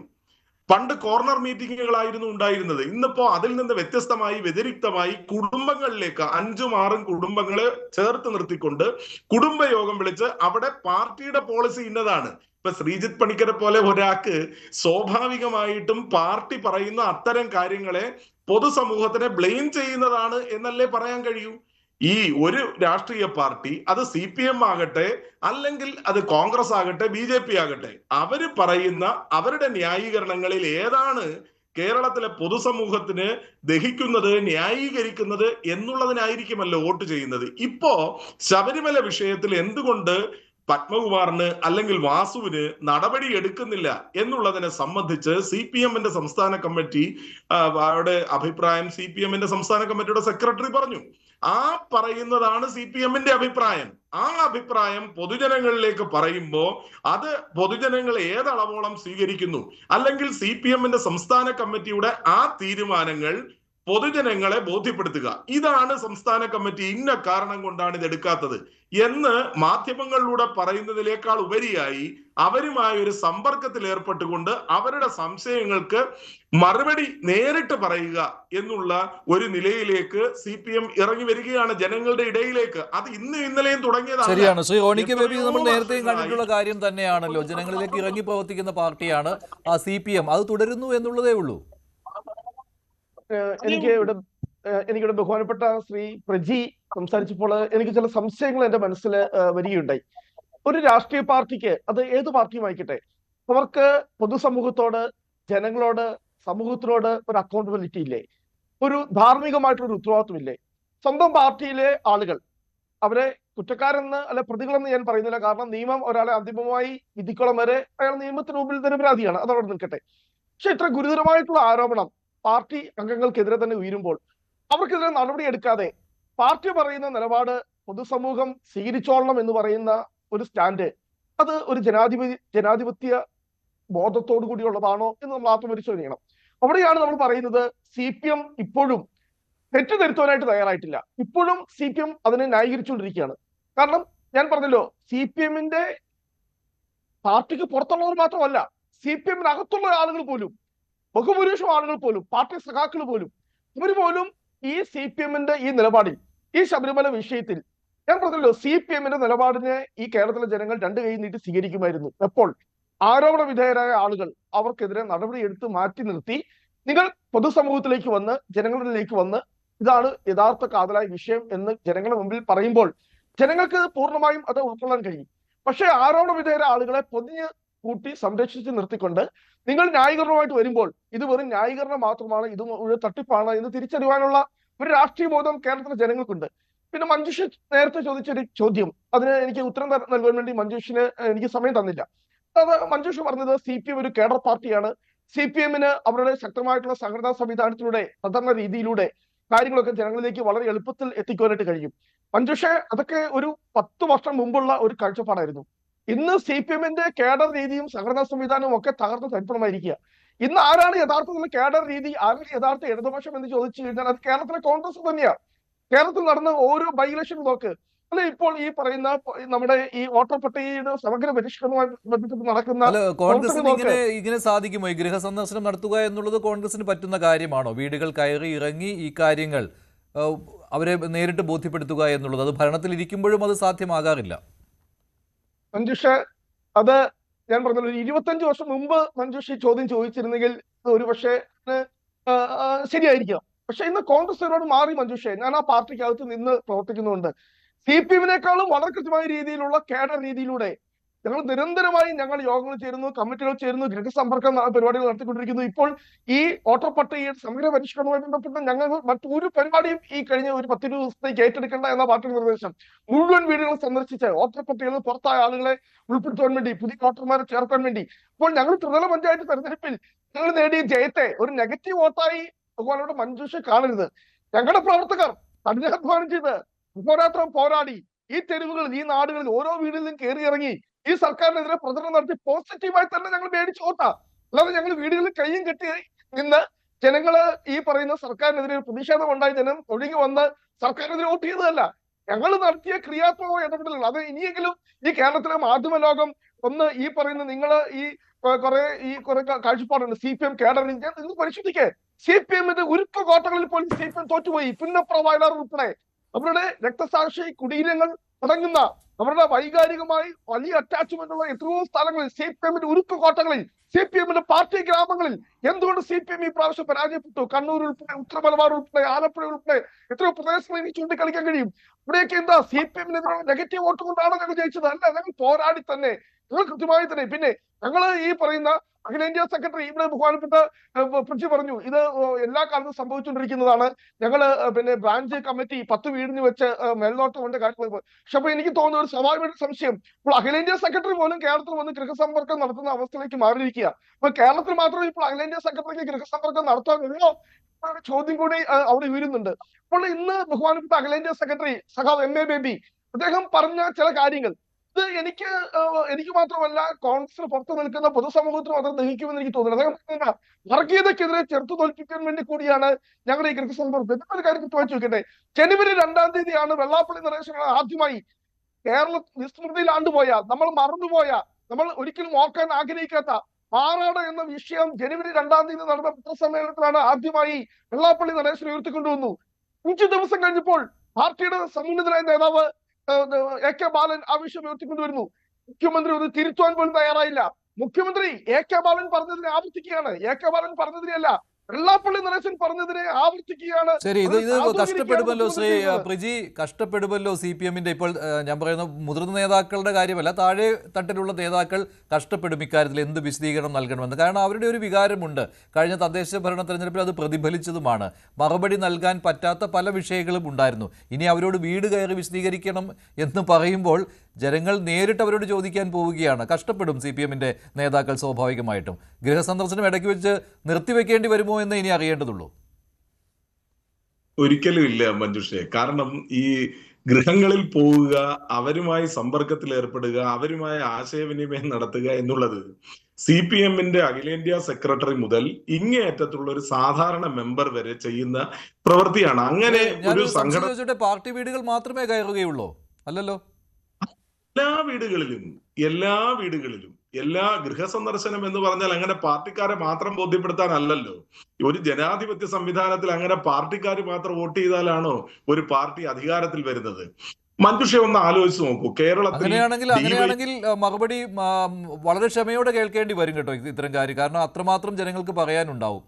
പണ്ട് കോർണർ മീറ്റിങ്ങുകളായിരുന്നു ഉണ്ടായിരുന്നത്. ഇന്നിപ്പോ അതിൽ നിന്ന് വ്യത്യസ്തമായി, വ്യതിരിക്തമായി കുടുംബങ്ങളിലേക്ക് 5ഉം 6ഉം കുടുംബങ്ങളെ ചേർത്ത് നിർത്തിക്കൊണ്ട് കുടുംബയോഗം വിളിച്ച് അവിടെ പാർട്ടിയുടെ പോളിസി ഇന്നതാണ്. ഇപ്പൊ ശ്രീജിത്ത് പണിക്കരെ പോലെ ഒരാൾക്ക് സ്വാഭാവികമായിട്ടും പാർട്ടി പറയുന്ന അത്തരം കാര്യങ്ങളെ പൊതുസമൂഹത്തിനെ ബ്ലെയിം ചെയ്യുന്നതാണ് എന്നല്ലേ പറയാൻ കഴിയൂ. ഈ ഒരു രാഷ്ട്രീയ പാർട്ടി, അത് CPM ആകട്ടെ അല്ലെങ്കിൽ അത് കോൺഗ്രസ് ആകട്ടെ BJP ആകട്ടെ, അവര് പറയുന്ന അവരുടെ ന്യായീകരണങ്ങളിൽ ഏതാണ് കേരളത്തിലെ പൊതുസമൂഹത്തിന് ദഹിക്കുന്നത്, ന്യായീകരിക്കുന്നത് എന്നുള്ളതിനായിരിക്കുമല്ലോ വോട്ട് ചെയ്യുന്നത്. ഇപ്പോ ശബരിമല വിഷയത്തിൽ എന്തുകൊണ്ട് പത്മകുമാറിന് അല്ലെങ്കിൽ വാസുവിന് നടപടി എടുക്കുന്നില്ല എന്നുള്ളതിനെ സംബന്ധിച്ച് CPM-ന്റെ സംസ്ഥാന കമ്മിറ്റി അഭിപ്രായം CPM-ന്റെ സംസ്ഥാന കമ്മിറ്റിയുടെ സെക്രട്ടറി പറഞ്ഞു. ആ പറയുന്നതാണ് CPM-ന്റെ അഭിപ്രായം. ആ അഭിപ്രായം പൊതുജനങ്ങളിലേക്ക് പറയുമ്പോൾ അത് പൊതുജനങ്ങൾ ഏതളവോളം സ്വീകരിക്കുന്നു, അല്ലെങ്കിൽ CPM-ന്റെ സംസ്ഥാന കമ്മിറ്റിയുടെ ആ തീരുമാനങ്ങൾ പൊതുജനങ്ങളെ ബോധ്യപ്പെടുത്തുക. ഇതാണ് സംസ്ഥാന കമ്മിറ്റി ഇന്ന കാരണം കൊണ്ടാണ് ഇത് എടുക്കാത്തത് എന്ന് മാധ്യമങ്ങളിലൂടെ പറയുന്നതിനേക്കാൾ ഉപരിയായി അവരുമായ ഒരു സമ്പർക്കത്തിൽ ഏർപ്പെട്ടുകൊണ്ട് അവരുടെ സംശയങ്ങൾക്ക് മറുപടി നേരിട്ട് പറയുക എന്നുള്ള ഒരു നിലയിലേക്ക് CPM ഇറങ്ങി വരികയാണ് ജനങ്ങളുടെ ഇടയിലേക്ക്. അത് ഇന്നലെയും തുടങ്ങിയതാണ്. ശരിയാണ് ശ്രീ റോണിക്ക് ബേബി, നമ്മൾ നേരത്തെയും കണ്ടിട്ടുള്ള കാര്യം തന്നെയാണല്ലോ. ജനങ്ങളിലേക്ക് ഇറങ്ങി പ്രവർത്തിക്കുന്ന പാർട്ടിയാണ് CPM. അത് തുടരുന്നു എന്നുള്ളതേ ഉള്ളൂ. എനിക്കിവിടെ ബഹുമാനപ്പെട്ട ശ്രീ പ്രജി സംസാരിച്ചപ്പോൾ എനിക്ക് ചില സംശയങ്ങൾ എന്റെ മനസ്സിൽ വരികയുണ്ടായി. ഒരു രാഷ്ട്രീയ പാർട്ടിക്ക്, അത് ഏത് പാർട്ടിയും ആയിക്കട്ടെ, അവർക്ക് പൊതുസമൂഹത്തോട്, ജനങ്ങളോട്, സമൂഹത്തിനോട് ഒരു അക്കൗണ്ടബിലിറ്റി ഇല്ലേ? ഒരു ധാർമ്മികമായിട്ടൊരു ഉത്തരവാദിത്വമില്ലേ? സ്വന്തം പാർട്ടിയിലെ ആളുകൾ അവരെ കുറ്റക്കാരെന്ന് അല്ലെ പ്രതികളെന്ന് ഞാൻ പറയുന്നില്ല. കാരണം നിയമം ഒരാളെ അന്തിമമായി വിധിക്കോളം വരെ അയാൾ നിയമത്തിന് മുമ്പിൽ നിരപരാധിയാണ്, അതവിടെ നിൽക്കട്ടെ. പക്ഷെ ഇത്ര ഗുരുതരമായിട്ടുള്ള ആരോപണം പാർട്ടി അംഗങ്ങൾക്കെതിരെ തന്നെ ഉയരുമ്പോൾ അവർക്കെതിരെ നടപടി എടുക്കാതെ പാർട്ടി പറയുന്ന നിലപാട് പൊതുസമൂഹം സ്വീകരിച്ചോളണം എന്ന് പറയുന്ന ഒരു സ്റ്റാൻഡ്, അത് ഒരു ജനാധിപത്യ ബോധത്തോടു കൂടിയുള്ളതാണോ എന്ന് നമ്മൾ ആത്മപരിശോധന ചെയ്യണം. അവിടെയാണ് നമ്മൾ പറയുന്നത് CPM ഇപ്പോഴും തെറ്റുതിരുത്താനായിട്ട് തയ്യാറായിട്ടില്ല. ഇപ്പോഴും CPM അതിനെ ന്യായീകരിച്ചുകൊണ്ടിരിക്കുകയാണ്. കാരണം ഞാൻ പറഞ്ഞല്ലോ, CPM-ന്റെ പാർട്ടിക്ക് പുറത്തുള്ളവർ മാത്രമല്ല, CPM-നകത്തുള്ള ആളുകൾ പോലും, ബഹുഭൂരിപക്ഷം ആളുകൾ പോലും, പാർട്ടി സഖാക്കൾ പോലും, ഇവർ പോലും ഈ CPM-ന്റെ ഈ നിലപാടിൽ, ഈ ശബരിമല വിഷയത്തിൽ ഞാൻ പറഞ്ഞല്ലോ, CPM-ന്റെ നിലപാടിനെ ഈ കേരളത്തിലെ ജനങ്ങൾ രണ്ട് കൈ നീട്ടി സ്വീകരിക്കുമായിരുന്നു. എപ്പോൾ ആരോപണ വിധേയരായ ആളുകൾ അവർക്കെതിരെ നടപടി എടുത്ത് മാറ്റി നിർത്തി നിങ്ങൾ പൊതുസമൂഹത്തിലേക്ക് വന്ന്, ജനങ്ങളിലേക്ക് വന്ന് ഇതാണ് യഥാർത്ഥ കാതലായ വിഷയം എന്ന് ജനങ്ങളുടെ മുമ്പിൽ പറയുമ്പോൾ ജനങ്ങൾക്ക് പൂർണ്ണമായും അത് ഉൾക്കൊള്ളാൻ കഴിയും. പക്ഷേ ആരോപണ വിധേയരായ ആളുകളെ പൊതിഞ്ഞ് കൂട്ടി സംരക്ഷിച്ച് നിർത്തിക്കൊണ്ട് നിങ്ങൾ ന്യായീകരണമായിട്ട് വരുമ്പോൾ ഇത് വെറും ന്യായീകരണം മാത്രമാണ്, ഇത് ഒരു തട്ടിപ്പാണ് എന്ന് തിരിച്ചറിയാനുള്ള ഒരു രാഷ്ട്രീയ ബോധം കേരളത്തിലെ ജനങ്ങൾക്കുണ്ട്. പിന്നെ മഞ്ജുഷ നേരത്തെ ചോദിച്ചൊരു ചോദ്യം, അതിന് എനിക്ക് ഉത്തരം നൽകാൻ വേണ്ടി മഞ്ജുഷിന് എനിക്ക് സമയം തന്നില്ല. അത് മഞ്ജുഷ പറഞ്ഞത് CPM ഒരു കേഡർ പാർട്ടിയാണ്, CPM-ന് അവരുടെ ശക്തമായിട്ടുള്ള സംഘടനാ സംവിധാനത്തിലൂടെ, സാധാരണ രീതിയിലൂടെ കാര്യങ്ങളൊക്കെ ജനങ്ങളിലേക്ക് വളരെ എളുപ്പത്തിൽ എത്തിക്കുവാനായിട്ട് കഴിയും. മഞ്ജുഷ, അതൊക്കെ ഒരു 10 വർഷം മുമ്പുള്ള ഒരു കാഴ്ചപ്പാടായിരുന്നു. ഇന്ന് CPM-ന്റെ കേഡർ രീതിയും സംഘടനാ സംവിധാനവും ഒക്കെ തകർന്ന് തരിപ്പണമായിരിക്കുക. ഇന്ന് ആരാണ് യഥാർത്ഥത്തിൽ കേഡർ രീതി, ആരാണ് യഥാർത്ഥ ഇടതുപക്ഷം എന്ന് ചോദിച്ചു കഴിഞ്ഞാൽ അത് കേരളത്തിലെ കോൺഗ്രസ് തന്നെയാണ്. കേരളത്തിൽ നടന്ന ഓരോ ബൈ ഇലക്ഷൻ നോക്ക്, അല്ലെ ഇപ്പോൾ ഈ പറയുന്ന നമ്മുടെ ഈ വോട്ടർ പട്ടികയുടെ സമഗ്ര പരിഷ്കരണവുമായി ബന്ധപ്പെട്ട് നടക്കുന്ന കോൺഗ്രസിന് ഇങ്ങനെ സാധിക്കുമോ? ഈ ഗൃഹസന്ദർശനം നടത്തുക എന്നുള്ളത് കോൺഗ്രസിന് പറ്റുന്ന കാര്യമാണോ? വീടുകൾ കയറി ഇറങ്ങി ഈ കാര്യങ്ങൾ അവരെ നേരിട്ട് ബോധ്യപ്പെടുത്തുക എന്നുള്ളത് അത് ഭരണത്തിൽ ഇരിക്കുമ്പോഴും അത് സാധ്യമാകാറില്ല. മഞ്ജുഷ, അത് ഞാൻ പറഞ്ഞല്ലോ, 25 വർഷം മുമ്പ് മഞ്ജുഷ ചോദ്യം ചോദിച്ചിരുന്നെങ്കിൽ ഒരു പക്ഷേ ശരിയായിരിക്കാം. പക്ഷെ ഇന്ന് കോൺഗ്രസിനോട് മാറി മഞ്ജുഷ. ഞാൻ ആ പാർട്ടിക്കകത്ത് നിന്ന് പ്രവർത്തിക്കുന്നുണ്ട്. CPM-നേക്കാളും വളരെ കൃത്യമായ രീതിയിലുള്ള കേഡർ രീതിയിലൂടെ ഞങ്ങൾ നിരന്തരമായി യോഗങ്ങൾ ചേരുന്നു, കമ്മിറ്റികൾ ചേരുന്നു, ഗൃഹസമ്പർക്കം പരിപാടികൾ നടത്തിക്കൊണ്ടിരിക്കുന്നു. ഇപ്പോൾ ഈ വോട്ടർ പട്ടികയുടെ സമഗ്ര പരിഷ്കരണവുമായി ബന്ധപ്പെട്ട് ഞങ്ങൾ മറ്റൊരു പരിപാടിയും ഈ കഴിഞ്ഞ ഒരു 10 ദിവസത്തേക്ക് ഏറ്റെടുക്കേണ്ട എന്ന പാർട്ടി നിർദ്ദേശം. മുഴുവൻ വീടുകൾ സന്ദർശിച്ച് വോട്ടർ പട്ടികയിൽ നിന്ന് പുറത്തായ ആളുകളെ ഉൾപ്പെടുത്താൻ വേണ്ടി, പുതിയ വോട്ടർമാരെ ചേർക്കാൻ വേണ്ടി. ഇപ്പോൾ ഞങ്ങൾ ത്രിതല പഞ്ചായത്ത് തെരഞ്ഞെടുപ്പിൽ ഞങ്ങൾ നേടിയ ജയത്തെ ഒരു നെഗറ്റീവ് വോട്ടായി ഭഗവാനോട് മഞ്ജുഷ കാണരുത്. ഞങ്ങളുടെ പ്രവർത്തകർ കഠിനാധ്വാനം ചെയ്ത് അഹോരാത്രം പോരാടി ഈ തെരുവുകളിൽ, ഈ നാടുകളിൽ ഓരോ വീടുകളിലും കയറി ഇറങ്ങി ഈ സർക്കാരിനെതിരെ പ്രചരണം നടത്തി പോസിറ്റീവായി തന്നെ ഞങ്ങൾ മേടിച്ചു വോട്ടാ. അല്ലാതെ ഞങ്ങൾ വീടുകളിൽ കയ്യും കെട്ടി നിന്ന് ജനങ്ങള് ഈ പറയുന്ന സർക്കാരിനെതിരെ പ്രതിഷേധം ഉണ്ടായി ജനം ഒഴുകി വന്ന് സർക്കാരിനെതിരെ വോട്ട് ചെയ്തതല്ല. ഞങ്ങൾ നടത്തിയ ക്രിയാത്മകമായ ഇടപെടലുകൾ. അത് ഇനിയെങ്കിലും ഈ കേരളത്തിലെ മാധ്യമ ലോകം ഒന്ന് ഈ പറയുന്ന നിങ്ങള് ഈ കുറെ കാഴ്ചപ്പാടുണ്ട് CPM കേഡർ ഇന്ന് പരിശോധിക്കേ. CPM-ന്റെ ഉരുക്ക് കോട്ടകളിൽ പോലും CPM തോറ്റുപോയി. പുന്നപ്ര, വയലാർ ഉൾപ്പെടെ അവരുടെ രക്തസാക്ഷി കുടീരങ്ങൾ തുടങ്ങുന്ന അവരുടെ വൈകാരികമായി വലിയ അറ്റാച്ച്മെന്റ് ഉള്ള എത്രയോ സ്ഥലങ്ങളിൽ, CPM-ന്റെ ഉരുക്ക് കോട്ടകളിൽ, CPM-ന്റെ പാർട്ടി ഗ്രാമങ്ങളിൽ എന്തുകൊണ്ട് CPM ഈ പ്രാവശ്യം പരാജയപ്പെട്ടു? കണ്ണൂർ ഉൾപ്പെടെ, ഉത്തര മലബാർ ഉൾപ്പെടെ, ആലപ്പുഴ ഉൾപ്പെടെ എത്രയോ പ്രദേശങ്ങളിൽ എനിക്ക് ചൂണ്ടിക്കളിക്കാൻ കഴിയും. ഇവിടെയൊക്കെ എന്താ CPM-നെതിരെ നെഗറ്റീവ് വോട്ട് കൊണ്ടാണ് ഞങ്ങൾ ജയിച്ചത്? അല്ല, ഞങ്ങൾ പോരാടി തന്നെ, ഞങ്ങൾ കൃത്യമായി തന്നെ. പിന്നെ ഞങ്ങൾ ഈ പറയുന്ന അഖിലേന്ത്യാ സെക്രട്ടറി, ഇവിടെ ബഹുമാനപ്പെട്ട പ്രിൻസി പറഞ്ഞു, ഇത് എല്ലാ കാലത്തും സംഭവിച്ചുകൊണ്ടിരിക്കുന്നതാണ്. ഞങ്ങള് പിന്നെ ബ്രാഞ്ച് കമ്മിറ്റി 10 വീടിന് വെച്ച് മേൽനോട്ടം കൊണ്ട് കാര്യങ്ങൾ. പക്ഷെ അപ്പൊ എനിക്ക് തോന്നുന്ന ഒരു സ്വാഭാവിക സംശയം, ഇപ്പോൾ അഖിലേന്ത്യാ സെക്രട്ടറി പോലും കേരളത്തിൽ വന്ന് ഗൃഹസമ്പർക്കം നടത്തുന്ന അവസ്ഥയിലേക്ക് മാറിയിരിക്കുക. അപ്പൊ കേരളത്തിൽ മാത്രമേ ഇപ്പോൾ അഖിലേന്ത്യാ സെക്രട്ടറിക്ക് ഗൃഹസമ്പർക്കം നടത്താൻ ചോദ്യം കൂടി അവിടെ ഉയരുന്നുണ്ട്. അപ്പോൾ ഇന്ന് ബഹുമാനപ്പെട്ട അഖിലേന്ത്യാ സെക്രട്ടറി സഖാവ് MA ബേബി അദ്ദേഹം പറഞ്ഞ ചില കാര്യങ്ങൾ ഇത് എനിക്ക് മാത്രമല്ല കോൺഗ്രസിന് പുറത്തു നിൽക്കുന്ന പൊതുസമൂഹത്തിന് മാത്രം ദഹിക്കുമെന്ന് എനിക്ക് തോന്നുന്നു. അദ്ദേഹം വർഗീയതക്കെതിരെ ചെറുത്തു തോൽപ്പിക്കാൻ വേണ്ടി കൂടിയാണ് ഞങ്ങൾ ഈ ഗൃഹസമ്പർക്കം. ഒരു കാര്യം ചോദിച്ചു നോക്കട്ടെ, ജനുവരി 2-ാം തീയതിയാണ് വെള്ളാപ്പള്ളി നടേശൻ ആദ്യമായി കേരള വിസ്മൃതിയിൽ ആണ്ടുപോയ, നമ്മൾ മറന്നുപോയ, നമ്മൾ ഒരിക്കലും ഓർക്കാൻ ആഗ്രഹിക്കാത്ത മാറാട് എന്ന വിഷയം ജനുവരി 2-ാം തീയതി നടന്ന പത്രസമ്മേളനത്തിലാണ് ആദ്യമായി വെള്ളാപ്പള്ളി നടേശൻ ഉയർത്തിക്കൊണ്ടുവന്നു. 5 ദിവസം കഴിഞ്ഞപ്പോൾ പാർട്ടിയുടെ സമുന്നതനായ നേതാവ് AK ബാലൻ ആ വിഷയം ഉയർത്തിക്കൊണ്ടുവരുന്നു. മുഖ്യമന്ത്രി ഒന്ന് തിരുത്തുവാൻ പോലും തയ്യാറായില്ല. മുഖ്യമന്ത്രി AK ബാലൻ പറഞ്ഞതിനെ ആവർത്തിക്കുകയാണ്. AK ബാലൻ പറഞ്ഞതിനെയല്ല, വെള്ളാപ്പള്ളി നടേശൻ പറഞ്ഞതിനെ ആവർത്തിക്കുകയാണ്. ശരി, ഇത് കഷ്ടപ്പെടുമല്ലോ ശ്രീ പ്രിജി, കഷ്ടപ്പെടുമല്ലോ CPM-ന്റെ. ഇപ്പോൾ ഞാൻ പറയുന്ന മുതിർന്ന നേതാക്കളുടെ കാര്യമല്ല, താഴെ തട്ടിലുള്ള നേതാക്കൾ കഷ്ടപ്പെടും ഇക്കാര്യത്തിൽ എന്ത് വിശദീകരണം നൽകണമെന്ന്. കാരണം അവരുടെ ഒരു വികാരമുണ്ട്. കഴിഞ്ഞ തദ്ദേശ ഭരണ തെരഞ്ഞെടുപ്പിൽ അത് പ്രതിഫലിച്ചതുമാണ്. മറുപടി നൽകാൻ പറ്റാത്ത പല വിഷയങ്ങളും ഉണ്ടായിരുന്നു. ഇനി അവരോട് വീട് കയറി വിശദീകരിക്കണം എന്ന് പറയുമ്പോൾ ജനങ്ങൾ നേരിട്ട് അവരോട് ചോദിക്കാൻ പോവുകയാണ്. കഷ്ടപ്പെടും CPM-ന്റെ നേതാക്കൾ സ്വാഭാവികമായിട്ടും. ഗൃഹസന്ദർശനം ഇടയ്ക്ക് വെച്ച് നിർത്തിവെക്കേണ്ടി വരുമോ എന്ന് ഇനി അറിയേണ്ടതുള്ളൂ. ഒരിക്കലും ഇല്ല മഞ്ജുഷേ. കാരണം ഈ ഗൃഹങ്ങളിൽ പോവുക, അവരുമായി സമ്പർക്കത്തിൽ ഏർപ്പെടുക, അവരുമായി ആശയവിനിമയം നടത്തുക എന്നുള്ളത് CPM-ന്റെ അഖിലേന്ത്യാ സെക്രട്ടറി മുതൽ ഇങ്ങേയറ്റത്തുള്ള ഒരു സാധാരണ മെമ്പർ വരെ ചെയ്യുന്ന പ്രവൃത്തിയാണ്. അങ്ങനെ ഒരു സംഘടന പാർട്ടി വീടുകൾ മാത്രമേ കയറുകയുള്ളൂ അല്ലല്ലോ? എല്ലാ വീടുകളിലും എല്ലാ ഗൃഹസന്ദർശനം എന്ന് പറഞ്ഞാൽ അങ്ങനെ പാർട്ടിക്കാരെ മാത്രം ബോധ്യപ്പെടുത്താനല്ലല്ലോ. ഒരു ജനാധിപത്യ സംവിധാനത്തിൽ അങ്ങനെ പാർട്ടിക്കാർ മാത്രം വോട്ട് ചെയ്താലാണോ ഒരു പാർട്ടി അധികാരത്തിൽ വരുന്നത്? മഞ്ജുഷ ഒന്ന് ആലോചിച്ച് നോക്കൂ. കേരളത്തിൽ അങ്ങനെയാണെങ്കിൽ മറുപടി വളരെ ക്ഷമയോടെ കേൾക്കേണ്ടി വരും കേട്ടോ ഇത്തരം കാര്യം. കാരണം അത്രമാത്രം ജനങ്ങൾക്ക് പറയാനുണ്ടാവും.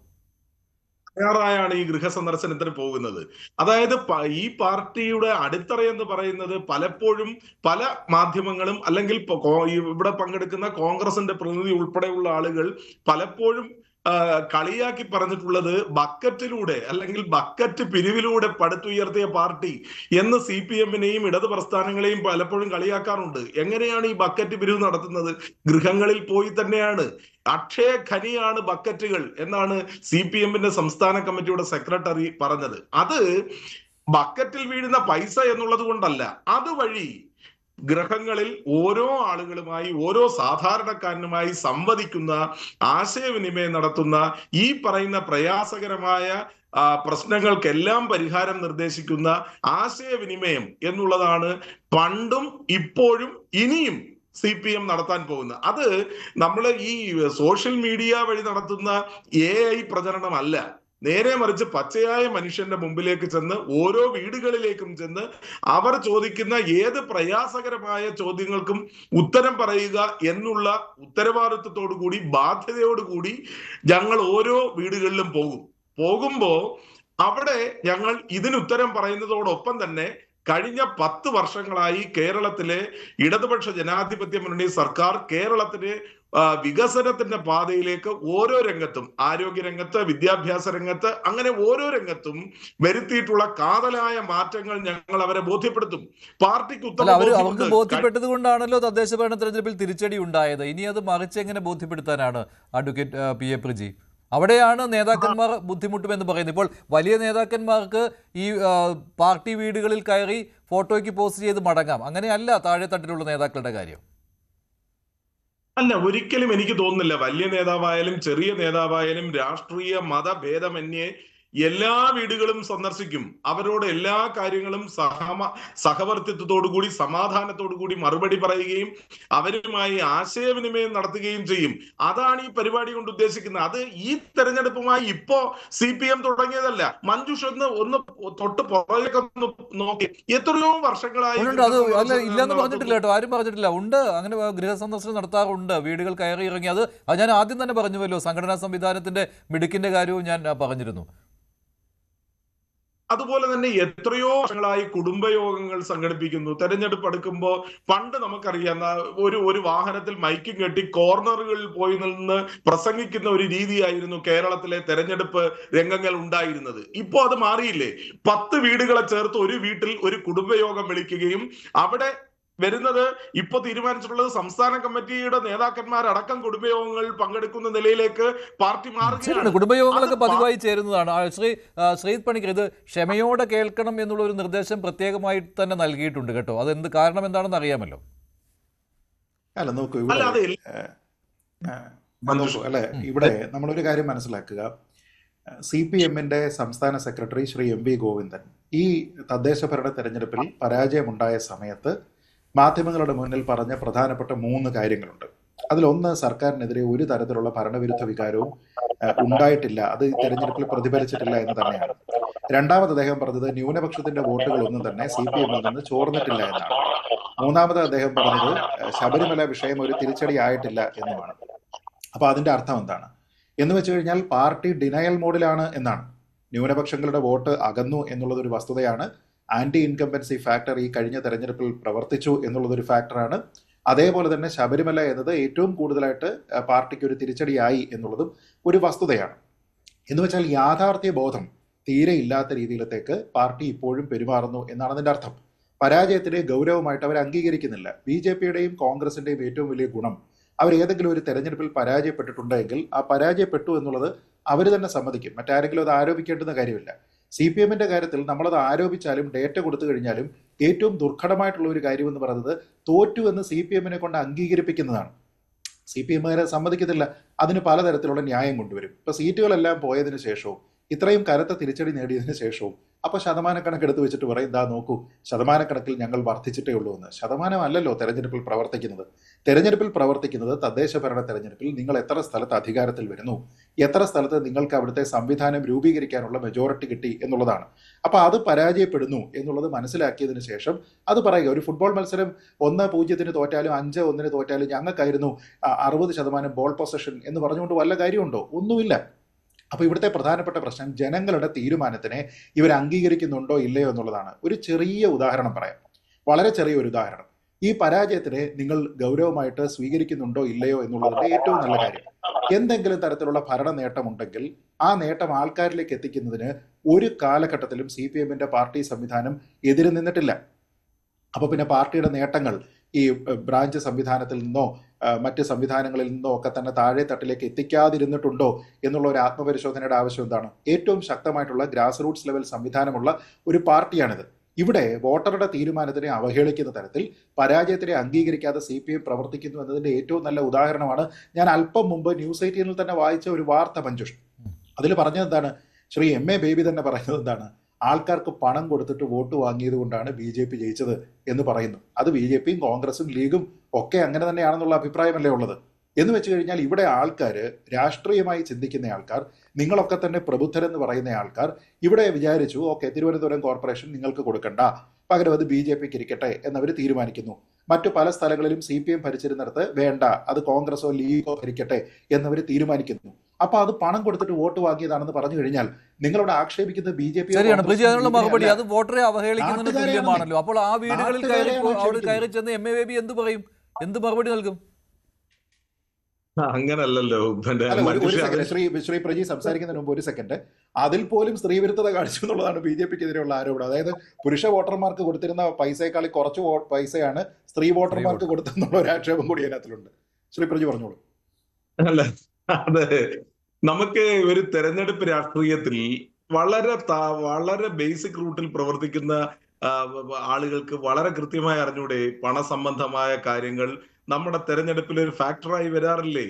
തയ്യാറായാണ് ഈ ഗൃഹസന്ദർശനത്തിന് പോകുന്നത്. അതായത് ഈ പാർട്ടിയുടെ അടിത്തറ എന്ന് പറയുന്നത് പലപ്പോഴും പല മാധ്യമങ്ങളും അല്ലെങ്കിൽ ഇവിടെ പങ്കെടുക്കുന്ന കോൺഗ്രസിന്റെ പ്രതിനിധി ഉൾപ്പെടെയുള്ള ആളുകൾ പലപ്പോഴും കളിയാക്കി പറഞ്ഞിട്ടുള്ളത് ബക്കറ്റിലൂടെ അല്ലെങ്കിൽ ബക്കറ്റ് പിരിവിലൂടെ പടുത്തുയർത്തിയ പാർട്ടി എന്ന് CPM-നെയും ഇടത് പ്രസ്ഥാനങ്ങളെയും പലപ്പോഴും കളിയാക്കാറുണ്ട്. എങ്ങനെയാണ് ഈ ബക്കറ്റ് പിരിവ് നടത്തുന്നത്? ഗൃഹങ്ങളിൽ പോയി തന്നെയാണ്. അക്ഷയ ഖനിയാണ് ബക്കറ്റുകൾ എന്നാണ് CPM-ന്റെ സംസ്ഥാന കമ്മിറ്റിയുടെ സെക്രട്ടറി പറഞ്ഞത്. അത് ബക്കറ്റിൽ വീഴുന്ന പൈസ എന്നുള്ളത് കൊണ്ടല്ല, അതുവഴി ഗ്രഹങ്ങളിൽ ഓരോ ആളുകളുമായി ഓരോ സാധാരണക്കാരനുമായി സംവദിക്കുന്ന, ആശയവിനിമയം നടത്തുന്ന, ഈ പറയുന്ന പ്രയാസകരമായ പ്രശ്നങ്ങൾക്കെല്ലാം പരിഹാരം നിർദ്ദേശിക്കുന്ന ആശയവിനിമയം എന്നുള്ളതാണ് പണ്ടും ഇപ്പോഴും ഇനിയും CPM നടത്താൻ പോകുന്നത്. അത് നമ്മൾ ഈ സോഷ്യൽ മീഡിയ വഴി നടത്തുന്ന AI പ്രചരണമല്ല. നേരെ മറിച്ച് പച്ചയായ മനുഷ്യന്റെ മുമ്പിലേക്ക് ചെന്ന് ഓരോ വീടുകളിലേക്കും ചെന്ന് അവർ ചോദിക്കുന്ന ഏത് പ്രയാസകരമായ ചോദ്യങ്ങൾക്കും ഉത്തരം പറയുക എന്നുള്ള ഉത്തരവാദിത്വത്തോടു കൂടി ബാധ്യതയോടുകൂടി ഞങ്ങൾ ഓരോ വീടുകളിലും പോകുമ്പോ അവിടെ ഞങ്ങൾ ഇതിന് ഉത്തരം പറയുന്നതോടൊപ്പം തന്നെ കഴിഞ്ഞ 10 വർഷങ്ങളായി കേരളത്തിലെ ഇടതുപക്ഷ ജനാധിപത്യ മുന്നണി സർക്കാർ കേരളത്തിന് വികസനത്തിന്റെ പാതയിലേക്ക് ഓരോ രംഗത്തും, ആരോഗ്യരംഗത്ത്, വിദ്യാഭ്യാസ രംഗത്ത്, അങ്ങനെ ഓരോ രംഗത്തും വരുത്തിയിട്ടുള്ള കാതലായ മാറ്റങ്ങൾ ഞങ്ങൾ അവരെ ബോധ്യപ്പെടുത്തും. പാർട്ടിക്ക് അവർക്ക് ബോധ്യപ്പെട്ടത് കൊണ്ടാണല്ലോ തദ്ദേശ ഭരണ തെരഞ്ഞെടുപ്പിൽ തിരിച്ചടി ഉണ്ടായത്. ഇനി അത് മറിച്ച് എങ്ങനെ ബോധ്യപ്പെടുത്താനാണ് അഡ്വക്കേറ്റ് PA പ്രജി? അവിടെയാണ് നേതാക്കന്മാർ ബുദ്ധിമുട്ടുമെന്ന് പറയുന്നത്. ഇപ്പോൾ വലിയ നേതാക്കന്മാർക്ക് ഈ പാർട്ടി വീടുകളിൽ കയറി ഫോട്ടോയ്ക്ക് പോസ്റ്റ് ചെയ്ത് മടങ്ങാം. അങ്ങനെയല്ല താഴെ തട്ടിലുള്ള നേതാക്കളുടെ കാര്യം. അല്ല, ഒരിക്കലും എനിക്ക് തോന്നുന്നില്ല. വലിയ നേതാവായാലും ചെറിയ നേതാവായാലും രാഷ്ട്രീയ മതഭേദമന്യേ എല്ലാ വീടുകളും സന്ദർശിക്കും. അവരോട് എല്ലാ കാര്യങ്ങളും സഹവർത്തിത്വത്തോടുകൂടി സമാധാനത്തോടുകൂടി മറുപടി പറയുകയും അവരുമായി ആശയവിനിമയം നടത്തുകയും ചെയ്യും. അതാണ് ഈ പരിപാടി കൊണ്ട് ഉദ്ദേശിക്കുന്നത്. അത് ഈ തെരഞ്ഞെടുപ്പുമായി ഇപ്പോ CPM തുടങ്ങിയതല്ല. മഞ്ജുഷ് ഒന്ന് തൊട്ട് പുറകേക്കൊന്ന് നോക്കി. എത്രയോ വർഷങ്ങളായി ഇല്ലെന്ന് പറഞ്ഞിട്ടില്ല കേട്ടോ, ആരും പറഞ്ഞിട്ടില്ല. ഉണ്ട്, അങ്ങനെ ഗൃഹസന്ദർശനം നടത്താറുണ്ട്, വീടുകൾ കയറി ഇറങ്ങി. അത് ഞാൻ ആദ്യം തന്നെ പറഞ്ഞുവല്ലോ, സംഘടനാ സംവിധാനത്തിന്റെ മിടുക്കിന്റെ കാര്യവും ഞാൻ പറഞ്ഞിരുന്നു. അതുപോലെ തന്നെ എത്രയോ വർഷങ്ങളായി കുടുംബയോഗങ്ങൾ സംഘടിപ്പിക്കുന്നു. തെരഞ്ഞെടുപ്പ് അടുക്കുമ്പോൾ പണ്ട് നമുക്കറിയാം, ഒരു വാഹനത്തിൽ മൈക്കും കെട്ടി കോർണറുകളിൽ പോയി നിന്ന് പ്രസംഗിക്കുന്ന ഒരു രീതിയായിരുന്നു കേരളത്തിലെ തെരഞ്ഞെടുപ്പ് രംഗങ്ങൾ ഉണ്ടായിരുന്നത്. ഇപ്പോ അത് മാറിയില്ലേ? 10 വീടുകളെ ചേർത്ത് ഒരു വീട്ടിൽ ഒരു കുടുംബയോഗം വിളിക്കുകയും അവിടെ വരുന്നത് ഇപ്പോൾ തീരുമാനിച്ചിട്ടുള്ളത് സംസ്ഥാന കമ്മിറ്റിയുടെ നേതാക്കന്മാരടക്കം കുടുംബയോഗങ്ങളിൽ പങ്കെടുക്കുന്ന നിലയിലേക്ക് പാർട്ടി മാറുകയാണ്. കുടുംബയോഗങ്ങളൊക്കെ പതിവായി ചേരുന്നതാണ്. ശ്രീത് പണിക്കർ, ഇത് ക്ഷമയോടെ കേൾക്കണം എന്നുള്ള ഒരു നിർദ്ദേശം പ്രത്യേകമായി തന്നെ നൽകിയിട്ടുണ്ട് കേട്ടോ. അതെന്ത് കാരണം എന്താണെന്ന് അറിയാമല്ലോ. അല്ല നോക്കൂ ഇവിടെ അല്ലാതെ നോക്കൂ അല്ലെ ഇവിടെ നമ്മളൊരു കാര്യം മനസ്സിലാക്കുക. CPM-ന്റെ സംസ്ഥാന സെക്രട്ടറി ശ്രീ MV ഗോവിന്ദൻ ഈ തദ്ദേശ ഭരണ തെരഞ്ഞെടുപ്പിൽ പരാജയമുണ്ടായ സമയത്ത് മാധ്യമങ്ങളുടെ മുന്നിൽ പറഞ്ഞ പ്രധാനപ്പെട്ട 3 കാര്യങ്ങളുണ്ട്. അതിലൊന്ന്, സർക്കാരിനെതിരെ ഒരു തരത്തിലുള്ള ഭരണവിരുദ്ധ വികാരവും ഉണ്ടായിട്ടില്ല, അത് തെരഞ്ഞെടുപ്പിൽ പ്രതിഫലിച്ചിട്ടില്ല എന്ന് തന്നെയാണ്. രണ്ടാമത് അദ്ദേഹം പറഞ്ഞത് ന്യൂനപക്ഷത്തിന്റെ വോട്ടുകളൊന്നും തന്നെ CPM-ൽ നിന്ന് ചോർന്നിട്ടില്ല എന്നാണ്. മൂന്നാമത് അദ്ദേഹം പറഞ്ഞത് ശബരിമല വിഷയം ഒരു തിരിച്ചടി ആയിട്ടില്ല എന്നുമാണ്. അപ്പൊ അതിന്റെ അർത്ഥം എന്താണ് എന്ന് വെച്ച് കഴിഞ്ഞാൽ പാർട്ടി ഡിനയൽ മോഡിലാണ് എന്നാണ്. ന്യൂനപക്ഷങ്ങളുടെ വോട്ട് അകന്നു എന്നുള്ളതൊരു വസ്തുതയാണ്. ആന്റി ഇൻകംബൻസി ഫാക്ടർ ഈ കഴിഞ്ഞ തെരഞ്ഞെടുപ്പിൽ പ്രവർത്തിച്ചു എന്നുള്ളതൊരു ഫാക്ടറാണ്. അതേപോലെ തന്നെ ശബരിമല എന്നത് ഏറ്റവും കൂടുതലായിട്ട് പാർട്ടിക്ക് ഒരു തിരിച്ചടിയായി എന്നുള്ളതും ഒരു വസ്തുതയാണ്. എന്ന് വെച്ചാൽ യാഥാർത്ഥ്യ ബോധം തീരെ ഇല്ലാത്ത രീതിയിലത്തേക്ക് പാർട്ടി ഇപ്പോഴും പെരുമാറുന്നു എന്നാണ് അതിന്റെ അർത്ഥം. പരാജയത്തിനെ ഗൗരവമായിട്ട് അവർ അംഗീകരിക്കുന്നില്ല. BJP-യുടെയും കോൺഗ്രസിന്റെയും ഏറ്റവും വലിയ ഗുണം, അവർ ഏതെങ്കിലും ഒരു തെരഞ്ഞെടുപ്പിൽ പരാജയപ്പെട്ടിട്ടുണ്ടെങ്കിൽ ആ പരാജയപ്പെട്ടു എന്നുള്ളത് അവർ തന്നെ സമ്മതിക്കും. മറ്റാരെങ്കിലും അത് ആരോപിക്കേണ്ടുന്ന കാര്യമില്ല. CPM-ന്റെ കാര്യത്തിൽ നമ്മളത് ആരോപിച്ചാലും ഡേറ്റ കൊടുത്തു കഴിഞ്ഞാലും ഏറ്റവും ദുർഘടമായിട്ടുള്ള ഒരു കാര്യം എന്ന് പറയുന്നത് തോറ്റു എന്ന് CPM-നെ കൊണ്ട് അംഗീകരിപ്പിക്കുന്നതാണ്. CPM-കാരെ സമ്മതിക്കത്തില്ല. അതിന് പലതരത്തിലുള്ള ന്യായം കൊണ്ടുവരും. ഇപ്പൊ സീറ്റുകളെല്ലാം പോയതിനു ശേഷവും ഇത്രയും കനത്ത തിരിച്ചടി നേടിയതിനു ശേഷവും അപ്പൊ ശതമാനക്കണക്കെടുത്ത് വെച്ചിട്ട് പറയും, ഇതാ നോക്കൂ ശതമാനക്കണക്കിൽ ഞങ്ങൾ വർദ്ധിച്ചിട്ടേ ഉള്ളൂ എന്ന്. ശതമാനമല്ലല്ലോ തെരഞ്ഞെടുപ്പിൽ പ്രവർത്തിക്കുന്നത്. തെരഞ്ഞെടുപ്പിൽ പ്രവർത്തിക്കുന്നത് തദ്ദേശ ഭരണ തെരഞ്ഞെടുപ്പിൽ നിങ്ങൾ എത്ര സ്ഥലത്ത് അധികാരത്തിൽ വരുന്നു, എത്ര സ്ഥലത്ത് നിങ്ങൾക്ക് അവിടുത്തെ സംവിധാനം രൂപീകരിക്കാനുള്ള മെജോറിറ്റി കിട്ടി എന്നുള്ളതാണ്. അപ്പൊ അത് പരാജയപ്പെടുന്നു എന്നുള്ളത് മനസ്സിലാക്കിയതിനു ശേഷം അത് പറയുക. ഒരു ഫുട്ബോൾ മത്സരം 1-0 തോറ്റാലും 5-1 തോറ്റാലും ഞങ്ങൾക്കായിരുന്നു 60% ബോൾ പൊസഷൻ എന്ന് പറഞ്ഞുകൊണ്ട് വല്ല കാര്യമുണ്ടോ? ഒന്നുമില്ല. അപ്പൊ ഇവിടുത്തെ പ്രധാനപ്പെട്ട പ്രശ്നം ജനങ്ങളുടെ തീരുമാനത്തിനെ ഇവർ അംഗീകരിക്കുന്നുണ്ടോ ഇല്ലയോ എന്നുള്ളതാണ്. ഒരു ചെറിയ ഉദാഹരണം പറയാം, വളരെ ചെറിയൊരു ഉദാഹരണം. ഈ പരാജയത്തിനെ നിങ്ങൾ ഗൗരവമായിട്ട് സ്വീകരിക്കുന്നുണ്ടോ ഇല്ലയോ എന്നുള്ളതിന്റെ ഏറ്റവും നല്ല കാര്യം, എന്തെങ്കിലും തരത്തിലുള്ള ഭരണ നേട്ടമുണ്ടെങ്കിൽ ആ നേട്ടം ആൾക്കാരിലേക്ക് എത്തിക്കുന്നതിന് ഒരു കാലഘട്ടത്തിലും CPM-ന്റെ പാർട്ടി സംവിധാനം എതിര് നിന്നിട്ടില്ല. അപ്പൊ പിന്നെ പാർട്ടിയുടെ നേട്ടങ്ങൾ ഈ ബ്രാഞ്ച് സംവിധാനത്തിൽ നിന്നോ മറ്റ് സംവിധാനങ്ങളിൽ നിന്നോ ഒക്കെ തന്നെ താഴെ തട്ടിലേക്ക് എത്തിക്കാതിരുന്നിട്ടുണ്ടോ എന്നുള്ള ഒരു ആത്മപരിശോധനയുടെ ആവശ്യം എന്താണ്? ഏറ്റവും ശക്തമായിട്ടുള്ള ഗ്രാസ് റൂട്ട്സ് ലെവൽ സംവിധാനമുള്ള ഒരു പാർട്ടിയാണിത്. ഇവിടെ വോട്ടറുടെ തീരുമാനത്തിനെ അവഹേളിക്കുന്ന തരത്തിൽ പരാജയത്തിനെ അംഗീകരിക്കാതെ CPM പ്രവർത്തിക്കുന്നു എന്നതിന്റെ ഏറ്റവും നല്ല ഉദാഹരണമാണ് ഞാൻ അല്പം മുമ്പ് ന്യൂസ് 18-ൽ തന്നെ വായിച്ച ഒരു വാർത്ത മഞ്ജുഷ്. അതിൽ പറഞ്ഞത് എന്താണ്? ശ്രീ MA ബേബി തന്നെ പറയുന്നത് എന്താണ്? ആൾക്കാർക്ക് പണം കൊടുത്തിട്ട് വോട്ട് വാങ്ങിയത് കൊണ്ടാണ് BJP ജയിച്ചത് എന്ന് പറയുന്നു. അത് BJP-യും കോൺഗ്രസും ലീഗും ഒക്കെ അങ്ങനെ തന്നെയാണെന്നുള്ള അഭിപ്രായമല്ലേ ഉള്ളത്? എന്ന് വെച്ച് കഴിഞ്ഞാൽ ഇവിടെ ആൾക്കാർ, രാഷ്ട്രീയമായി ചിന്തിക്കുന്ന ആൾക്കാർ, നിങ്ങളൊക്കെ തന്നെ പ്രബുദ്ധരെന്ന് പറയുന്ന ആൾക്കാർ ഇവിടെ വിചാരിച്ചു, ഓക്കെ തിരുവനന്തപുരം കോർപ്പറേഷൻ നിങ്ങൾക്ക് കൊടുക്കണ്ട, പകരം അത് BJP-ക്ക് ഇരിക്കട്ടെ എന്നവർ തീരുമാനിക്കുന്നു. മറ്റു പല സ്ഥലങ്ങളിലും CPM ഭരിച്ചിരുന്നിടത്ത് വേണ്ട, അത് കോൺഗ്രസോ ലീഗോ ഭരിക്കട്ടെ എന്നവർ തീരുമാനിക്കുന്നു. അപ്പൊ അത് പണം കൊടുത്തിട്ട് വോട്ട് വാങ്ങിയതാണെന്ന് പറഞ്ഞു കഴിഞ്ഞാൽ നിങ്ങളോട് ആക്ഷേപിക്കുന്നത് BJP മറുപടി അത് വോട്ടറെ അവഹേളിക്കുന്നതിന് തുല്യമാണല്ലോ. അപ്പോൾ ആ വീടുകളിൽ കയറി ചെന്ന് MA ബേബി എന്ത് പറയും? എന്ത് മറുപടി നൽകും? അങ്ങനല്ലല്ലോ. ശ്രീ പ്രജി സംസാരിക്കുന്നതിന് മുമ്പ് ഒരു സെക്കൻഡ്, അതിൽ പോലും സ്ത്രീവിരുദ്ധത കാണിച്ചു എന്നുള്ളതാണ് BJP-ക്കെതിരെയുള്ള ആരോപണം. അതായത് പുരുഷ വോട്ടർമാർക്ക് കൊടുത്തിരുന്ന പൈസയെക്കാൾ കുറച്ച് പൈസയാണ് സ്ത്രീ വോട്ടർമാർക്ക് കൊടുത്തെന്നുള്ള ഒരു ആക്ഷേപം കൂടി അതിനകത്തിലുണ്ട്. ശ്രീ പ്രജി പറഞ്ഞോളൂ. അല്ല, അതെ, നമുക്ക് ഒരു തെരഞ്ഞെടുപ്പ് രാഷ്ട്രീയത്തിൽ വളരെ ബേസിക് റൂട്ടിൽ പ്രവർത്തിക്കുന്ന ആളുകൾക്ക് വളരെ കൃത്യമായി അറിഞ്ഞൂടെ പണസംബന്ധമായ കാര്യങ്ങൾ നമ്മുടെ തെരഞ്ഞെടുപ്പിൽ ഒരു ഫാക്ടറായി വരാറില്ലേ?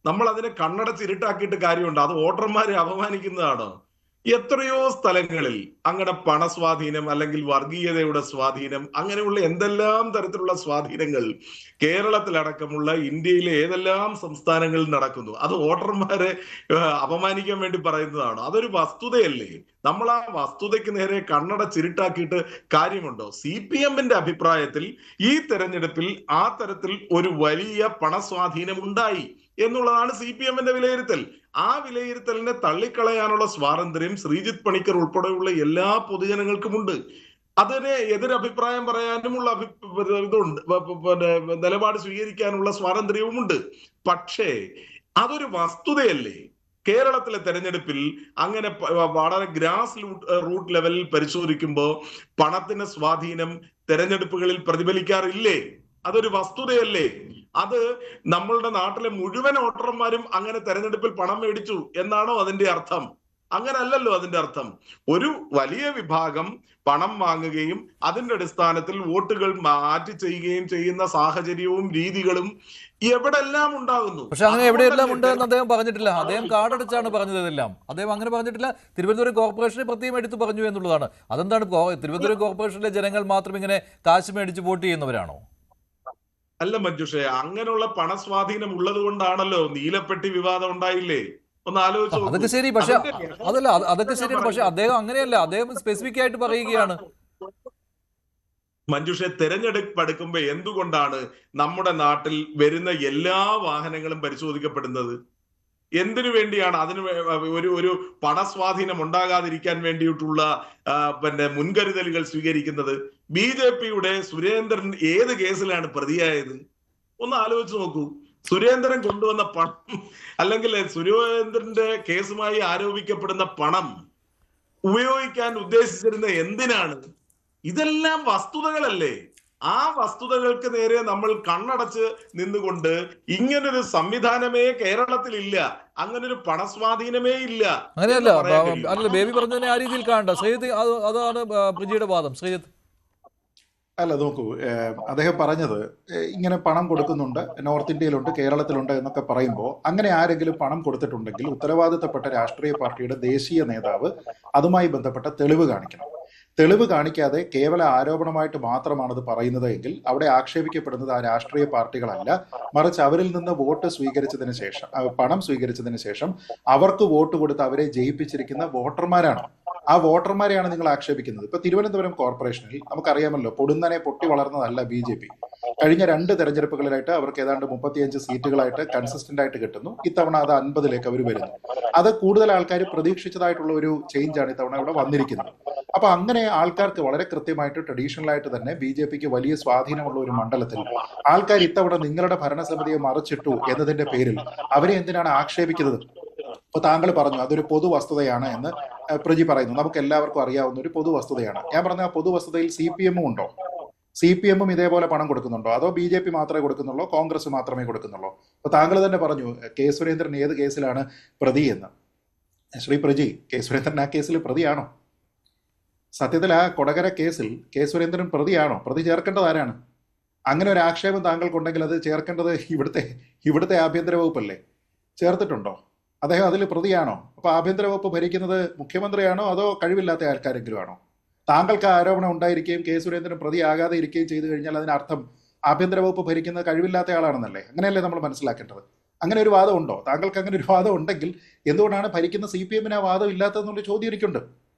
നമ്മൾ അതിനെ കണ്ണടച്ച് ഇരുട്ടാക്കിയിട്ട് കാര്യമുണ്ട്. അത് വോട്ടർമാരെ അപമാനിക്കുന്നതാണോ? എത്രയോ സ്ഥലങ്ങളിൽ അങ്ങനെ പണസ്വാധീനം അല്ലെങ്കിൽ വർഗീയതയുടെ സ്വാധീനം, അങ്ങനെയുള്ള എന്തെല്ലാം തരത്തിലുള്ള സ്വാധീനങ്ങൾ കേരളത്തിലടക്കമുള്ള ഇന്ത്യയിലെ ഏതെല്ലാം സംസ്ഥാനങ്ങളിൽ നടക്കുന്നു. അത് വോട്ടർമാരെ അപമാനിക്കാൻ വേണ്ടി പറയുന്നതാണോ? അതൊരു വസ്തുതയല്ലേ? നമ്മൾ ആ വസ്തുതയ്ക്ക് നേരെ കണ്ണടച്ചിരുട്ടാക്കിയിട്ട് കാര്യമുണ്ടോ? CPM-ന്റെ അഭിപ്രായത്തിൽ ഈ തെരഞ്ഞെടുപ്പിൽ ആ തരത്തിൽ ഒരു വലിയ പണസ്വാധീനം ഉണ്ടായി എന്നുള്ളതാണ് CPM-ന്റെ വിലയിരുത്തൽ. ആ വിലയിരുത്തലിനെ തള്ളിക്കളയാനുള്ള സ്വാതന്ത്ര്യം ശ്രീജിത്ത് പണിക്കർ ഉൾപ്പെടെയുള്ള എല്ലാ പൊതുജനങ്ങൾക്കുമുണ്ട്. അതിനെ എതിരഭിപ്രായം പറയാനുമുള്ള ഇതുണ്ട്, നിലപാട് സ്വീകരിക്കാനുള്ള സ്വാതന്ത്ര്യവുമുണ്ട്. പക്ഷേ അതൊരു വസ്തുതയല്ലേ? കേരളത്തിലെ തെരഞ്ഞെടുപ്പിൽ അങ്ങനെ വളരെ ഗ്രാസ് റൂട്ട് ലെവലിൽ പരിശോധിക്കുമ്പോൾ പണത്തിന്റെ സ്വാധീനം തെരഞ്ഞെടുപ്പുകളിൽ പ്രതിഫലിക്കാറില്ലേ? അതൊരു വസ്തുതയല്ലേ? അത് നമ്മളുടെ നാട്ടിലെ മുഴുവൻ വോട്ടർമാരും അങ്ങനെ തെരഞ്ഞെടുപ്പിൽ പണം മേടിച്ചു എന്നാണോ അതിന്റെ അർത്ഥം? അങ്ങനല്ലല്ലോ അതിന്റെ അർത്ഥം. ഒരു വലിയ വിഭാഗം പണം വാങ്ങുകയും അതിന്റെ അടിസ്ഥാനത്തിൽ വോട്ടുകൾ മാറ്റി ചെയ്യുകയും ചെയ്യുന്ന സാഹചര്യവും രീതികളും എവിടെല്ലാം ഉണ്ടാകുന്നു. പക്ഷെ അങ്ങനെ എവിടെയെല്ലാം ഉണ്ട് എന്ന് അദ്ദേഹം പറഞ്ഞിട്ടില്ല. അദ്ദേഹം കാർഡടിച്ചാണ് പറഞ്ഞത്. ഇതെല്ലാം അദ്ദേഹം അങ്ങനെ പറഞ്ഞിട്ടില്ല. തിരുവനന്തപുരം കോർപ്പറേഷനെ പ്രത്യേകം എടുത്തു പറഞ്ഞു എന്നുള്ളതാണ്. അതെന്താണ്, തിരുവനന്തപുരം കോർപ്പറേഷനിലെ ജനങ്ങൾ മാത്രം ഇങ്ങനെ കാശ് മേടിച്ച് വോട്ട് ചെയ്യുന്നവരാണോ? അല്ല മഞ്ജുഷേ, അങ്ങനെയുള്ള പണസ്വാധീനം ഉള്ളത് കൊണ്ടാണല്ലോ നീലപ്പെട്ടി വിവാദം ഉണ്ടായില്ലേ? ഒന്ന് ആലോചിച്ച് നോക്കൂ. അതൊക്കെ ശരി, പക്ഷെ അതല്ല, അതൊക്കെ ശരിയാണ്. പക്ഷെ അദ്ദേഹം അങ്ങനെയല്ല, അദ്ദേഹം സ്പെസിഫിക് ആയിട്ട് പറയുകയാണ്. മഞ്ജുഷെ, തെരഞ്ഞെടുപ്പ് അടുക്കുമ്പോ എന്തുകൊണ്ടാണ് നമ്മുടെ നാട്ടിൽ വരുന്ന എല്ലാ വാഹനങ്ങളും പരിശോധിക്കപ്പെടുന്നത്? എന്തിനു വേണ്ടിയാണ്? അതിന് ഒരു പണസ്വാധീനം ഉണ്ടാകാതിരിക്കാൻ വേണ്ടിയിട്ടുള്ള മുൻകരുതലുകൾ സ്വീകരിക്കുന്നത്. BJPയുടെ സുരേന്ദ്രൻ ഏത് കേസിലാണ് പ്രതിയായത്? ഒന്ന് ആലോചിച്ച് നോക്കൂ. സുരേന്ദ്രൻ കൊണ്ടുവന്ന പണം, അല്ലെങ്കിൽ സുരേന്ദ്രന്റെ കേസുമായി ആരോപിക്കപ്പെടുന്ന പണം ഉപയോഗിക്കാൻ ഉദ്ദേശിച്ചിരുന്ന എന്തിനാണ്? ഇതെല്ലാം വസ്തുതകളല്ലേ? ആ വസ്തുതകൾക്ക് നേരെ നമ്മൾ കണ്ണടച്ച് നിന്നുകൊണ്ട് ഇങ്ങനൊരു സംവിധാനമേ കേരളത്തിലില്ല, അങ്ങനൊരു പണസ്വാധീനമേ ഇല്ല. അങ്ങനെയല്ല, അല്ല, ബേബി പറഞ്ഞതിനെ ആ രീതിയിൽ കാണണ്ട. ശ്രീജിത്ത്, അതാണ് പ്രജിയുടെ വാദം. ശ്രീജിത്ത്, അല്ല നോക്കൂ, അദ്ദേഹം പറഞ്ഞത് ഇങ്ങനെ പണം കൊടുക്കുന്നുണ്ട്, നോർത്ത് ഇന്ത്യയിലുണ്ട്, കേരളത്തിലുണ്ട് എന്നൊക്കെ പറയുമ്പോൾ അങ്ങനെ ആരെങ്കിലും പണം കൊടുത്തിട്ടുണ്ടെങ്കിൽ ഉത്തരവാദിത്തപ്പെട്ട രാഷ്ട്രീയ പാർട്ടിയുടെ ദേശീയ നേതാവ് അതുമായി ബന്ധപ്പെട്ട തെളിവ് കാണിക്കണം. തെളിവ് കാണിക്കാതെ കേവല ആരോപണമായിട്ട് മാത്രമാണത് പറയുന്നത് എങ്കിൽ അവിടെ ആക്ഷേപിക്കപ്പെടുന്നത് ആ രാഷ്ട്രീയ പാർട്ടികളല്ല, മറിച്ച് അവരിൽ നിന്ന് വോട്ട് സ്വീകരിച്ചതിന് ശേഷം, പണം സ്വീകരിച്ചതിന് ശേഷം അവർക്ക് വോട്ട് കൊടുത്ത് അവരെ ജയിപ്പിച്ചിരിക്കുന്ന വോട്ടർമാരാണ്. ആ വോട്ടർമാരെയാണ് നിങ്ങൾ ആക്ഷേപിക്കുന്നത്. ഇപ്പൊ തിരുവനന്തപുരം കോർപ്പറേഷനിൽ നമുക്കറിയാമല്ലോ, പൊടുന്നനെ പൊട്ടി വളർന്നതല്ല BJP. കഴിഞ്ഞ 2 തെരഞ്ഞെടുപ്പുകളിലായിട്ട് അവർക്ക് ഏതാണ്ട് 35 സീറ്റുകളായിട്ട് കൺസിസ്റ്റന്റ് ആയിട്ട് കിട്ടുന്നു. ഇത്തവണ അത് 50ലേക്ക് അവർ വരുന്നു. അത് കൂടുതൽ ആൾക്കാർ പ്രതീക്ഷിച്ചതായിട്ടുള്ള ഒരു ചേഞ്ചാണ് ഇത്തവണ ഇവിടെ വന്നിരിക്കുന്നത്. അപ്പൊ അങ്ങനെ ആൾക്കാർക്ക് വളരെ കൃത്യമായിട്ട് ട്രഡീഷണൽ ആയിട്ട് തന്നെ BJPക്ക് വലിയ സ്വാധീനമുള്ള ഒരു മണ്ഡലത്തിൽ ആൾക്കാർ ഇത്തവണ നിങ്ങളുടെ ഭരണസമിതിയെ മറിച്ചിട്ടു എന്നതിന്റെ പേരിൽ അവരെ എന്തിനാണ് ആക്ഷേപിക്കുന്നത്? അപ്പൊ താങ്കൾ പറഞ്ഞു അതൊരു പൊതു വസ്തുതയാണ് എന്ന് പ്രജി പറയുന്നു. നമുക്ക് എല്ലാവർക്കും അറിയാവുന്ന ഒരു പൊതു വസ്തുതയാണ്. ഞാൻ പറഞ്ഞ ആ പൊതു വസ്തുതയിൽ CPM ഉണ്ടോ? CPM ഇതേപോലെ പണം കൊടുക്കുന്നുണ്ടോ? അതോ BJP മാത്രമേ കൊടുക്കുന്നുള്ളൂ, കോൺഗ്രസ് മാത്രമേ കൊടുക്കുന്നുള്ളൂ? അപ്പൊ താങ്കൾ തന്നെ പറഞ്ഞു കെ സുരേന്ദ്രൻ ഏത് കേസിലാണ് പ്രതി എന്ന്. ശ്രീ പ്രജി, കെ സുരേന്ദ്രൻ ആ കേസിൽ പ്രതിയാണോ? സത്യത്തിൽ ആ കൊടകര കേസിൽ കെ സുരേന്ദ്രൻ പ്രതിയാണോ? പ്രതി ചേർക്കേണ്ടത് ആരാണ്? അങ്ങനെ ഒരു ആക്ഷേപം താങ്കൾക്കുണ്ടെങ്കിൽ അത് ചേർക്കേണ്ടത് ഇവിടുത്തെ ആഭ്യന്തര വകുപ്പല്ലേ? ചേർത്തിട്ടുണ്ടോ? അദ്ദേഹം അതിൽ പ്രതിയാണോ? അപ്പൊ ആഭ്യന്തര വകുപ്പ് ഭരിക്കുന്നത് മുഖ്യമന്ത്രിയാണോ അതോ കഴിവില്ലാത്ത ആൾക്കാരെങ്കിലും ആണോ? താങ്കൾക്ക് ആരോപണം ഉണ്ടായിരിക്കുകയും കെ സുരേന്ദ്രൻ പ്രതിയാകാതെ ഇരിക്കുകയും ചെയ്തു കഴിഞ്ഞാൽ അതിനർത്ഥം ആഭ്യന്തര വകുപ്പ് ഭരിക്കുന്നത് കഴിവില്ലാത്ത ആളാണെന്നല്ലേ? അങ്ങനെയല്ലേ നമ്മൾ മനസ്സിലാക്കേണ്ടത്? അങ്ങനെ ഒരു വാദം ഉണ്ടോ? താങ്കൾക്ക് അങ്ങനെ ഒരു വാദം ഉണ്ടെങ്കിൽ എന്തുകൊണ്ടാണ് ഭരിക്കുന്ന CPM ആ വാദം ഇല്ലാത്തതെന്നുള്ള ചോദ്യം എനിക്കുണ്ട്.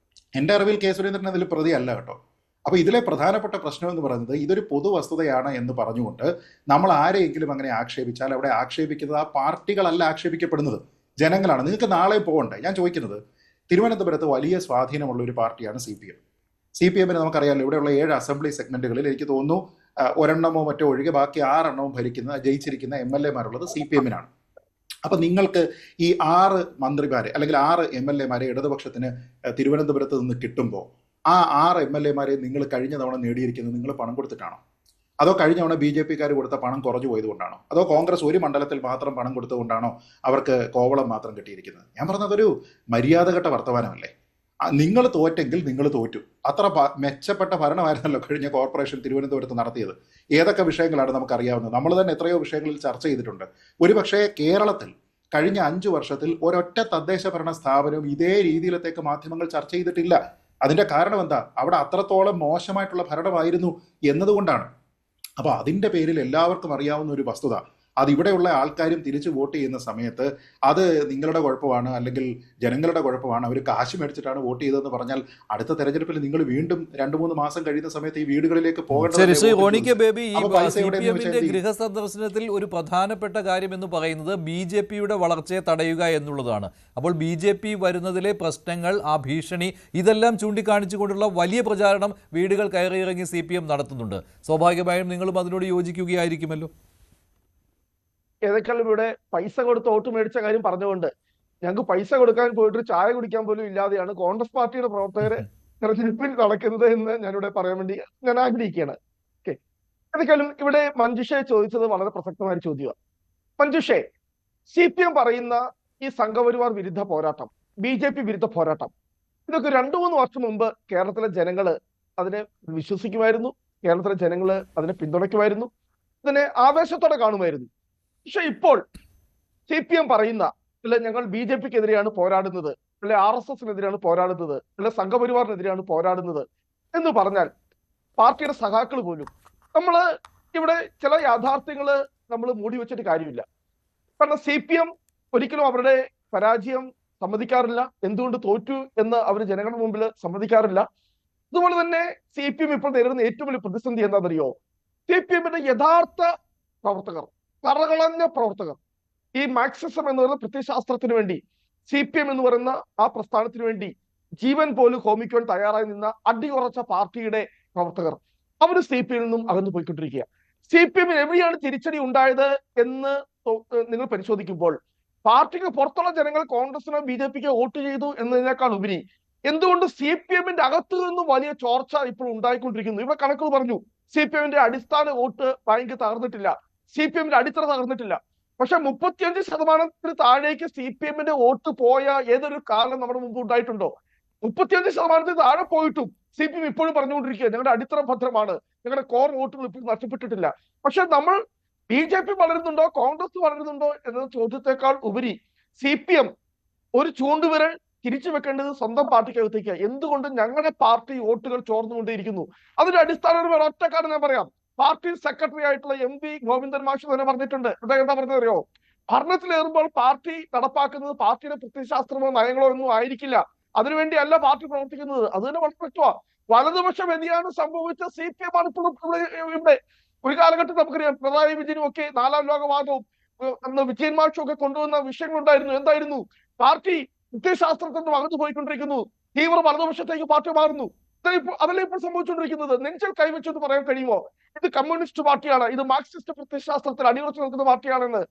എൻ്റെ അറിവിൽ കെ സുരേന്ദ്രൻ അതിൽ പ്രതിയല്ല കേട്ടോ. അപ്പൊ ഇതിലെ പ്രധാനപ്പെട്ട പ്രശ്നം എന്ന് പറയുന്നത് ഇതൊരു പൊതു വസ്തുതയാണ് എന്ന് പറഞ്ഞുകൊണ്ട് നമ്മൾ ആരെയെങ്കിലും അങ്ങനെ ആക്ഷേപിച്ചാൽ അവിടെ ആക്ഷേപിക്കുന്നത് ആ പാർട്ടികളല്ല ആക്ഷേപിക്കപ്പെടുന്നത്, ജനങ്ങളാണ്. നിങ്ങൾക്ക് നാളെ പോകണ്ടേ? ഞാൻ ചോദിക്കുന്നത്, തിരുവനന്തപുരത്ത് വലിയ സ്വാധീനമുള്ള ഒരു പാർട്ടിയാണ് CPM. നമുക്കറിയാമല്ലോ, ഇവിടെയുള്ള 7 അസംബ്ലി സെഗ്മെന്റുകളിൽ എനിക്ക് തോന്നുന്നു ഒരെണ്ണമോ മറ്റോ ഒഴികെ ബാക്കി 6 എണ്ണവും ജയിച്ചിരിക്കുന്ന MLA-മാരുള്ളത് CPM-നാണ്. അപ്പൊ നിങ്ങൾക്ക് ഈ 6 മന്ത്രിമാരെ അല്ലെങ്കിൽ 6 MLA-മാരെ ഇടതുപക്ഷത്തിന് തിരുവനന്തപുരത്ത് നിന്ന് കിട്ടുമ്പോൾ ആ 6 MLA-മാരെ നിങ്ങൾ കഴിഞ്ഞ തവണ നേടിയിരിക്കുന്നത് നിങ്ങൾ പണം കൊടുത്തിട്ടാണോ? അതോ കഴിഞ്ഞ തവണ BJP-ക്കാർ കൊടുത്ത പണം കുറഞ്ഞു പോയതുകൊണ്ടാണോ? അതോ കോൺഗ്രസ് ഒരു മണ്ഡലത്തിൽ മാത്രം പണം കൊടുത്തുകൊണ്ടാണോ അവർക്ക് കോവളം മാത്രം കിട്ടിയിരിക്കുന്നത്? ഞാൻ പറഞ്ഞതൊരു മര്യാദഘട്ട വർത്തമാനമല്ലേ? നിങ്ങൾ തോറ്റെങ്കിൽ നിങ്ങൾ തോറ്റു. അത്ര മെച്ചപ്പെട്ട ഭരണമായിരുന്നല്ലോ കഴിഞ്ഞ കോർപ്പറേഷൻ തിരുവനന്തപുരത്ത് നടത്തിയത്. ഏതൊക്കെ വിഷയങ്ങളാണ് നമുക്കറിയാവുന്നത്? നമ്മൾ തന്നെ എത്രയോ വിഷയങ്ങളിൽ ചർച്ച ചെയ്തിട്ടുണ്ട്. ഒരുപക്ഷെ കേരളത്തിൽ കഴിഞ്ഞ 5 വർഷത്തിൽ ഒരൊറ്റ തദ്ദേശ ഭരണ സ്ഥാപനവും ഇതേ രീതിയിലത്തേക്ക് മാധ്യമങ്ങൾ ചർച്ച ചെയ്തിട്ടില്ല. അതിന്റെ കാരണം എന്താ? അവിടെ അത്രത്തോളം മോശമായിട്ടുള്ള ഭരണമായിരുന്നു എന്നതുകൊണ്ടാണ്. അപ്പൊ അതിന്റെ പേരിൽ എല്ലാവർക്കും അറിയാവുന്ന ഒരു വസ്തുത, അതിവിടെയുള്ള ആൾക്കാരും തിരിച്ചു വോട്ട് ചെയ്യുന്ന സമയത്ത് അത് നിങ്ങളുടെ കുഴപ്പമാണ് അല്ലെങ്കിൽ ജനങ്ങളുടെ കുഴപ്പമാണ്, അവർ കാശ് മേടിച്ചിട്ടാണ് വോട്ട് ചെയ്തതെന്ന് പറഞ്ഞാൽ അടുത്ത തെരഞ്ഞെടുപ്പിൽ നിങ്ങൾ വീണ്ടും 2-3 മാസം കഴിയുന്ന സമയത്ത് ഈ വീടുകളിലേക്ക് പോകേണ്ടത്. ഗൃഹ സന്ദർശനത്തിൽ ഒരു പ്രധാനപ്പെട്ട കാര്യം എന്ന് പറയുന്നത് BJP-യുടെ വളർച്ചയെ തടയുക എന്നുള്ളതാണ്. അപ്പോൾ BJP വരുന്നതിലെ പ്രശ്നങ്ങൾ, ആ ഭീഷണി, ഇതെല്ലാം ചൂണ്ടിക്കാണിച്ചുകൊണ്ടുള്ള വലിയ പ്രചാരണം വീടുകൾ കയറിയിറങ്ങി CPM നടത്തുന്നുണ്ട്. സ്വാഭാവികമായും നിങ്ങളും അതിനോട് യോജിക്കുകയായിരിക്കുമല്ലോ. ഏതെക്കാളും ഇവിടെ പൈസ കൊടുത്ത് വോട്ട് മേടിച്ച കാര്യം പറഞ്ഞുകൊണ്ട് ഞങ്ങൾക്ക് പൈസ കൊടുക്കാൻ പോയിട്ട് ചായ കുടിക്കാൻ പോലും ഇല്ലാതെയാണ് കോൺഗ്രസ് പാർട്ടിയുടെ പ്രവർത്തകരെ തെരഞ്ഞെടുപ്പിൽ നടക്കുന്നത് എന്ന് ഞാനിവിടെ പറയാൻ വേണ്ടി ഞാൻ ആഗ്രഹിക്കുകയാണ്. ഓക്കെ, ഏതെക്കാളും ഇവിടെ മഞ്ജുഷയെ ചോദിച്ചത് വളരെ പ്രസക്തമായ ചോദ്യമാണ്. മഞ്ജുഷെ, CPM പറയുന്ന ഈ സംഘപരിവാർ വിരുദ്ധ പോരാട്ടം BJP വിരുദ്ധ പോരാട്ടം. ഇതൊക്കെ 2-3 വർഷം മുമ്പ് കേരളത്തിലെ ജനങ്ങൾ അതിനെ വിശ്വസിക്കുമായിരുന്നു, കേരളത്തിലെ ജനങ്ങൾ അതിനെ പിന്തുണയ്ക്കുമായിരുന്നു, അതിനെ ആവേശത്തോടെ കാണുമായിരുന്നു. പക്ഷെ ഇപ്പോൾ CPM പറയുന്ന അല്ലെ ഞങ്ങൾ BJPക്കെതിരെയാണ് പോരാടുന്നത്, അല്ലെ RSSനെതിരെയാണ് പോരാടുന്നത്, അല്ലെ സംഘപരിവാറിനെതിരെയാണ് പോരാടുന്നത് എന്ന് പറഞ്ഞാൽ പാർട്ടിയുടെ സഖാക്കൾ പോലും നമ്മൾ ഇവിടെ ചില യാഥാർത്ഥ്യങ്ങൾ നമ്മൾ മൂടി വെച്ചിട്ട് കാര്യമില്ല. കാരണം CPM ഒരിക്കലും അവരുടെ പരാജയം സമ്മതിക്കാറില്ല, എന്തുകൊണ്ട് തോറ്റു എന്ന് അവർ ജനങ്ങളുടെ മുമ്പിൽ സമ്മതിക്കാറില്ല. അതുപോലെ തന്നെ CPM ഇപ്പോൾ നേരിടുന്ന ഏറ്റവും വലിയ പ്രതിസന്ധി എന്താണെന്നറിയോ? CPMന്റെ യഥാർത്ഥ പ്രവർത്തകർ, കറകളഞ്ഞ പ്രവർത്തകർ, ഈ മാർക്സിസം എന്ന് പറയുന്ന പ്രത്യയശാസ്ത്രത്തിന് വേണ്ടി, CPM എന്ന് പറയുന്ന ആ പ്രസ്ഥാനത്തിന് വേണ്ടി ജീവൻ പോലും ഹോമിക്കുവാൻ തയ്യാറായി നിന്ന അടിയുറച്ച പാർട്ടിയുടെ പ്രവർത്തകർ, അവർ CPM നിന്നും അകന്നു പോയിക്കൊണ്ടിരിക്കുക. CPMന് എവിടെയാണ് തിരിച്ചടി ഉണ്ടായത് എന്ന് നിങ്ങൾ പരിശോധിക്കുമ്പോൾ പാർട്ടിക്ക് പുറത്തുള്ള ജനങ്ങൾ കോൺഗ്രസിനോ BJPക്കോ വോട്ട് ചെയ്തു എന്നതിനേക്കാൾ ഉപരി എന്തുകൊണ്ട് CPMന്റെ അകത്തു നിന്നും വലിയ ചോർച്ച ഇപ്പോൾ ഉണ്ടായിക്കൊണ്ടിരിക്കുന്നു. ഇവിടെ കണക്കുകൾ പറഞ്ഞു, CPMന്റെ അടിസ്ഥാന വോട്ട് ബാങ്ക് തകർന്നിട്ടില്ല, CPMന്റെ അടിത്തറ തകർന്നിട്ടില്ല. പക്ഷെ 35% താഴേക്ക് CPMന്റെ വോട്ട് പോയ ഏതൊരു കാലം നമ്മുടെ മുമ്പ് ഉണ്ടായിട്ടുണ്ടോ? 35% താഴെ പോയിട്ടും CPM ഇപ്പോഴും പറഞ്ഞുകൊണ്ടിരിക്കുക ഞങ്ങളുടെ അടിത്തറ ഭദ്രമാണ്, ഞങ്ങളുടെ കോർ വോട്ടുകൾ ഇപ്പോഴും നഷ്ടപ്പെട്ടിട്ടില്ല. പക്ഷെ നമ്മൾ BJP വളരുന്നുണ്ടോ കോൺഗ്രസ് വളരുന്നുണ്ടോ എന്ന ചോദ്യത്തെക്കാൾ ഉപരി CPM ഒരു ചൂണ്ടുവിരൽ തിരിച്ചു വെക്കേണ്ടത് സ്വന്തം പാർട്ടിക്കകത്തേക്ക്. എന്തുകൊണ്ട് ഞങ്ങളുടെ പാർട്ടി വോട്ടുകൾ ചോർന്നുകൊണ്ടേയിരിക്കുന്നു? അതിന്റെ അടിസ്ഥാനം ഒറ്റക്കാരൻ ഞാൻ പറയാം. പാർട്ടി സെക്രട്ടറി ആയിട്ടുള്ള MV ഗോവിന്ദൻ മാഷ് തന്നെ പറഞ്ഞിട്ടുണ്ട്. അദ്ദേഹം എന്താ പറഞ്ഞറിയോ? ഭരണത്തിലേറുമ്പോൾ പാർട്ടി നടപ്പാക്കുന്നത് പാർട്ടിയുടെ പ്രത്യയശാസ്ത്രമോ നയങ്ങളോ ഒന്നും ആയിരിക്കില്ല, അതിനുവേണ്ടി അല്ല പാർട്ടി പ്രവർത്തിക്കുന്നത്. അത് തന്നെ വളരെ വ്യക്തമാണ്. വലതുപക്ഷ വ്യതിയാനം സംഭവിച്ച CPM ആണ് ഇപ്പോഴും ഇവിടെ. ഒരു കാലഘട്ടത്തിൽ നമുക്കറിയാം പിണറായി വിജയനും ഒക്കെ 4ാം ലോകവാദവും അന്ന് വിജയൻ മാഷും ഒക്കെ കൊണ്ടുവന്ന വിഷയങ്ങളുണ്ടായിരുന്നു. എന്തായിരുന്നു? പാർട്ടി പ്രത്യയശാസ്ത്രത്തിൽ നിന്ന് അകന്നു പോയിക്കൊണ്ടിരിക്കുന്നു, തീവ്ര വലതുപക്ഷത്തേക്ക് പാർട്ടി മാറുന്നു. അതല്ലേ ഇപ്പോൾ സംഭവിച്ചുകൊണ്ടിരിക്കുന്നത്? നെഞ്ചൽ കൈവച്ചെന്ന് പറയാൻ കഴിയുമോ? ഇത് കമ്മ്യൂണിസ്റ്റ് പാർട്ടിയാണ്, ഇത് മാർക്സിസ്റ്റ് പ്രത്യയശാസ്ത്രത്തിൽ അടിയുറച്ചു നിൽക്കുന്ന പാർട്ടിയാണെന്ന്?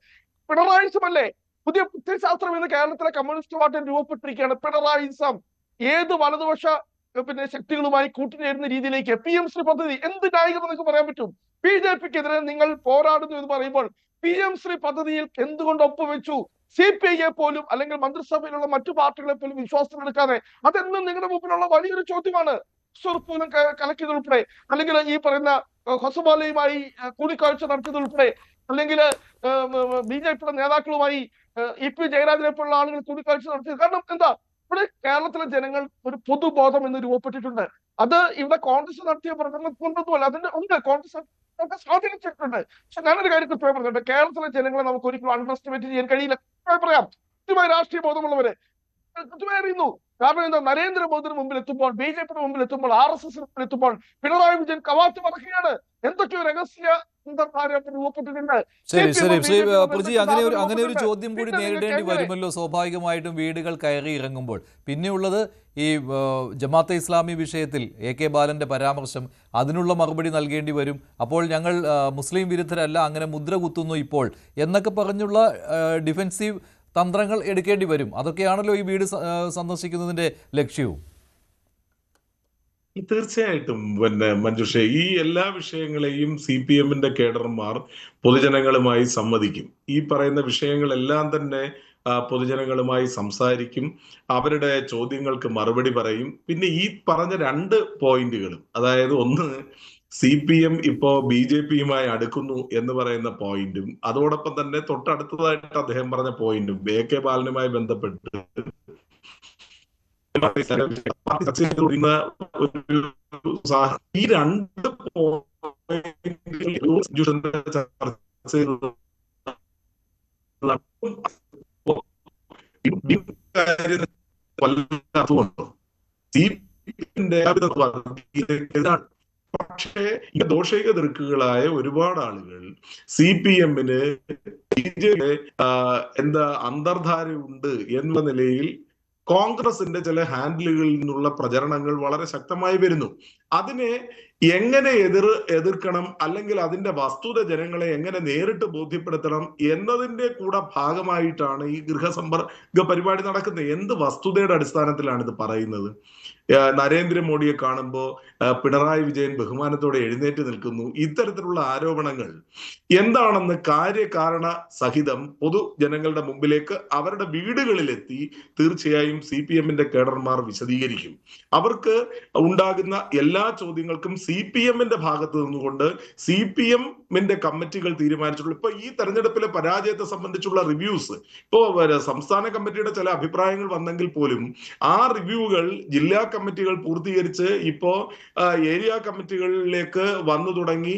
പിണറായിസമല്ലേ പുതിയ പ്രത്യയശാസ്ത്രം എന്ന് കേരളത്തിലെ കമ്മ്യൂണിസ്റ്റ് പാർട്ടി രൂപപ്പെട്ടിരിക്കുകയാണ്. പിണറായിസം ഏത് വലതുപക്ഷ ശക്തികളുമായി കൂട്ടിച്ചേരുന്ന രീതിയിലേക്ക്. PM-ശ്രീ പദ്ധതി എന്ത് ന്യായീകരണം നിങ്ങൾക്ക് പറയാൻ പറ്റും? BJPക്കെതിരെ നിങ്ങൾ പോരാടുന്നു എന്ന് പറയുമ്പോൾ PM-ശ്രീ പദ്ധതിയിൽ എന്തുകൊണ്ട് ഒപ്പുവെച്ചു? CPI പോലും അല്ലെങ്കിൽ മന്ത്രിസഭയിലുള്ള മറ്റു പാർട്ടികളെ പോലും വിശ്വാസത്തിലെടുക്കാതെ. അതെന്നും നിങ്ങളുടെ മുമ്പിലുള്ള വലിയൊരു ചോദ്യമാണ്. പോലും കലക്കിയതുൾപ്പെടെ, അല്ലെങ്കിൽ ഈ പറയുന്ന ഹൊസബാലയുമായി കൂടിക്കാഴ്ച നടത്തിയതുൾപ്പെടെ, അല്ലെങ്കിൽ BJPയുടെ നേതാക്കളുമായി EP ജയരാജനെ പോലുള്ള ആളുകൾ കൂടിക്കാഴ്ച നടത്തിയത്. കാരണം എന്താ? ഇവിടെ കേരളത്തിലെ ജനങ്ങൾ ഒരു പൊതുബോധം എന്ന് രൂപപ്പെട്ടിട്ടുണ്ട്. അത് ഇവിടെ കോൺഗ്രസ് നടത്തിയ പ്രകടനം കൊണ്ടൊന്നുമല്ല, അതിന്റെ ഉണ്ട്, കോൺഗ്രസ് സ്വാധീനിച്ചിട്ടുണ്ട്. പക്ഷെ ഞാനൊരു കാര്യം കൃത്യമായി പറഞ്ഞിട്ടുണ്ട്, കേരളത്തിലെ ജനങ്ങളെ നമുക്ക് ഒരിക്കലും അണ്ടർ എസ്റ്റിമേറ്റ് ചെയ്യാൻ കഴിയില്ല. പറയാം, കൃത്യമായി രാഷ്ട്രീയ ബോധമുള്ളവരെ കൃത്യമായി അറിയുന്നു. കാരണം എന്താ? നരേന്ദ്രമോദിയുടെ മുമ്പിൽ എത്തുമ്പോൾ, BJPയുടെ മുമ്പിൽ എത്തുമ്പോൾ, RSSന് മുമ്പിൽ എത്തുമ്പോൾ പിണറായി വിജയൻ കവാത്ത് മറക്കുകയാണ്. എന്തൊക്കെയോ രഹസ്യ രൂപപ്പെട്ടിട്ടുണ്ട്. ശരി ശരി ശ്രീ പ്രജി, അങ്ങനെ ഒരു ചോദ്യം കൂടി നേരിടേണ്ടി വരുമല്ലോ സ്വാഭാവികമായിട്ടും വീടുകൾ കയറി ഇറങ്ങുമ്പോൾ. പിന്നെയുള്ളത് ഈ ജമാഅത്തെ ഇസ്ലാമി വിഷയത്തിൽ AK ബാലന്റെ പരാമർശം, അതിനുള്ള മറുപടി നൽകേണ്ടി വരും. അപ്പോൾ ഞങ്ങൾ മുസ്ലിം വിരുദ്ധരല്ല, അങ്ങനെ മുദ്ര കുത്തുന്നു ഇപ്പോൾ എന്നൊക്കെ പറഞ്ഞുള്ള ഡിഫെൻസീവ് തന്ത്രങ്ങൾ എടുക്കേണ്ടി വരും. അതൊക്കെയാണല്ലോ ഈ വീട് സന്ദർശിക്കുന്നതിന്റെ ലക്ഷ്യവും. തീർച്ചയായിട്ടും മഞ്ജുഷേ, ഈ എല്ലാ വിഷയങ്ങളെയും CPM-ന്റെ കേഡർമാർ പൊതുജനങ്ങളുമായി സംവദിക്കും. ഈ പറയുന്ന വിഷയങ്ങളെല്ലാം തന്നെ പൊതുജനങ്ങളുമായി സംസാരിക്കും, അവരുടെ ചോദ്യങ്ങൾക്ക് മറുപടി പറയും. പിന്നെ ഈ പറഞ്ഞ 2 പോയിന്റുകളും, അതായത് ഒന്ന് CPM ഇപ്പോ BJPയുമായി അടുക്കുന്നു എന്ന് പറയുന്ന പോയിന്റും, അതോടൊപ്പം തന്നെ തൊട്ടടുത്തതായിട്ട് അദ്ദേഹം പറഞ്ഞ പോയിന്റും AK ബാലനുമായി ബന്ധപ്പെട്ട് ഈ 2 പക്ഷേ ഈ ദോഷൈക ദൃക്കുകളായ ഒരുപാട് ആളുകൾ CPM-ന് എന്താ അന്തർധാരയുണ്ട് എന്ന നിലയിൽ കോൺഗ്രസിന്റെ ചില ഹാൻഡിലുകളിൽ നിന്നുള്ള പ്രചരണങ്ങൾ വളരെ ശക്തമായി വരുന്നു. അതിനെ എങ്ങനെ എതിർക്കണം, അല്ലെങ്കിൽ അതിന്റെ വസ്തുത ജനങ്ങളെ എങ്ങനെ നേരിട്ട് ബോധ്യപ്പെടുത്തണം എന്നതിന്റെ കൂടെ ഭാഗമായിട്ടാണ് ഈ ഗൃഹസമ്പർക്ക പരിപാടി നടക്കുന്നത്. എന്ത് വസ്തുതയുടെ അടിസ്ഥാനത്തിലാണ് ഇത് പറയുന്നത്? നരേന്ദ്രമോദിയെ കാണുമ്പോൾ പിണറായി വിജയൻ ബഹുമാനത്തോടെ എഴുന്നേറ്റ് നിൽക്കുന്നു. ഇത്തരത്തിലുള്ള ആരോപണങ്ങൾ എന്താണെന്ന് കാര്യകാരണ സഹിതം പൊതുജനങ്ങളുടെ മുമ്പിലേക്ക് അവരുടെ വീടുകളിലെത്തി തീർച്ചയായും CPM-ന്റെ കേഡർമാർ വിശദീകരിക്കും. അവർക്ക് ഉണ്ടാകുന്ന എല്ലാ ചോദ്യങ്ങൾക്കും CPM-ന്റെ ഭാഗത്ത് നിന്നുകൊണ്ട് CPM-ന്റെ കമ്മിറ്റികൾ തീരുമാനിച്ചിട്ടുള്ളൂ. ഇപ്പൊ ഈ തെരഞ്ഞെടുപ്പിലെ പരാജയത്തെ സംബന്ധിച്ചുള്ള റിവ്യൂസ് ഇപ്പോ സംസ്ഥാന കമ്മിറ്റിയുടെ ചില അഭിപ്രായങ്ങൾ വന്നെങ്കിൽ പോലും ആ റിവ്യൂകൾ ജില്ലാ കമ്മിറ്റികൾ പൂർത്തീകരിച്ച് ഇപ്പോ ഏരിയ കമ്മിറ്റികളിലേക്ക് വന്നു തുടങ്ങി.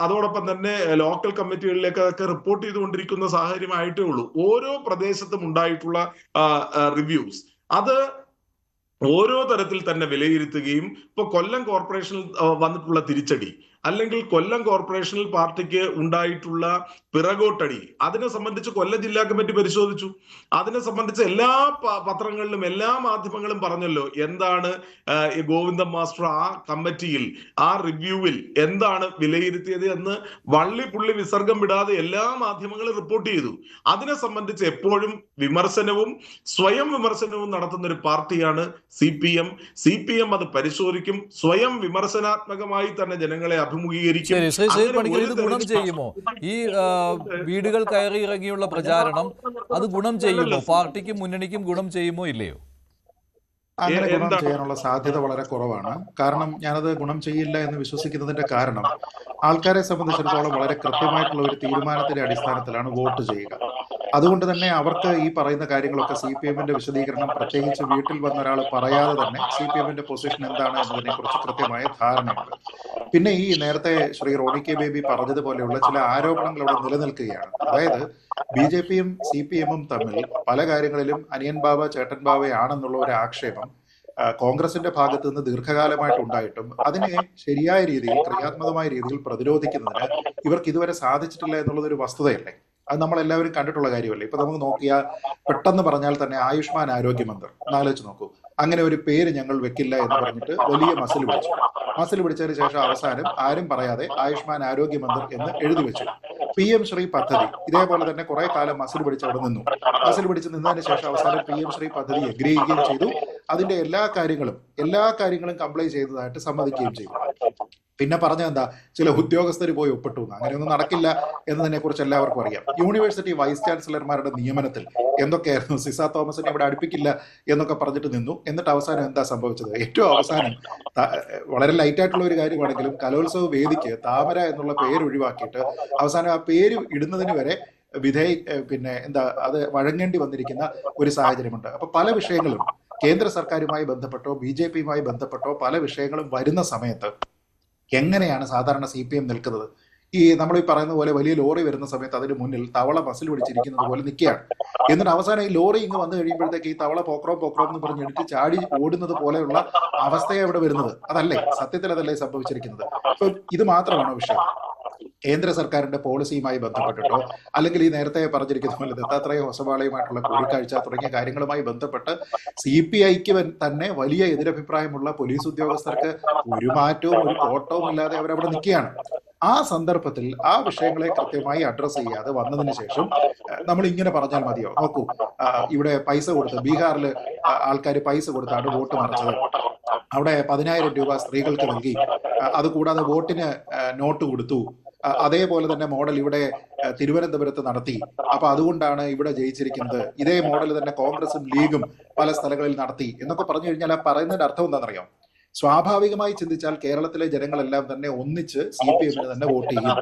അതോടൊപ്പം തന്നെ ലോക്കൽ കമ്മിറ്റികളിലേക്ക് അതൊക്കെ റിപ്പോർട്ട് ചെയ്തുകൊണ്ടിരിക്കുന്ന സാഹചര്യമായിട്ടേ ഉള്ളൂ. ഓരോ പ്രദേശത്തും ഉണ്ടായിട്ടുള്ള റിവ്യൂസ് അത് ഓരോ തരത്തിൽ തന്നെ വിലയിരുത്തുകയും ഇപ്പൊ കൊല്ലം കോർപ്പറേഷനിൽ വന്നിട്ടുള്ള തിരിച്ചടി, അല്ലെങ്കിൽ കൊല്ലം കോർപ്പറേഷനിൽ പാർട്ടിക്ക് ഉണ്ടായിട്ടുള്ള പിറകോട്ടടി, അതിനെ സംബന്ധിച്ച് കൊല്ലം ജില്ലാ കമ്മിറ്റി പരിശോധിച്ചു. അതിനെ സംബന്ധിച്ച് എല്ലാ പത്രങ്ങളിലും എല്ലാ മാധ്യമങ്ങളും പറഞ്ഞല്ലോ എന്താണ് ഗോവിന്ദൻ മാസ്റ്റർ ആ കമ്മിറ്റിയിൽ ആ റിവ്യൂവിൽ എന്താണ് വിലയിരുത്തിയത് എന്ന് വള്ളിപ്പുള്ളി വിസർഗം വിടാതെ എല്ലാ മാധ്യമങ്ങളും റിപ്പോർട്ട് ചെയ്തു. അതിനെ സംബന്ധിച്ച് എപ്പോഴും വിമർശനവും സ്വയം വിമർശനവും നടത്തുന്ന ഒരു പാർട്ടിയാണ് CPM അത് പരിശോധിക്കും. സ്വയം വിമർശനാത്മകമായി തന്നെ ജനങ്ങളെ അഭിമുഖീകരിക്കും. ഇത് ഗുണം ചെയ്യുമോ? ഈ വീടുകൾ കയറി ഇറങ്ങിയുള്ള പ്രചാരണം അത് ഗുണം ചെയ്യുമോ? പാർട്ടിക്കും മുന്നണിക്കും ഗുണം ചെയ്യുമോ ഇല്ലയോ? അങ്ങനെ ഗുണം ചെയ്യാനുള്ള സാധ്യത വളരെ കുറവാണ്. കാരണം ഞാനത് ഗുണം ചെയ്യില്ല എന്ന് വിശ്വസിക്കുന്നതിന്റെ കാരണം ആൾക്കാരെ സംബന്ധിച്ചിടത്തോളം വളരെ കൃത്യമായിട്ടുള്ള ഒരു തീരുമാനത്തിന്റെ അടിസ്ഥാനത്തിലാണ് വോട്ട് ചെയ്യുക. അതുകൊണ്ട് തന്നെ അവർക്ക് ഈ പറയുന്ന കാര്യങ്ങളൊക്കെ CPM-ന്റെ വിശദീകരണം, പ്രത്യേകിച്ച് വീട്ടിൽ വന്ന ഒരാൾ പറയാതെ തന്നെ CPM-ന്റെ പൊസിഷൻ എന്താണ് എന്നതിനെ കുറിച്ച് കൃത്യമായ ധാരണയുണ്ട്. പിന്നെ ഈ നേരത്തെ ശ്രീ റോണി കെ ബേബി പറഞ്ഞതുപോലെയുള്ള ചില ആരോപണങ്ങൾ അവിടെ നിലനിൽക്കുകയാണ്. അതായത് BJP-യും CPM-ഉം തമ്മിൽ പല കാര്യങ്ങളിലും അനിയൻ ബാബ ചേട്ടൻ ബാബയാണെന്നുള്ള ഒരു ആക്ഷേപം കോൺഗ്രസിന്റെ ഭാഗത്ത് നിന്ന് ദീർഘകാലമായിട്ട് ഉണ്ടായിട്ടും അതിനെ ശരിയായ രീതിയിൽ, ക്രിയാത്മകമായ രീതിയിൽ പ്രതിരോധിക്കുന്നതിന് ഇവർക്ക് ഇതുവരെ സാധിച്ചിട്ടില്ല എന്നുള്ളതൊരു വസ്തുതയല്ലേ? അത് നമ്മൾ എല്ലാവരും കണ്ടിട്ടുള്ള കാര്യമല്ലേ? ഇപ്പൊ നമുക്ക് നോക്കിയാൽ പെട്ടെന്ന് പറഞ്ഞാൽ തന്നെ ആയുഷ്മാൻ ആരോഗ്യ മന്ത്രി, ആലോചിച്ച് നോക്കൂ, അങ്ങനെ ഒരു പേര് ഞങ്ങൾ വെക്കില്ല എന്ന് പറഞ്ഞിട്ട് വലിയ മസിൽ പിടിച്ചതിന് ശേഷം അവസാനം ആരും പറയാതെ ആയുഷ്മാൻ ആരോഗ്യ മന്ത്രി എന്ന് എഴുതി വെച്ചു. PM ശ്രീ പദ്ധതി ഇതേപോലെ തന്നെ കുറെ കാലം മസിൽ പിടിച്ച് അവിടെ നിന്നു. മസിൽ പിടിച്ച് നിന്നതിന് ശേഷം അവസാനം PM ശ്രീ പദ്ധതി എഗ്രി ചെയ്യുകയും ചെയ്തു. അതിന്റെ എല്ലാ കാര്യങ്ങളും കംപ്ലൈ ചെയ്തതായിട്ട് സമ്മതിക്കുകയും ചെയ്തു. പിന്നെ പറഞ്ഞ എന്താ, ചില ഉദ്യോഗസ്ഥർ പോയി ഒപ്പിട്ടു. അങ്ങനെയൊന്നും നടക്കില്ല എന്നതിനെ കുറിച്ച് എല്ലാവർക്കും അറിയാം. യൂണിവേഴ്സിറ്റി വൈസ് ചാൻസലർമാരുടെ നിയമനത്തിൽ എന്തൊക്കെയായിരുന്നു, സിസ തോമസിനെ ഇവിടെ അടുപ്പിക്കില്ല എന്നൊക്കെ പറഞ്ഞിട്ട് നിന്നു. എന്നിട്ട് അവസാനം എന്താ സംഭവിച്ചത്? ഏറ്റവും അവസാനം വളരെ ലൈറ്റായിട്ടുള്ള ഒരു കാര്യമാണെങ്കിലും കലോത്സവ വേദിക്ക് താമര എന്നുള്ള പേര് ഒഴിവാക്കിയിട്ട് അവസാനം ആ പേര് ഇടുന്നതിന് വരെ അത് വഴങ്ങേണ്ടി വന്നിരിക്കുന്ന ഒരു സാഹചര്യമുണ്ട്. അപ്പൊ പല വിഷയങ്ങളും കേന്ദ്ര സർക്കാരുമായി ബന്ധപ്പെട്ടോ BJP-യുമായി ബന്ധപ്പെട്ടോ പല വിഷയങ്ങളും വരുന്ന സമയത്ത് എങ്ങനെയാണ് സാധാരണ CPM നിൽക്കുന്നത്? നമ്മൾ ഈ പറയുന്ന പോലെ വലിയ ലോറി വരുന്ന സമയത്ത് അതിന് മുന്നിൽ തവള മസിൽ പിടിച്ചിരിക്കുന്നത് പോലെ നിൽക്കുകയാണ്. എന്നിട്ട് അവസാനം ഈ ലോറി ഇങ്ങ് വന്നു കഴിയുമ്പോഴത്തേക്ക് ഈ തവള പോക്രോം എന്ന് പറഞ്ഞ് എടുത്ത് ചാടി ഓടുന്നത് പോലെയുള്ള അവസ്ഥയാണ് ഇവിടെ വരുന്നത്. അതല്ലേ സത്യത്തിൽ അതല്ലേ സംഭവിച്ചിരിക്കുന്നത്? അപ്പൊ ഇത് മാത്രമാണോ വിഷയം? കേന്ദ്ര സർക്കാരിന്റെ പോളിസിയുമായി ബന്ധപ്പെട്ടിട്ടോ അല്ലെങ്കിൽ ഈ നേരത്തെ പറഞ്ഞിരിക്കുന്ന പോലെ ദത്താത്രേയ ഹൊസവാളയുമായിട്ടുള്ള കൂടിക്കാഴ്ച തുടങ്ങിയ കാര്യങ്ങളുമായി ബന്ധപ്പെട്ട് CPI-ക്ക് തന്നെ വലിയ എതിരഭിപ്രായമുള്ള പോലീസ് ഉദ്യോഗസ്ഥർക്ക് ഒരു മാറ്റവും ഒരു കോട്ടവും ഇല്ലാതെ അവരവിടെ നിൽക്കുകയാണ്. ആ സന്ദർഭത്തിൽ ആ വിഷയങ്ങളെ കൃത്യമായി അഡ്രസ് ചെയ്യാതെ വന്നതിന് ശേഷം നമ്മൾ ഇങ്ങനെ പറഞ്ഞാൽ മതിയോ? നോക്കൂ, ഇവിടെ പൈസ കൊടുത്ത് ബീഹാറിൽ ആൾക്കാർ പൈസ കൊടുത്താണ് വോട്ട് മറിച്ചത്. അവിടെ 10,000 രൂപ സ്ത്രീകൾക്ക് നൽകി. അതുകൂടാതെ വോട്ടിന് നോട്ട് കൊടുത്തു. അതേപോലെ തന്നെ മോഡൽ ഇവിടെ തിരുവനന്തപുരത്ത് നടത്തി. അപ്പൊ അതുകൊണ്ടാണ് ഇവിടെ ജയിച്ചിരിക്കുന്നത്. ഇതേ മോഡൽ തന്നെ കോൺഗ്രസും ലീഗും പല സ്ഥലങ്ങളിൽ നടത്തി എന്നൊക്കെ പറഞ്ഞു കഴിഞ്ഞാൽ ആ പറയുന്നതിന്റെ അർത്ഥം എന്താണെന്നറിയാം? സ്വാഭാവികമായി ചിന്തിച്ചാൽ കേരളത്തിലെ ജനങ്ങളെല്ലാം തന്നെ ഒന്നിച്ച് CPM-ന് തന്നെ വോട്ട് ചെയ്യും.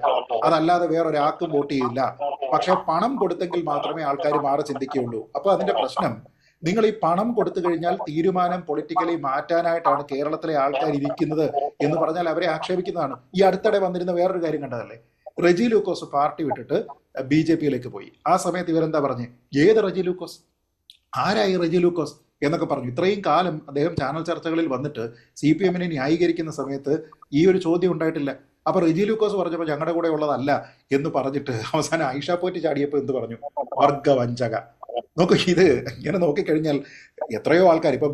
അതല്ലാതെ വേറൊരാൾക്കും വോട്ട് ചെയ്യില്ല. പക്ഷെ പണം കൊടുത്തെങ്കിൽ മാത്രമേ ആൾക്കാർ മാറി ചിന്തിക്കുകയുള്ളൂ. അപ്പൊ അതിന്റെ പ്രശ്നം, നിങ്ങൾ ഈ പണം കൊടുത്തു കഴിഞ്ഞാൽ തീരുമാനം പൊളിറ്റിക്കലി മാറ്റാനായിട്ടാണ് കേരളത്തിലെ ആൾക്കാർ ഇരിക്കുന്നത് എന്ന് പറഞ്ഞാൽ അവരെ ആക്ഷേപിക്കുന്നതാണ്. ഈ അടുത്തിടെ വന്നിരുന്ന വേറൊരു കാര്യം കണ്ടതല്ലേ? റെജി ലൂക്കോസ് പാർട്ടി വിട്ടിട്ട് BJP-യിലേക്ക് പോയി. ആ സമയത്ത് ഇവരെന്താ പറഞ്ഞ്, ഏത് റെജി ലൂക്കോസ്, ആരായി റെജി ലൂക്കോസ് എന്നൊക്കെ പറഞ്ഞു. ഇത്രയും കാലം അദ്ദേഹം ചാനൽ ചർച്ചകളിൽ വന്നിട്ട് CPM-നെ ന്യായീകരിക്കുന്ന സമയത്ത് ഈ ഒരു ചോദ്യം ഉണ്ടായിട്ടില്ല. അപ്പൊ റെജി ലൂക്കോസ് പറഞ്ഞപ്പോൾ ഞങ്ങളുടെ കൂടെ ഉള്ളതല്ല എന്ന് പറഞ്ഞിട്ട് അവസാനം ആയിഷ പോറ്റി ചാടിയപ്പോൾ എന്ത് പറഞ്ഞു? വർഗവഞ്ചക. നോക്കൂ, ഇത് ഇങ്ങനെ നോക്കിക്കഴിഞ്ഞാൽ എത്രയോ ആൾക്കാർ, ഇപ്പം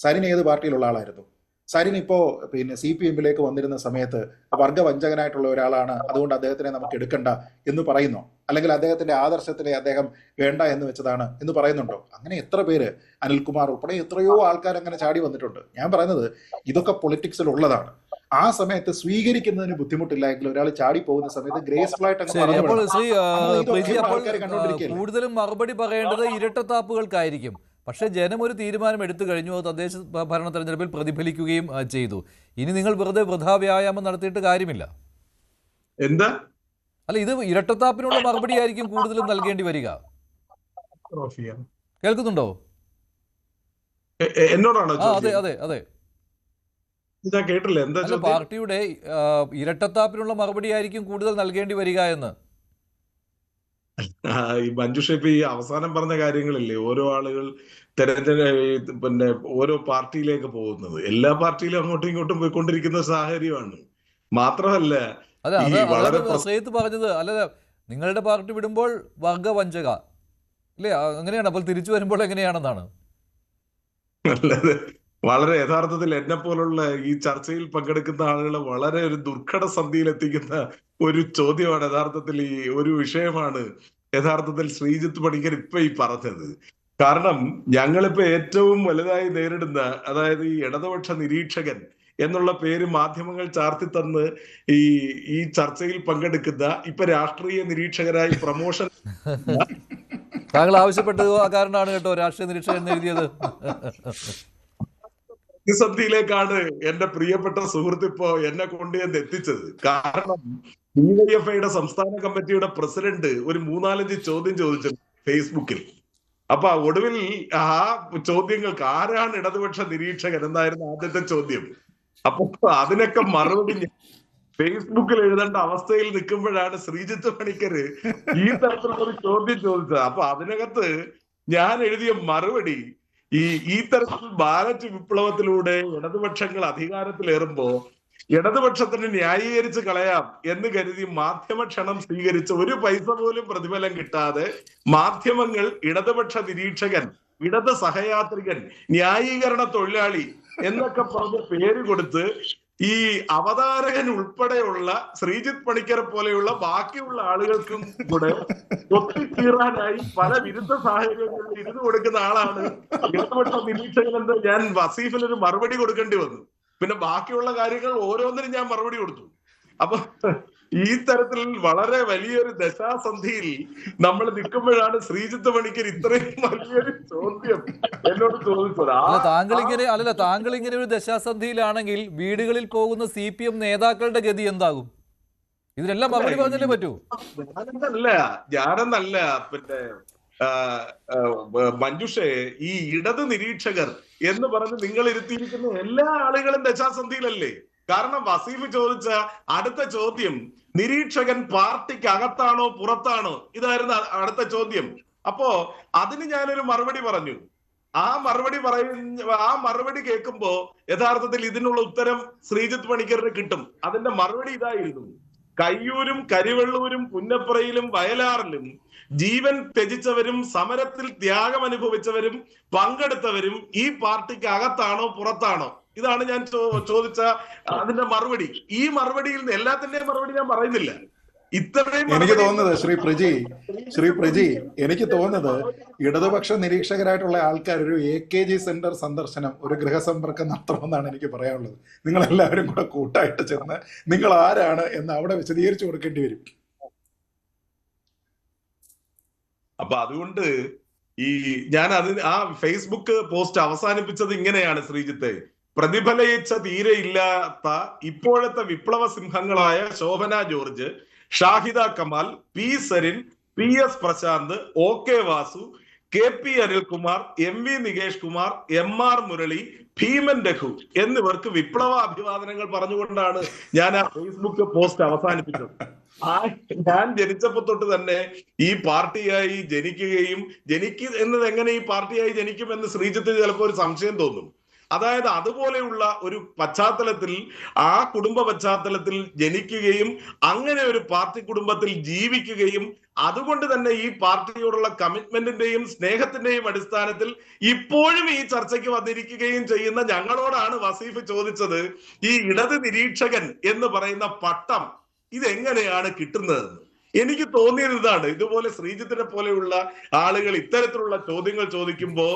സരിൻ ഏത് പാർട്ടിയിലുള്ള ആളായിരുന്നു? സരിൻ ഇപ്പോ പിന്നെ CPM-ലേക്ക് വന്നിരുന്ന സമയത്ത് വർഗവഞ്ചകനായിട്ടുള്ള ഒരാളാണ്, അതുകൊണ്ട് അദ്ദേഹത്തിനെ നമുക്ക് എടുക്കണ്ട എന്ന് പറയുന്നോ? അല്ലെങ്കിൽ അദ്ദേഹത്തിന്റെ ആദർശത്തിലെ അദ്ദേഹം വേണ്ട എന്ന് വെച്ചതാണ് എന്ന് പറയുന്നുണ്ടോ? അങ്ങനെ എത്ര പേര്, അനിൽകുമാർ ഉൾപ്പെടെ എത്രയോ ആൾക്കാർ അങ്ങനെ ചാടി വന്നിട്ടുണ്ട്. ഞാൻ പറയുന്നത് ഇതൊക്കെ പൊളിറ്റിക്സിൽ ഉള്ളതാണ്. ആ സമയത്ത് സ്വീകരിക്കുന്നതിന് ബുദ്ധിമുട്ടില്ല എങ്കിൽ ഒരാൾ ചാടി പോകുന്ന സമയത്ത് ഗ്രേസ്ഫുൾ ആയിട്ട് അങ്ങ് ശരി, പറഞ്ഞു അപ്പോൾ വിടണം. ശ്രീ പ്രിജി, അപ്പോൾ ആൾക്കാർ കണ്ടുകൊണ്ടിരിക്കുകയല്ലേ. കൂടുതലും മറുപടി പറയേണ്ടത് ഇരട്ടത്താപ്പുകൾക്കായിരിക്കും. പക്ഷേ ജനം ഒരു തീരുമാനം എടുത്തു കഴിഞ്ഞു, അത് തദ്ദേശ ഭരണ തെരഞ്ഞെടുപ്പിൽ പ്രതിഫലിക്കുകയും ചെയ്തു. ഇനി നിങ്ങൾ വെറുതെ വൃഥാ വ്യായാമം നടത്തിയിട്ട് കാര്യമില്ല. എന്താ അല്ല, ഇത് ഇരട്ടത്താപ്പിനുള്ള മറുപടി ആയിരിക്കും കൂടുതലും നൽകേണ്ടി വരിക. കേൾക്കുന്നുണ്ടോ? എന്നോടാണോ ആ, അതെ അതെ അതെ. ഞാൻ കേട്ടില്ല. എന്താ അല്ല, പാർട്ടിയുടെ ഇരട്ടത്താപ്പിനുള്ള മറുപടി ആയിരിക്കും കൂടുതൽ നൽകേണ്ടി വരിക എന്ന്. ഈ മഞ്ജുഷ ഇപ്പൊ ഈ അവസാനം പറഞ്ഞ കാര്യങ്ങളില്ലേ, ഓരോ ആളുകൾ പിന്നെ ഓരോ പാർട്ടിയിലേക്ക് പോകുന്നത്, എല്ലാ പാർട്ടിയിലും അങ്ങോട്ടും ഇങ്ങോട്ടും പോയിക്കൊണ്ടിരിക്കുന്ന സാഹചര്യമാണ്. മാത്രമല്ല അതെ, ഈ വളരെ ശ്രീത്ത് പറഞ്ഞത് അല്ല, നിങ്ങളുടെ പാർട്ടി വിടുമ്പോൾ വർഗവഞ്ചക അല്ലേ, അങ്ങനെയാണ്. അപ്പോൾ തിരിച്ചു വരുമ്പോൾ എങ്ങനെയാണെന്നാണ്. നല്ലത്. വളരെ യഥാർത്ഥത്തിൽ എന്നെ പോലുള്ള ഈ ചർച്ചയിൽ പങ്കെടുക്കുന്ന ആളുകളെ വളരെ ഒരു ദുർഘട സന്ധിയിൽ എത്തിക്കുന്ന ഒരു ചോദ്യമാണ് യഥാർത്ഥത്തിൽ, ഈ ഒരു വിഷയമാണ് യഥാർത്ഥത്തിൽ ശ്രീജിത്ത് പണിക്കർ ഇപ്പൊ ഈ പറഞ്ഞത്. കാരണം ഞങ്ങളിപ്പോ ഏറ്റവും വലുതായി നേരിടുന്ന, അതായത് ഈ ഇടതുപക്ഷ നിരീക്ഷകൻ എന്നുള്ള പേര് മാധ്യമങ്ങൾ ചാർത്തി തന്ന് ഈ ചർച്ചയിൽ പങ്കെടുക്കുന്ന ഇപ്പൊ രാഷ്ട്രീയ നിരീക്ഷകരായി പ്രമോഷൻ താങ്കൾ ആവശ്യപ്പെട്ടത് ആ കാരണമാണ് കേട്ടോ, രാഷ്ട്രീയ നിരീക്ഷകൻ എഴുതിയത്. പ്രതിസന്ധിയിലേക്കാണ് എന്റെ പ്രിയപ്പെട്ട സുഹൃത്ത് ഇപ്പോ എന്നെ കൊണ്ട് ഞാൻ എത്തിച്ചത്. കാരണം DYFIയുടെ സംസ്ഥാന കമ്മിറ്റിയുടെ പ്രസിഡന്റ് ഒരു 3-4 ചോദ്യം ചോദിച്ചു ഫേസ്ബുക്കിൽ. അപ്പൊ ഒടുവിൽ ആ ചോദ്യങ്ങൾക്ക് ആരാണ് ഇടതുപക്ഷ നിരീക്ഷകൻ എന്നായിരുന്നു ആദ്യത്തെ ചോദ്യം. അപ്പൊ അതിനൊക്കെ മറുപടി ഫേസ്ബുക്കിൽ എഴുതേണ്ട അവസ്ഥയിൽ നിൽക്കുമ്പോഴാണ് ശ്രീജിത്ത് പണിക്കർ ഈ തരത്തിലുള്ള ഒരു ചോദ്യം ചോദിച്ചത്. അപ്പൊ അതിനകത്ത് ഞാൻ എഴുതിയ മറുപടി, ഈ തരത്തിൽ ബാലറ്റ് വിപ്ലവത്തിലൂടെ ഇടതുപക്ഷങ്ങൾ അധികാരത്തിലേറുമ്പോ ഇടതുപക്ഷത്തിന് ന്യായീകരിച്ച് കളയാം എന്ന് കരുതി മാധ്യമക്ഷണം സ്വീകരിച്ച ഒരു പൈസ പോലും പ്രതിഫലം കിട്ടാതെ മാധ്യമങ്ങൾ ഇടതുപക്ഷ നിരീക്ഷകൻ, ഇടത് സഹയാത്രികൻ, ന്യായീകരണ തൊഴിലാളി എന്നൊക്കെ പറഞ്ഞ പേര് കൊടുത്ത് ഈ അവതാരകൻ ഉൾപ്പെടെയുള്ള ശ്രീജിത്ത് പണിക്കരെ പോലെയുള്ള ബാക്കിയുള്ള ആളുകൾക്കും കൂടെ ഒത്തുചീറാനായി പല വിരുദ്ധ സാഹചര്യങ്ങളിൽ ഇരുന്ന് കൊടുക്കുന്ന ആളാണ് ഇടതുപക്ഷ നിരീക്ഷകൻ എന്ന് ഞാൻ വസീഫിനൊരു മറുപടി കൊടുക്കേണ്ടി വന്നു. പിന്നെ ബാക്കിയുള്ള കാര്യങ്ങൾ ഓരോന്നിനും ഞാൻ മറുപടി കൊടുത്തു. അപ്പൊ ഈ തരത്തിൽ വളരെ വലിയൊരു ദശാസന്ധിയിൽ നമ്മൾ നിൽക്കുമ്പോഴാണ് ശ്രീജിത്ത് പണിക്കർ ഇത്രയും വലിയൊരു ചോദ്യം എന്നോട് ചോദിച്ചത്. താങ്കൾ ഇങ്ങനെ ഒരു ദശാസന്ധിയിലാണെങ്കിൽ വീടുകളിൽ പോകുന്ന CPM നേതാക്കളുടെ ഗതി എന്താകും? ഇതിനെല്ലാം മറുപടി പറഞ്ഞല്ലേ പറ്റൂ. ഞാനെന്നല്ല പിന്നെ മഞ്ജുഷേ, ഈ ഇടത് നിരീക്ഷകർ എന്ന് പറഞ്ഞ് നിങ്ങൾ ഇരുത്തിയിരിക്കുന്ന എല്ലാ ആളുകളും ദശാസന്ധിയിലല്ലേ? കാരണം വസീഫ് ചോദിച്ച അടുത്ത ചോദ്യം, നിരീക്ഷകൻ പാർട്ടിക്ക് അകത്താണോ പുറത്താണോ, ഇതായിരുന്നു അടുത്ത ചോദ്യം. അപ്പോ അതിന് ഞാനൊരു മറുപടി പറഞ്ഞു. ആ മറുപടി കേൾക്കുമ്പോ യഥാർത്ഥത്തിൽ ഇതിനുള്ള ഉത്തരം ശ്രീജിത്ത് പണിക്കറിന് കിട്ടും. അതിന്റെ മറുപടി ഇതായിരുന്നു: കയ്യൂരും കരിവെള്ളൂരും പുന്നപ്പുറയിലും വയലാറിലും ജീവൻ ത്യജിച്ചവരും സമരത്തിൽ ത്യാഗം അനുഭവിച്ചവരും പങ്കെടുത്തവരും ഈ പാർട്ടിക്ക് അകത്താണോ പുറത്താണോ, ഇതാണ് ഞാൻ ചോദിച്ച അതിന്റെ മറുപടി. ഈ മറുപടിയിൽ എല്ലാത്തിന്റെയും മറുപടി ഞാൻ പറയുന്നില്ല. എനിക്ക് തോന്നുന്നത് ശ്രീ പ്രജി എനിക്ക് തോന്നുന്നത് ഇടതുപക്ഷ നിരീക്ഷകരായിട്ടുള്ള ആൾക്കാർ ഒരു AKG സെന്റർ സന്ദർശനം, ഒരു ഗൃഹസമ്പർക്കം നടത്തണമെന്നാണ് എനിക്ക് പറയാനുള്ളത്. നിങ്ങൾ എല്ലാവരും കൂടെ കൂട്ടായിട്ട് ചെന്ന് നിങ്ങൾ ആരാണ് എന്ന് അവിടെ വിശദീകരിച്ചു കൊടുക്കേണ്ടി വരും. അപ്പൊ അതുകൊണ്ട് ഞാൻ ആ ഫേസ്ബുക്ക് പോസ്റ്റ് അവസാനിപ്പിച്ചത് ഇങ്ങനെയാണ്: ശ്രീജിത്തെ, പ്രതിഫലിച്ച തീരെ ഇല്ലാത്ത ഇപ്പോഴത്തെ വിപ്ലവ സിംഹങ്ങളായ Shobhana George, Shahida Kamal, P Sarin, PS Prashanth, OK Vasu, KP Anilkumar, MV Nikesh Kumar, MR Murali, Bheeman Raghu എന്നിവർക്ക് വിപ്ലവ അഭിവാദനങ്ങൾ പറഞ്ഞുകൊണ്ടാണ് ഞാൻ ആ ഫേസ്ബുക്ക് പോസ്റ്റ് അവസാനിപ്പിച്ചത്. ഞാൻ ജനിച്ചപ്പോ തൊട്ട് തന്നെ ഈ പാർട്ടിയായി ജനിക്കുകയും എന്നത് എങ്ങനെ ഈ പാർട്ടിയായി ജനിക്കുമെന്ന് ശ്രീജിത്തിന് ചിലപ്പോൾ ഒരു സംശയം തോന്നും. അതായത് അതുപോലെയുള്ള ഒരു പശ്ചാത്തലത്തിൽ, ആ കുടുംബ പശ്ചാത്തലത്തിൽ ജനിക്കുകയും അങ്ങനെ ഒരു പാർട്ടി കുടുംബത്തിൽ ജീവിക്കുകയും അതുകൊണ്ട് തന്നെ ഈ പാർട്ടിയോടുള്ള കമ്മിറ്റ്മെന്റിന്റെയും സ്നേഹത്തിന്റെയും അടിസ്ഥാനത്തിൽ ഇപ്പോഴും ഈ ചർച്ചയ്ക്ക് വന്നിരിക്കുകയും ചെയ്യുന്ന ഞങ്ങളോടാണ് വസീഫ് ചോദിച്ചത്, ഈ ഇടത് നിരീക്ഷകൻ എന്ന് പറയുന്ന പട്ടം ഇതെങ്ങനെയാണ് കിട്ടുന്നതെന്ന്. എനിക്ക് തോന്നിയത് ഇതാണ്, ഇതുപോലെ ശ്രീജിത്തിനെ പോലെയുള്ള ആളുകൾ ഇത്തരത്തിലുള്ള ചോദ്യങ്ങൾ ചോദിക്കുമ്പോൾ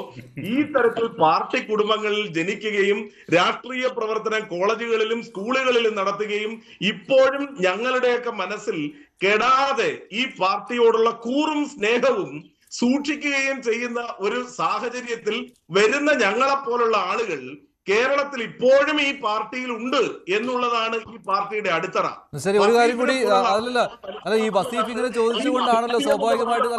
ഈ തരത്തിൽ പാർട്ടി കുടുംബങ്ങളിൽ ജനിക്കുകയും രാഷ്ട്രീയ പ്രവർത്തനം കോളേജുകളിലും സ്കൂളുകളിലും നടത്തുകയും ഇപ്പോഴും ഞങ്ങളുടെയൊക്കെ മനസ്സിൽ കെടാതെ ഈ പാർട്ടിയോടുള്ള കൂറും സ്നേഹവും സൂക്ഷിക്കുകയും ചെയ്യുന്ന ഒരു സാഹചര്യത്തിൽ വരുന്ന ഞങ്ങളെപ്പോലുള്ള ആളുകൾ കേരളത്തിൽ ഇപ്പോഴും ഈ പാർട്ടിയിൽ ഉണ്ട് എന്നുള്ളതാണ് ഈ പാർട്ടിയുടെ അടിത്തറ. ശരി, ഒരു കാര്യം കൂടി, അല്ല ഈ വസീഫ് ഇങ്ങനെ ചോദിച്ചുകൊണ്ടാണല്ലോ സ്വാഭാവികമായിട്ട്,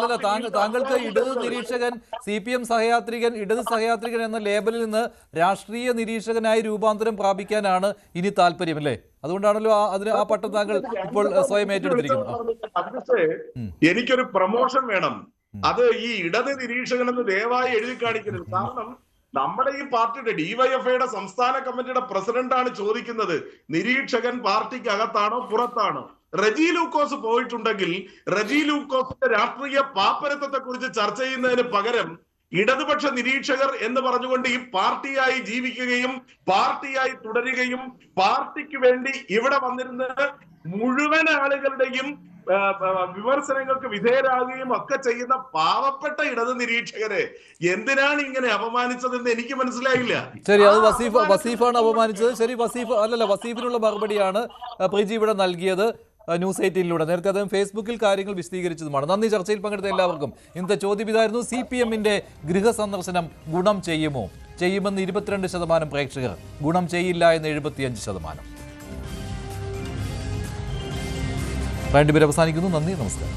താങ്കൾക്ക് ഇടത് നിരീക്ഷകൻ, CPM സഹയാത്രികൻ, ഇടത് സഹയാത്രികൻ എന്ന ലേബലിൽ നിന്ന് രാഷ്ട്രീയ നിരീക്ഷകനായി രൂപാന്തരം പ്രാപിക്കാനാണ് ഇനി താല്പര്യം, അല്ലേ? അതുകൊണ്ടാണല്ലോ ആ പട്ടം താങ്കൾ ഇപ്പോൾ സ്വയം ഏറ്റെടുത്തിരിക്കുന്നത്. എനിക്കൊരു പ്രമോഷൻ വേണം, അത് ഈ ഇടത് നിരീക്ഷകൻ എന്ന് ദയവായി എഴുതി കാണിക്കരുത്. കാരണം നമ്മുടെ ഈ പാർട്ടിയുടെ ഡിവൈഎഫ്ഐയുടെ സംസ്ഥാന കമ്മിറ്റിയുടെ പ്രസിഡന്റാണ് ചോദിക്കുന്നത്, നിരീക്ഷകൻ പാർട്ടിക്ക് അകത്താണോ പുറത്താണോ? റജി ലൂക്കോസ് പോയിട്ടുണ്ടെങ്കിൽ റജി ലൂക്കോസിന്റെ രാഷ്ട്രീയ പാപ്പരത്വത്തെ കുറിച്ച് ചർച്ച ചെയ്യുന്നതിന് പകരം ഇടതുപക്ഷ നിരീക്ഷകർ എന്ന് പറഞ്ഞുകൊണ്ട് ഈ പാർട്ടിയായി ജീവിക്കുകയും പാർട്ടിയായി തുടരുകയും പാർട്ടിക്ക് വേണ്ടി ഇവിടെ വന്നിരുന്ന മുഴുവൻ ആളുകളുടെയും വിമർശനങ്ങൾക്ക് വിധേയരാകുകയും ഒക്കെ ചെയ്യുന്ന പാവപ്പെട്ട ഇടത് നിരീക്ഷകരെ എന്തിനാണ് ഇങ്ങനെ അപമാനിച്ചതെന്ന് എനിക്ക് മനസ്സിലായില്ല. ശരി, അത് വസീഫാണ് അപമാനിച്ചത്. ശരി, വസീഫിനുള്ള മറുപടിയാണ് പ്രിജി ഇവിടെ നൽകിയത് ന്യൂസ് 18-ലൂടെ. നേരത്തെ അദ്ദേഹം ഫേസ്ബുക്കിൽ കാര്യങ്ങൾ വിശദീകരിച്ചതുമാണ്. നന്ദി. ചർച്ചയിൽ പങ്കെടുത്ത എല്ലാവർക്കും. ഇന്നത്തെ ചോദ്യം ഇതായിരുന്നു, CPM-ന്റെ ഗൃഹസന്ദർശനം ഗുണം ചെയ്യുമോ? ചെയ്യുമെന്ന് 22% പ്രേക്ഷകർ, ഗുണം ചെയ്യില്ല എന്ന് 75%. രണ്ടുപേർ അവസാനിക്കുന്നു. നന്ദി, നമസ്കാരം.